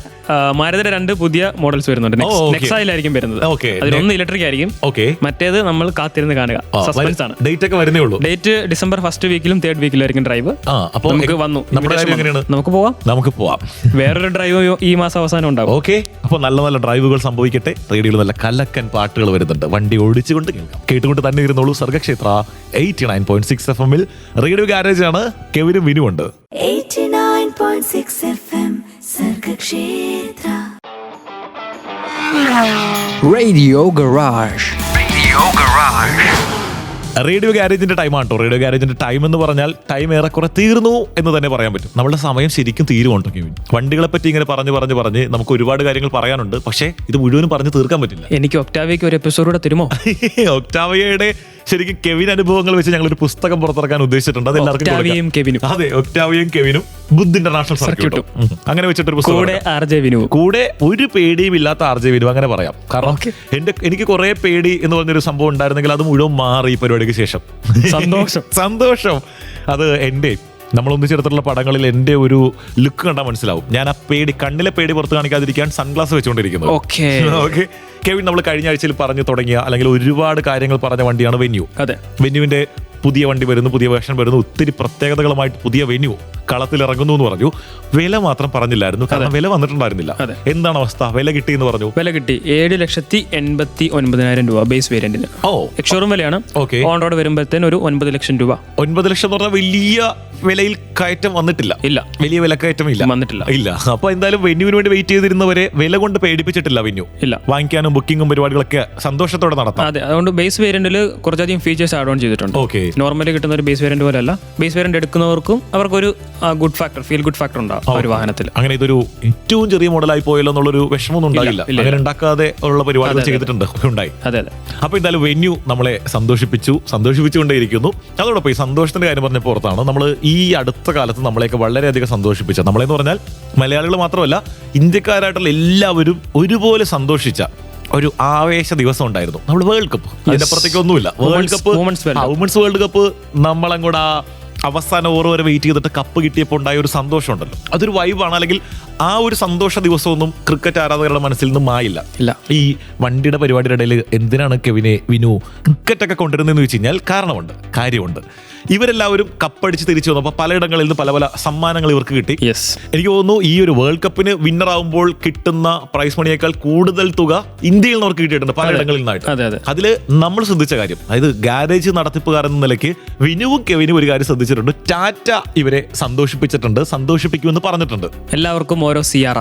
മാരുതിയുടെ 2 പുതിയ മോഡൽസ് വരുന്നുണ്ട്. നെക്സയിലായിരിക്കും വരുന്നത്. അതിലൊന്ന് ഇലക്ട്രിക് ആയിരിക്കും, മറ്റേത് നമ്മൾ കാത്തിരുന്ന് കാണുക. സസ്പെൻസ് ആണ്. ഡേറ്റ് ഒക്കെ വരുന്നേ ഉള്ളൂ. ഡേറ്റ് ഡിസംബർ 1st വീക്കിലും 3rd വീക്കിലായിരിക്കും ഡ്രൈവ്. നമുക്ക് വന്നു, നമുക്ക് പോവാം. വേറൊരു ഡ്രൈവ് ഈ മാസം അവസാനം ഉണ്ടാവും. ഓക്കെ, അപ്പൊ നല്ല നല്ല ഡ്രൈവുകൾ സംഭവിക്കട്ടെ. റേഡിയോയിൽ നല്ല കലക്കൻ പാട്ടുകൾ വരുന്നുണ്ട്. വണ്ടി ഓടിച്ചുകൊണ്ട് കേട്ടുകൊണ്ട് തന്നെ ഇരുന്നോളൂ. സർഗക്ഷേത്ര 89.6 FM റേഡിയോ ഗാരേജ് ആണ്. കെവിനും വിനും ഉണ്ട്. 89.6 FM Sargakshetra Radio Garage. Radio ഗാരേജിന്റെ ടൈമാണ് കേട്ടോ. റേഡിയോ ഗാരേജിന്റെ ടൈം എന്ന് പറഞ്ഞാൽ ടൈം ഏറെക്കുറെ തീർന്നു എന്ന് തന്നെ പറയാൻ പറ്റും. നമ്മുടെ സമയം ശരിക്കും തീരുമുണ്ടോ കെവിൻ? വണ്ടികളെ പറ്റി ഇങ്ങനെ പറഞ്ഞ് നമുക്ക് ഒരുപാട് കാര്യങ്ങൾ പറയാനുണ്ട്. പക്ഷേ ഇത് മുഴുവനും പറഞ്ഞ് തീർക്കാൻ പറ്റില്ല. എനിക്ക് ഒക്ടാവിയയ്ക്ക് ഒരു എപ്പിസോഡ് കൂടെ തരുമോ? ഒക്ടാവിയയുടെ ശരിക്കും കെവിൻ അനുഭവങ്ങൾ വെച്ച് ഞങ്ങൾ ഒരു പുസ്തകം പുറത്തിറക്കാൻ ഉദ്ദേശിച്ചിട്ടുണ്ട്. അത് എല്ലാവർക്കും അതെ, ഒക്ടാവിയയും കെവിനും ബുദ്ധ് ഇന്റർനാഷണൽ സർക്യൂട്ടും അങ്ങനെ വെച്ചിട്ടൊരു പുസ്തകം. കൂടെ ഒരു പേടിയും ഇല്ലാത്ത RJ വിനു, അങ്ങനെ പറയാം. കാരണം എനിക്ക് കുറെ പേടി എന്ന് പറഞ്ഞൊരു സംഭവം ഉണ്ടായിരുന്നെങ്കിൽ അത് മുഴുവൻ മാറി ഈ പരിപാടിക്ക് ശേഷം. സന്തോഷം. അത് എൻ്റെ നമ്മളൊന്നിച്ചെടുത്തുള്ള പടങ്ങളിൽ എൻ്റെ ഒരു ലുക്ക് കണ്ടാൽ മനസ്സിലാവും. ഞാൻ ആ പേടി, കണ്ണിലെ പേടി പുറത്ത് കാണിക്കാതിരിക്കാൻ സൺഗ്ലാസ് വെച്ചുകൊണ്ടിരിക്കുന്നത്. ഓക്കെ, കെവിൻ നമ്മൾ കഴിഞ്ഞ ആഴ്ചയിൽ പറഞ്ഞു തുടങ്ങിയ, അല്ലെങ്കിൽ ഒരുപാട് കാര്യങ്ങൾ പറഞ്ഞ വണ്ടിയാണ് വെന്യൂ. വെന്യൂവിന്റെ പുതിയ വണ്ടി വരുന്നു, പുതിയ വേർഷൻ വരുന്നു, ഒത്തിരി പ്രത്യേകതകളുമായിട്ട് പുതിയ വെന്യൂ കളത്തിൽ ഇറങ്ങുന്നു എന്ന് പറഞ്ഞു. വില മാത്രം പറഞ്ഞില്ലായിരുന്നു, കാരണം വില വന്നിട്ടുണ്ടായിരുന്നില്ല. എന്താണ് അവസ്ഥ? വില കിട്ടി എന്ന് പറഞ്ഞു. വില കിട്ടി 7,89,000 രൂപ ബേസ് വേരിയന്റിന്. എക്സ്ഷോറൂം വിലയാണ്. ഓൺ റോഡ് വരുമ്പോഴത്തേന് ഒരു 9 ലക്ഷം രൂപ. 9 ലക്ഷം എന്ന് പറഞ്ഞാൽ വലിയ വിലയിൽ കയറ്റം വന്നിട്ടില്ല. വലിയ വിലക്കയറ്റം ഇല്ല. അപ്പൊ എന്തായാലും വെന്യൂവിന് വേണ്ടി വെയിറ്റ് ചെയ്തിരുന്നവരെ വില കൊണ്ട് പേടിപ്പിച്ചിട്ടില്ല വെന്യൂ. വാങ്ങിക്കാനും ബുക്കിംഗും പരിപാടികളൊക്കെ സന്തോഷത്തോടെ നടത്താം. അതെ, അതുകൊണ്ട് ബേസ് വേരിയന്റിൽ കുറച്ചധികം ഫീച്ചേഴ്സ് ആഡ് ഓൺ ചെയ്തിട്ടുണ്ട്. നോർമലി കിട്ടുന്ന ഒരു ബേസ് വേരിയന്റ് പോലെ അല്ല. ബേസ് വേരിയന്റ് എടുക്കുന്നവർക്കും അവർക്കൊരു ഫീൽ ഗുഡ് ഫാക്ടർ ഉണ്ടാവും ആ ഒരു വാഹനത്തിൽ. അങ്ങനെ ഇതൊരു ഏറ്റവും ചെറിയ മോഡലായി പോയല്ലോ എന്നുള്ളൊരു വിഷമമൊന്നും ഉണ്ടായില്ല. അങ്ങനെ ഉണ്ടാക്കാതെ ഉള്ള പരിപാടികൾ ചെയ്തിട്ടുണ്ട് ഉണ്ടായി. അതെ അതെ. അപ്പൊ എന്തായാലും വെന്യൂ നമ്മളെ സന്തോഷിപ്പിച്ചുകൊണ്ടേയിരിക്കുന്നു. അതോടൊപ്പം ഈ സന്തോഷത്തിന്റെ കാര്യം പറഞ്ഞ പുറത്താണ് നമ്മൾ ഈ അടുത്ത കാലത്ത് നമ്മളെയൊക്കെ വളരെയധികം സന്തോഷിപ്പിച്ച, നമ്മളെന്ന് പറഞ്ഞാൽ മലയാളികൾ മാത്രമല്ല ഇന്ത്യക്കാരായിട്ടുള്ള എല്ലാവരും ഒരുപോലെ സന്തോഷിച്ച ഒരു ആവേശ ദിവസം ഉണ്ടായിരുന്നു. നമ്മൾ വേൾഡ് കപ്പ്, അതിന്റെ അപ്പുറത്തേക്ക് ഒന്നുമില്ല. World cup, women's world cup നമ്മളങ്ങോട്ട് അവസാന ഓവർ വരെ വെയിറ്റ് ചെയ്തിട്ട് കപ്പ് കിട്ടിയപ്പോൾ ഉണ്ടായ ഒരു സന്തോഷം ഉണ്ടല്ലോ, അതൊരു വൈബാണ്. അല്ലെങ്കിൽ ആ ഒരു സന്തോഷ ദിവസമൊന്നും ക്രിക്കറ്റ് ആരാധകരുടെ മനസ്സിൽ നിന്നും മായില്ല. ഈ വണ്ടിയുടെ പരിപാടിയുടെ ഇടയിൽ എന്തിനാണ് വിനു ക്രിക്കറ്റൊക്കെ കൊണ്ടുവരുന്നതെന്ന് വെച്ച് കഴിഞ്ഞാൽ കാര്യമുണ്ട്. ഇവരെല്ലാവരും കപ്പടിച്ച് തിരിച്ചു വന്നപ്പോൾ പലയിടങ്ങളിൽ നിന്ന് പല പല സമ്മാനങ്ങൾ ഇവർക്ക് കിട്ടി. എനിക്ക് തോന്നുന്നു ഈ ഒരു വേൾഡ് കപ്പിന് വിന്നർ ആവുമ്പോൾ കിട്ടുന്ന പ്രൈസ് മണിയേക്കാൾ കൂടുതൽ തുക ഇന്ത്യയിൽ നിന്ന് അവർക്ക് കിട്ടിയിട്ടുണ്ട് പലയിടങ്ങളിൽ നിന്നായിട്ട്. അതിൽ നമ്മൾ ശ്രദ്ധിച്ച കാര്യം, അതായത് ഗാരേജ് നടത്തിപ്പുകാർ എന്ന നിലയ്ക്ക് വിനുവും കെവിനും ഒരു കാര്യം ശ്രദ്ധിച്ചിട്ടുണ്ട്. ടാറ്റ ഇവരെ സന്തോഷിപ്പിക്കുമെന്ന് പറഞ്ഞിട്ടുണ്ട്. എല്ലാവർക്കും ഓരോ സിയാറ,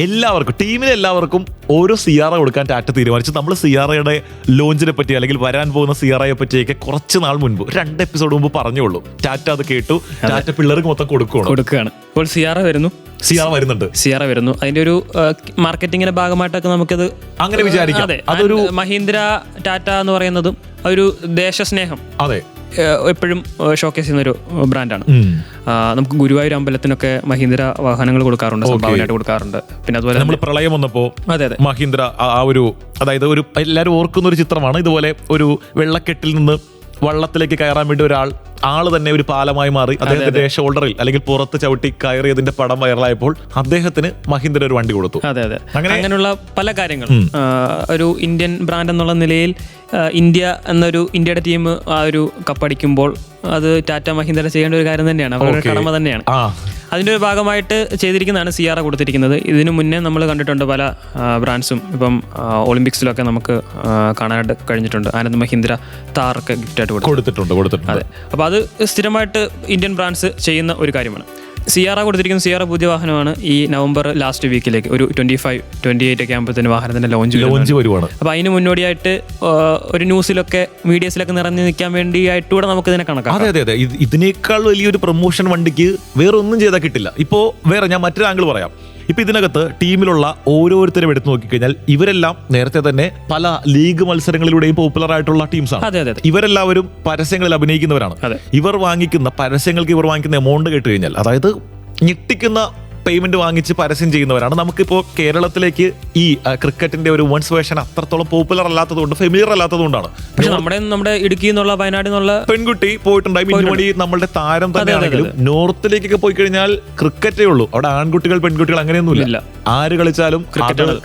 എല്ലാവർക്കും ടീമിന് എല്ലാവർക്കും ഓരോ സിയാറ കൊടുക്കാൻ ടാറ്റ തീരുമാനിച്ചു. നമ്മൾ സിയാറയുടെ ലോഞ്ചിനെ പറ്റി അല്ലെങ്കിൽ വരാൻ പോകുന്ന സിയാറയെ പറ്റിയൊക്കെ കുറച്ച് നാൾ മുൻപ് 2 എപ്പിസോഡ് മുമ്പ് പറഞ്ഞോളൂ. ടാറ്റ അത് കേട്ടു. ടാറ്റ പിള്ളേർക്ക് മൊത്തം കൊടുക്കുകയാണ്. ഇപ്പോൾ സിയാറ വരുന്നു. അതിന്റെ ഒരു മാർക്കറ്റിംഗിന്റെ ഭാഗമായിട്ടൊക്കെ നമുക്കത് അങ്ങനെ വിചാരിക്കാം. അതൊരു മഹീന്ദ്ര ടാറ്റ എന്ന് പറയുന്നതും ഒരു ദേശസ്നേഹം എപ്പോഴും ഷോക്കേസ് ചെയ്യുന്ന ഒരു ബ്രാൻഡാണ്. നമുക്ക് ഗുരുവായൂർ അമ്പലത്തിനൊക്കെ മഹീന്ദ്ര വാഹനങ്ങൾ കൊടുക്കാറുണ്ട്, സംഭാവനയായിട്ട് കൊടുക്കാറുണ്ട്. പിന്നെ അതുപോലെ നമ്മൾ പ്രളയം വന്നപ്പോ മഹീന്ദ്ര ആ ഒരു, അതായത് ഒരു എല്ലാവരും ഓർക്കുന്ന ഒരു ചിത്രമാണ്. ഇതുപോലെ ഒരു വെള്ളക്കെട്ടിൽ നിന്ന് വള്ളത്തിലേക്ക് കയറാൻ വേണ്ടി ആള് തന്നെ ഒരു പാലമായി മാറി അദ്ദേഹത്തിന്റെ ഷോൾഡറിൽ അല്ലെങ്കിൽ പുറത്ത് ചവിട്ടി കയറിയതിന്റെ പടം വൈറലായപ്പോൾ അദ്ദേഹത്തിന് മഹീന്ദ്ര ഒരു വണ്ടി കൊടുത്തു. അങ്ങനെയുള്ള പല കാര്യങ്ങൾ ഒരു ഇന്ത്യൻ ബ്രാൻഡ് എന്നുള്ള നിലയിൽ ഇന്ത്യയുടെ ടീം ആ ഒരു കപ്പടിക്കുമ്പോൾ അത് ടാറ്റ മഹീന്ദ്ര ചെയ്യേണ്ട ഒരു കാര്യം തന്നെയാണ്, അവരുടെ കടമ തന്നെയാണ്. അതിന്റെ ഒരു ഭാഗമായിട്ട് ചെയ്തിരിക്കുന്നതാണ് സിയാറ കൊടുത്തിരിക്കുന്നത്. ഇതിനു മുന്നേ നമ്മൾ കണ്ടിട്ടുണ്ട് പല ബ്രാൻഡ്സും, ഇപ്പം ഒളിമ്പിക്സിലൊക്കെ നമുക്ക് കാണാനായിട്ട് കഴിഞ്ഞിട്ടുണ്ട്. ആനന്ദ് മഹീന്ദ്ര താറൊക്കെ ഗിഫ്റ്റായിട്ട് കൊടുത്തിട്ടുണ്ട്. അതെ, അപ്പോൾ അത് സ്ഥിരമായിട്ട് ഇന്ത്യൻ ബ്രാൻഡ്സ് ചെയ്യുന്ന ഒരു കാര്യമാണ്. സിയാറ കൊടുത്തിരിക്കുന്ന സിയാറ പുതിയ വാഹനമാണ്. ഈ നവംബർ ലാസ്റ്റ് വീക്കിലേക്ക് ഒരു 25-28 ഒക്കെ ആകുമ്പോഴത്തേന് വാഹനത്തിന്റെ ലോഞ്ച് വരുവാണ്. അപ്പൊ അതിന് മുന്നോടിയായിട്ട് ഒരു ന്യൂസിലൊക്കെ മീഡിയസിലൊക്കെ നിറഞ്ഞു നിൽക്കാൻ വേണ്ടിയായിട്ടൂടെ നമുക്ക് ഇതിനെ കണക്കാക്കാം. അതെ, ഇതിനേക്കാൾ വലിയൊരു പ്രൊമോഷൻ വണ്ടിക്ക് വേറെ ഒന്നും ചെയ്താൽ കിട്ടില്ല. ഇപ്പോ ഞാൻ മറ്റൊരു ആംഗിൾ പറയാം. ഇപ്പൊ ഇതിനകത്ത് ടീമിലുള്ള ഓരോരുത്തരും എടുത്തു നോക്കിക്കഴിഞ്ഞാൽ ഇവരെല്ലാം നേരത്തെ തന്നെ പല ലീഗ് മത്സരങ്ങളിലൂടെയും പോപ്പുലർ ആയിട്ടുള്ള ടീംസാണ്. ഇവരെല്ലാവരും പരസ്യങ്ങളിൽ അഭിനയിക്കുന്നവരാണ്. ഇവർ വാങ്ങിക്കുന്ന എമൗണ്ട് കേട്ട് കഴിഞ്ഞാൽ, അതായത് ഞെട്ടിക്കുന്ന പേയ്മെന്റ് വാങ്ങിച്ച് പരസ്യം ചെയ്യുന്നവരാണ്. നമുക്കിപ്പോൾ കേരളത്തിലേക്ക് ഈ ക്രിക്കറ്റിന്റെ ഒരു വുമൻസ് വേർഷൻ അത്രത്തോളം പോപ്പുലർ അല്ലാത്തതുകൊണ്ട്, ഫെമിലിയർ അല്ലാത്തതുകൊണ്ടാണ്. പക്ഷെ നമ്മുടെ ഇടുക്കി എന്നുള്ള വയനാട് എന്നുള്ള പെൺകുട്ടി പോയിട്ടുണ്ടായി. മിന്നുമണി നമ്മളുടെ താരം തന്നെയാണെങ്കിലും നോർത്തിലേക്കൊക്കെ പോയി കഴിഞ്ഞാൽ ക്രിക്കറ്റേ ഉള്ളൂ. അവിടെ ആൺകുട്ടികൾ പെൺകുട്ടികൾ അങ്ങനെയൊന്നുമില്ല. ആര് കളിച്ചാലും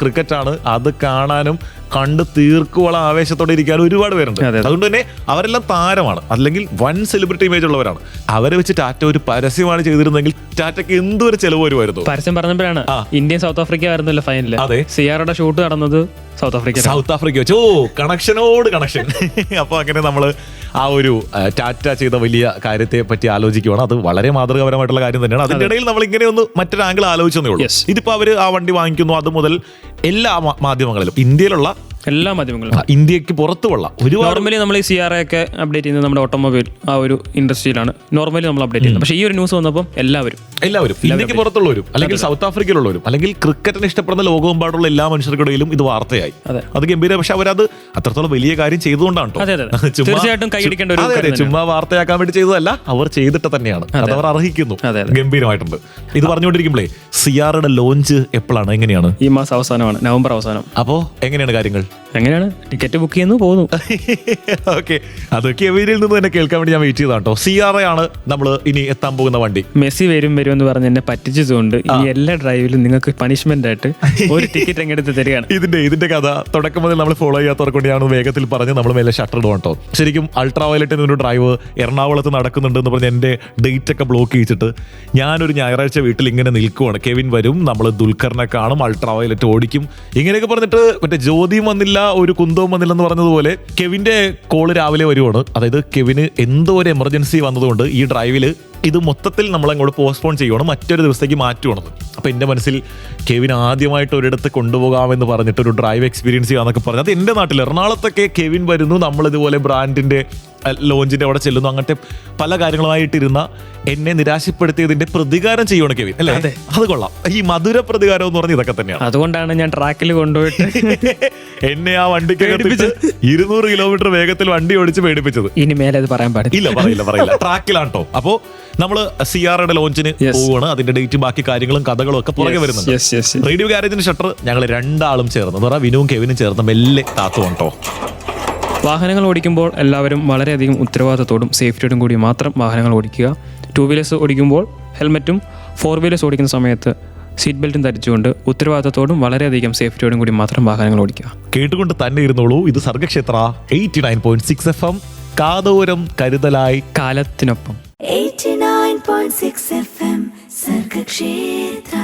ക്രിക്കറ്റാണ്. അത് കാണാനും കണ്ട് തീർക്കുവോളം ആവേശത്തോടെ ഇരിക്കാൻ ഒരുപാട് പേരുണ്ട്. അതുകൊണ്ട് തന്നെ അവരെല്ലാം താരമാണ്, അല്ലെങ്കിൽ വൻ സെലിബ്രിറ്റി ഇമേജ് ഉള്ളവരാണ്. അവരെ വെച്ച് ടാറ്റ ഒരു പരസ്യമാണ് ചെയ്തിരുന്നെങ്കിൽ ടാറ്റയ്ക്ക് എന്തൊരു ചെലവ് വരുമായിരുന്നു. പരസ്യം പറഞ്ഞപ്പോഴാണ് ഇന്ത്യ സൗത്ത് ആഫ്രിക്ക ആയിരുന്നല്ലോ ഫൈനല്. അതെ, സിയാറയുടെ ഷൂട്ട് നടന്നത് സൗത്ത് ആഫ്രിക്ക വെച്ച്. കണക്ഷനോട് കണക്ഷൻ. അപ്പൊ അങ്ങനെ നമ്മള് ആ ഒരു ടാറ്റ ചെയ്ത വലിയ കാര്യത്തെ പറ്റി ആലോചിക്കുവാണ്. അത് വളരെ മാതൃകാപരമായിട്ടുള്ള കാര്യം തന്നെയാണ്. അതിന്റെ ഇടയിൽ നമ്മൾ ഇങ്ങനെ ഒന്ന് മറ്റൊരു ആംഗിൾ ആലോചിച്ചതേ ഉള്ളൂ. ഇതിപ്പോ അവര് ആ വണ്ടി വാങ്ങിക്കുന്നു, അത് മുതൽ എല്ലാ മാധ്യമങ്ങളിലും, ഇന്ത്യയിലുള്ള എല്ലാ മാധ്യമങ്ങളും, ഇന്ത്യക്ക് പുറത്തുള്ള നോർമലി നമ്മൾ ഈ സിയാറയൊക്കെ അപ്ഡേറ്റ് ചെയ്യുന്നത് നമ്മുടെ ഓട്ടോമൊബൈൽ ആ ഒരു ഇൻഡസ്ട്രിയിലാണ് നോർമലി നമ്മൾ അപ്ഡേറ്റ് ചെയ്യുന്നത്. പക്ഷേ ഈ ഒരു ന്യൂസ് വന്നപ്പോൾ എല്ലാവരും ഇന്ത്യക്ക് പുറത്തുള്ളവരും അല്ലെങ്കിൽ സൗത്ത് ആഫ്രിക്കയിലുള്ളവരും അല്ലെങ്കിൽ ക്രിക്കറ്റിനെ ഇഷ്ടപ്പെടുന്ന ലോകമെമ്പാടുള്ള എല്ലാ മനുഷ്യർക്കിടയിലും ഇത് വാർത്തയായി. അത് ഗംഭീര. പക്ഷെ അവരത് അത്രത്തോളം വലിയ കാര്യം ചെയ്തുകൊണ്ടാണ്. തീർച്ചയായിട്ടും കൈയടിക്കേണ്ട ഒരു, ചുമ്മാ വാർത്തയാക്കാൻ വേണ്ടി ചെയ്തതല്ല, അവർ ചെയ്തിട്ട് തന്നെയാണ്. അത് അവർ അർഹിക്കുന്നു. ഗംഭീരമായിട്ടുണ്ട്. ഇത് പറഞ്ഞുകൊണ്ടിരിക്കുമ്പോഴേ സിയാറയുടെ ലോഞ്ച് എപ്പോഴാണ്, എങ്ങനെയാണ്? ഈ മാസം അവസാനമാണ്, നവംബർ അവസാനം. അപ്പോ എങ്ങനെയാണ് കാര്യങ്ങൾ? എങ്ങനെയാണ് ടിക്കറ്റ് ബുക്ക് ചെയ്യുന്നു പോകുന്നു. ഓക്കെ, അതൊക്കെ എവിടെയിൽ നിന്ന് തന്നെ കേൾക്കാൻ വേണ്ടി ഞാൻ വെയിറ്റ് ചെയ്താട്ടോ. സിയാറയാണ് നമ്മൾ ഇനി എത്താൻ പോകുന്ന വണ്ടി. മെസ്സി വരും എന്ന് പറഞ്ഞ് എന്നെ പറ്റിച്ചതുകൊണ്ട് ഈ എല്ലാ ഡ്രൈവിലും നിങ്ങൾക്ക് പണിഷ്മെന്റ് ആയിട്ട് ഒരു ടിക്കറ്റ് എങ്ങെടുത്ത് തരികയാണ്. ഇതിന്റെ കഥ തുടക്കം മുതൽ നമ്മൾ ഫോളോ ചെയ്യാത്തവർക്ക് വേണ്ടിയാണ് വേഗത്തിൽ പറഞ്ഞ് നമ്മൾ മേലെ ഷട്ടർ ഇടും കേട്ടോ. ശരിക്കും അൾട്രാ വയലറ്റ് എന്നൊരു ഡ്രൈവ് എറണാകുളത്ത് നടക്കുന്നുണ്ട് എന്ന് പറഞ്ഞ് എന്റെ ഡേറ്റ് ഒക്കെ ബ്ലോക്ക് ചെയ്തിട്ട് ഞാനൊരു ഞായറാഴ്ച വീട്ടിൽ ഇങ്ങനെ നിൽക്കുവാണ്. കെവിൻ വരും, നമ്മൾ ദുൽഖറിനെ കാണും, അൾട്രാ വയലറ്റ് ഓടിക്കും, ഇങ്ങനെയൊക്കെ പറഞ്ഞിട്ട് മറ്റേ ജ്യോതിയും വന്നില്ല, ഒരു കുന്തവും വന്നില്ലെന്ന് പറഞ്ഞതുപോലെ കെവിന്റെ കോള് രാവിലെ വരുവാണ്. അതായത് കെവിന് എന്തോ ഒരു എമർജൻസി വന്നതുകൊണ്ട് ഈ ഡ്രൈവില് ഇത് മൊത്തത്തിൽ നമ്മളങ്ങോട്ട് പോസ്റ്റ്പോൺ ചെയ്യുവാണ്, മറ്റൊരു ദിവസത്തേക്ക് മാറ്റുവാണത്. അപ്പോൾ എൻ്റെ മനസ്സിൽ കെവിൻ ആദ്യമായിട്ട് ഒരിടത്ത് കൊണ്ടുപോകാമെന്ന് പറഞ്ഞിട്ട് ഒരു ഡ്രൈവ് എക്സ്പീരിയൻസ് ചെയ്യാന്നൊക്കെ പറഞ്ഞു. അത് എൻ്റെ നാട്ടിൽ എറണാകുളത്തൊക്കെ കെവിൻ വരുന്നു, നമ്മളിതുപോലെ ബ്രാൻഡിന്റെ ലോഞ്ചിന്റെ അവിടെ ചെല്ലുന്നു. അങ്ങനത്തെ പല കാര്യങ്ങളുമായിട്ടിരുന്ന എന്നെ നിരാശപ്പെടുത്തിയതിന്റെ പ്രതികാരം ചെയ്യുവാണ് കെവിൻ അല്ലേ? അത് കൊള്ളാം. ഈ മധുര പ്രതികാരം എന്ന് പറഞ്ഞ ഇതൊക്കെ തന്നെയാണ്. അതുകൊണ്ടാണ് ഞാൻ ട്രാക്കിൽ കൊണ്ടുപോയിട്ട് എന്നെ ആ വണ്ടിക്കകത്ത് 200 കിലോമീറ്റർ വേഗത്തിൽ വണ്ടി ഓടിച്ച് പേടിപ്പിച്ചത്. ഇനി മേലെ അത് പറയാൻ പാടില്ല. പറയില്ല. ട്രാക്കിലാണ് കേട്ടോ. അപ്പോ നമ്മള് സിആറുടെ ലോഞ്ചിന് പോവാണ്. അതിന്റെ ഡേറ്റും ബാക്കി കാര്യങ്ങളും കഥകളും ഒക്കെ പുറകെ വരുന്നുണ്ട്. റേഡിയോ ഗാരേജിന്റെ ഷട്ടർ ഞങ്ങൾ രണ്ടാളും ചേർന്ന് എന്ന് പറഞ്ഞാൽ വിനുവും കെവിനും ചേർന്ന് മെല്ലെ താത്തുവാണ് കേട്ടോ. വാഹനങ്ങൾ ഓടിക്കുമ്പോൾ എല്ലാവരും വളരെയധികം ഉത്തരവാദിത്തത്തോടും സേഫ്റ്റിയോടും കൂടി മാത്രം വാഹനങ്ങൾ ഓടിക്കുക. 2 വീലേഴ്സ് ഓടിക്കുമ്പോൾ ഹെൽമറ്റും 4 വീലേഴ്സ് ഓടിക്കുന്ന സമയത്ത് സീറ്റ് ബെൽറ്റും ധരിച്ചുകൊണ്ട് ഉത്തരവാദിത്തത്തോടും വളരെയധികം സേഫ്റ്റിയോടും കൂടി മാത്രം വാഹനങ്ങൾ ഓടിക്കുക. കേട്ടുകൊണ്ട് തന്നെ ഇരുന്നോളൂ. ഇത് സർഗക്ഷേത്ര 89.6 FM. കാതോരം കരുതലായി കാലത്തിനൊപ്പം. 89.6 FM സർഗക്ഷേത്ര.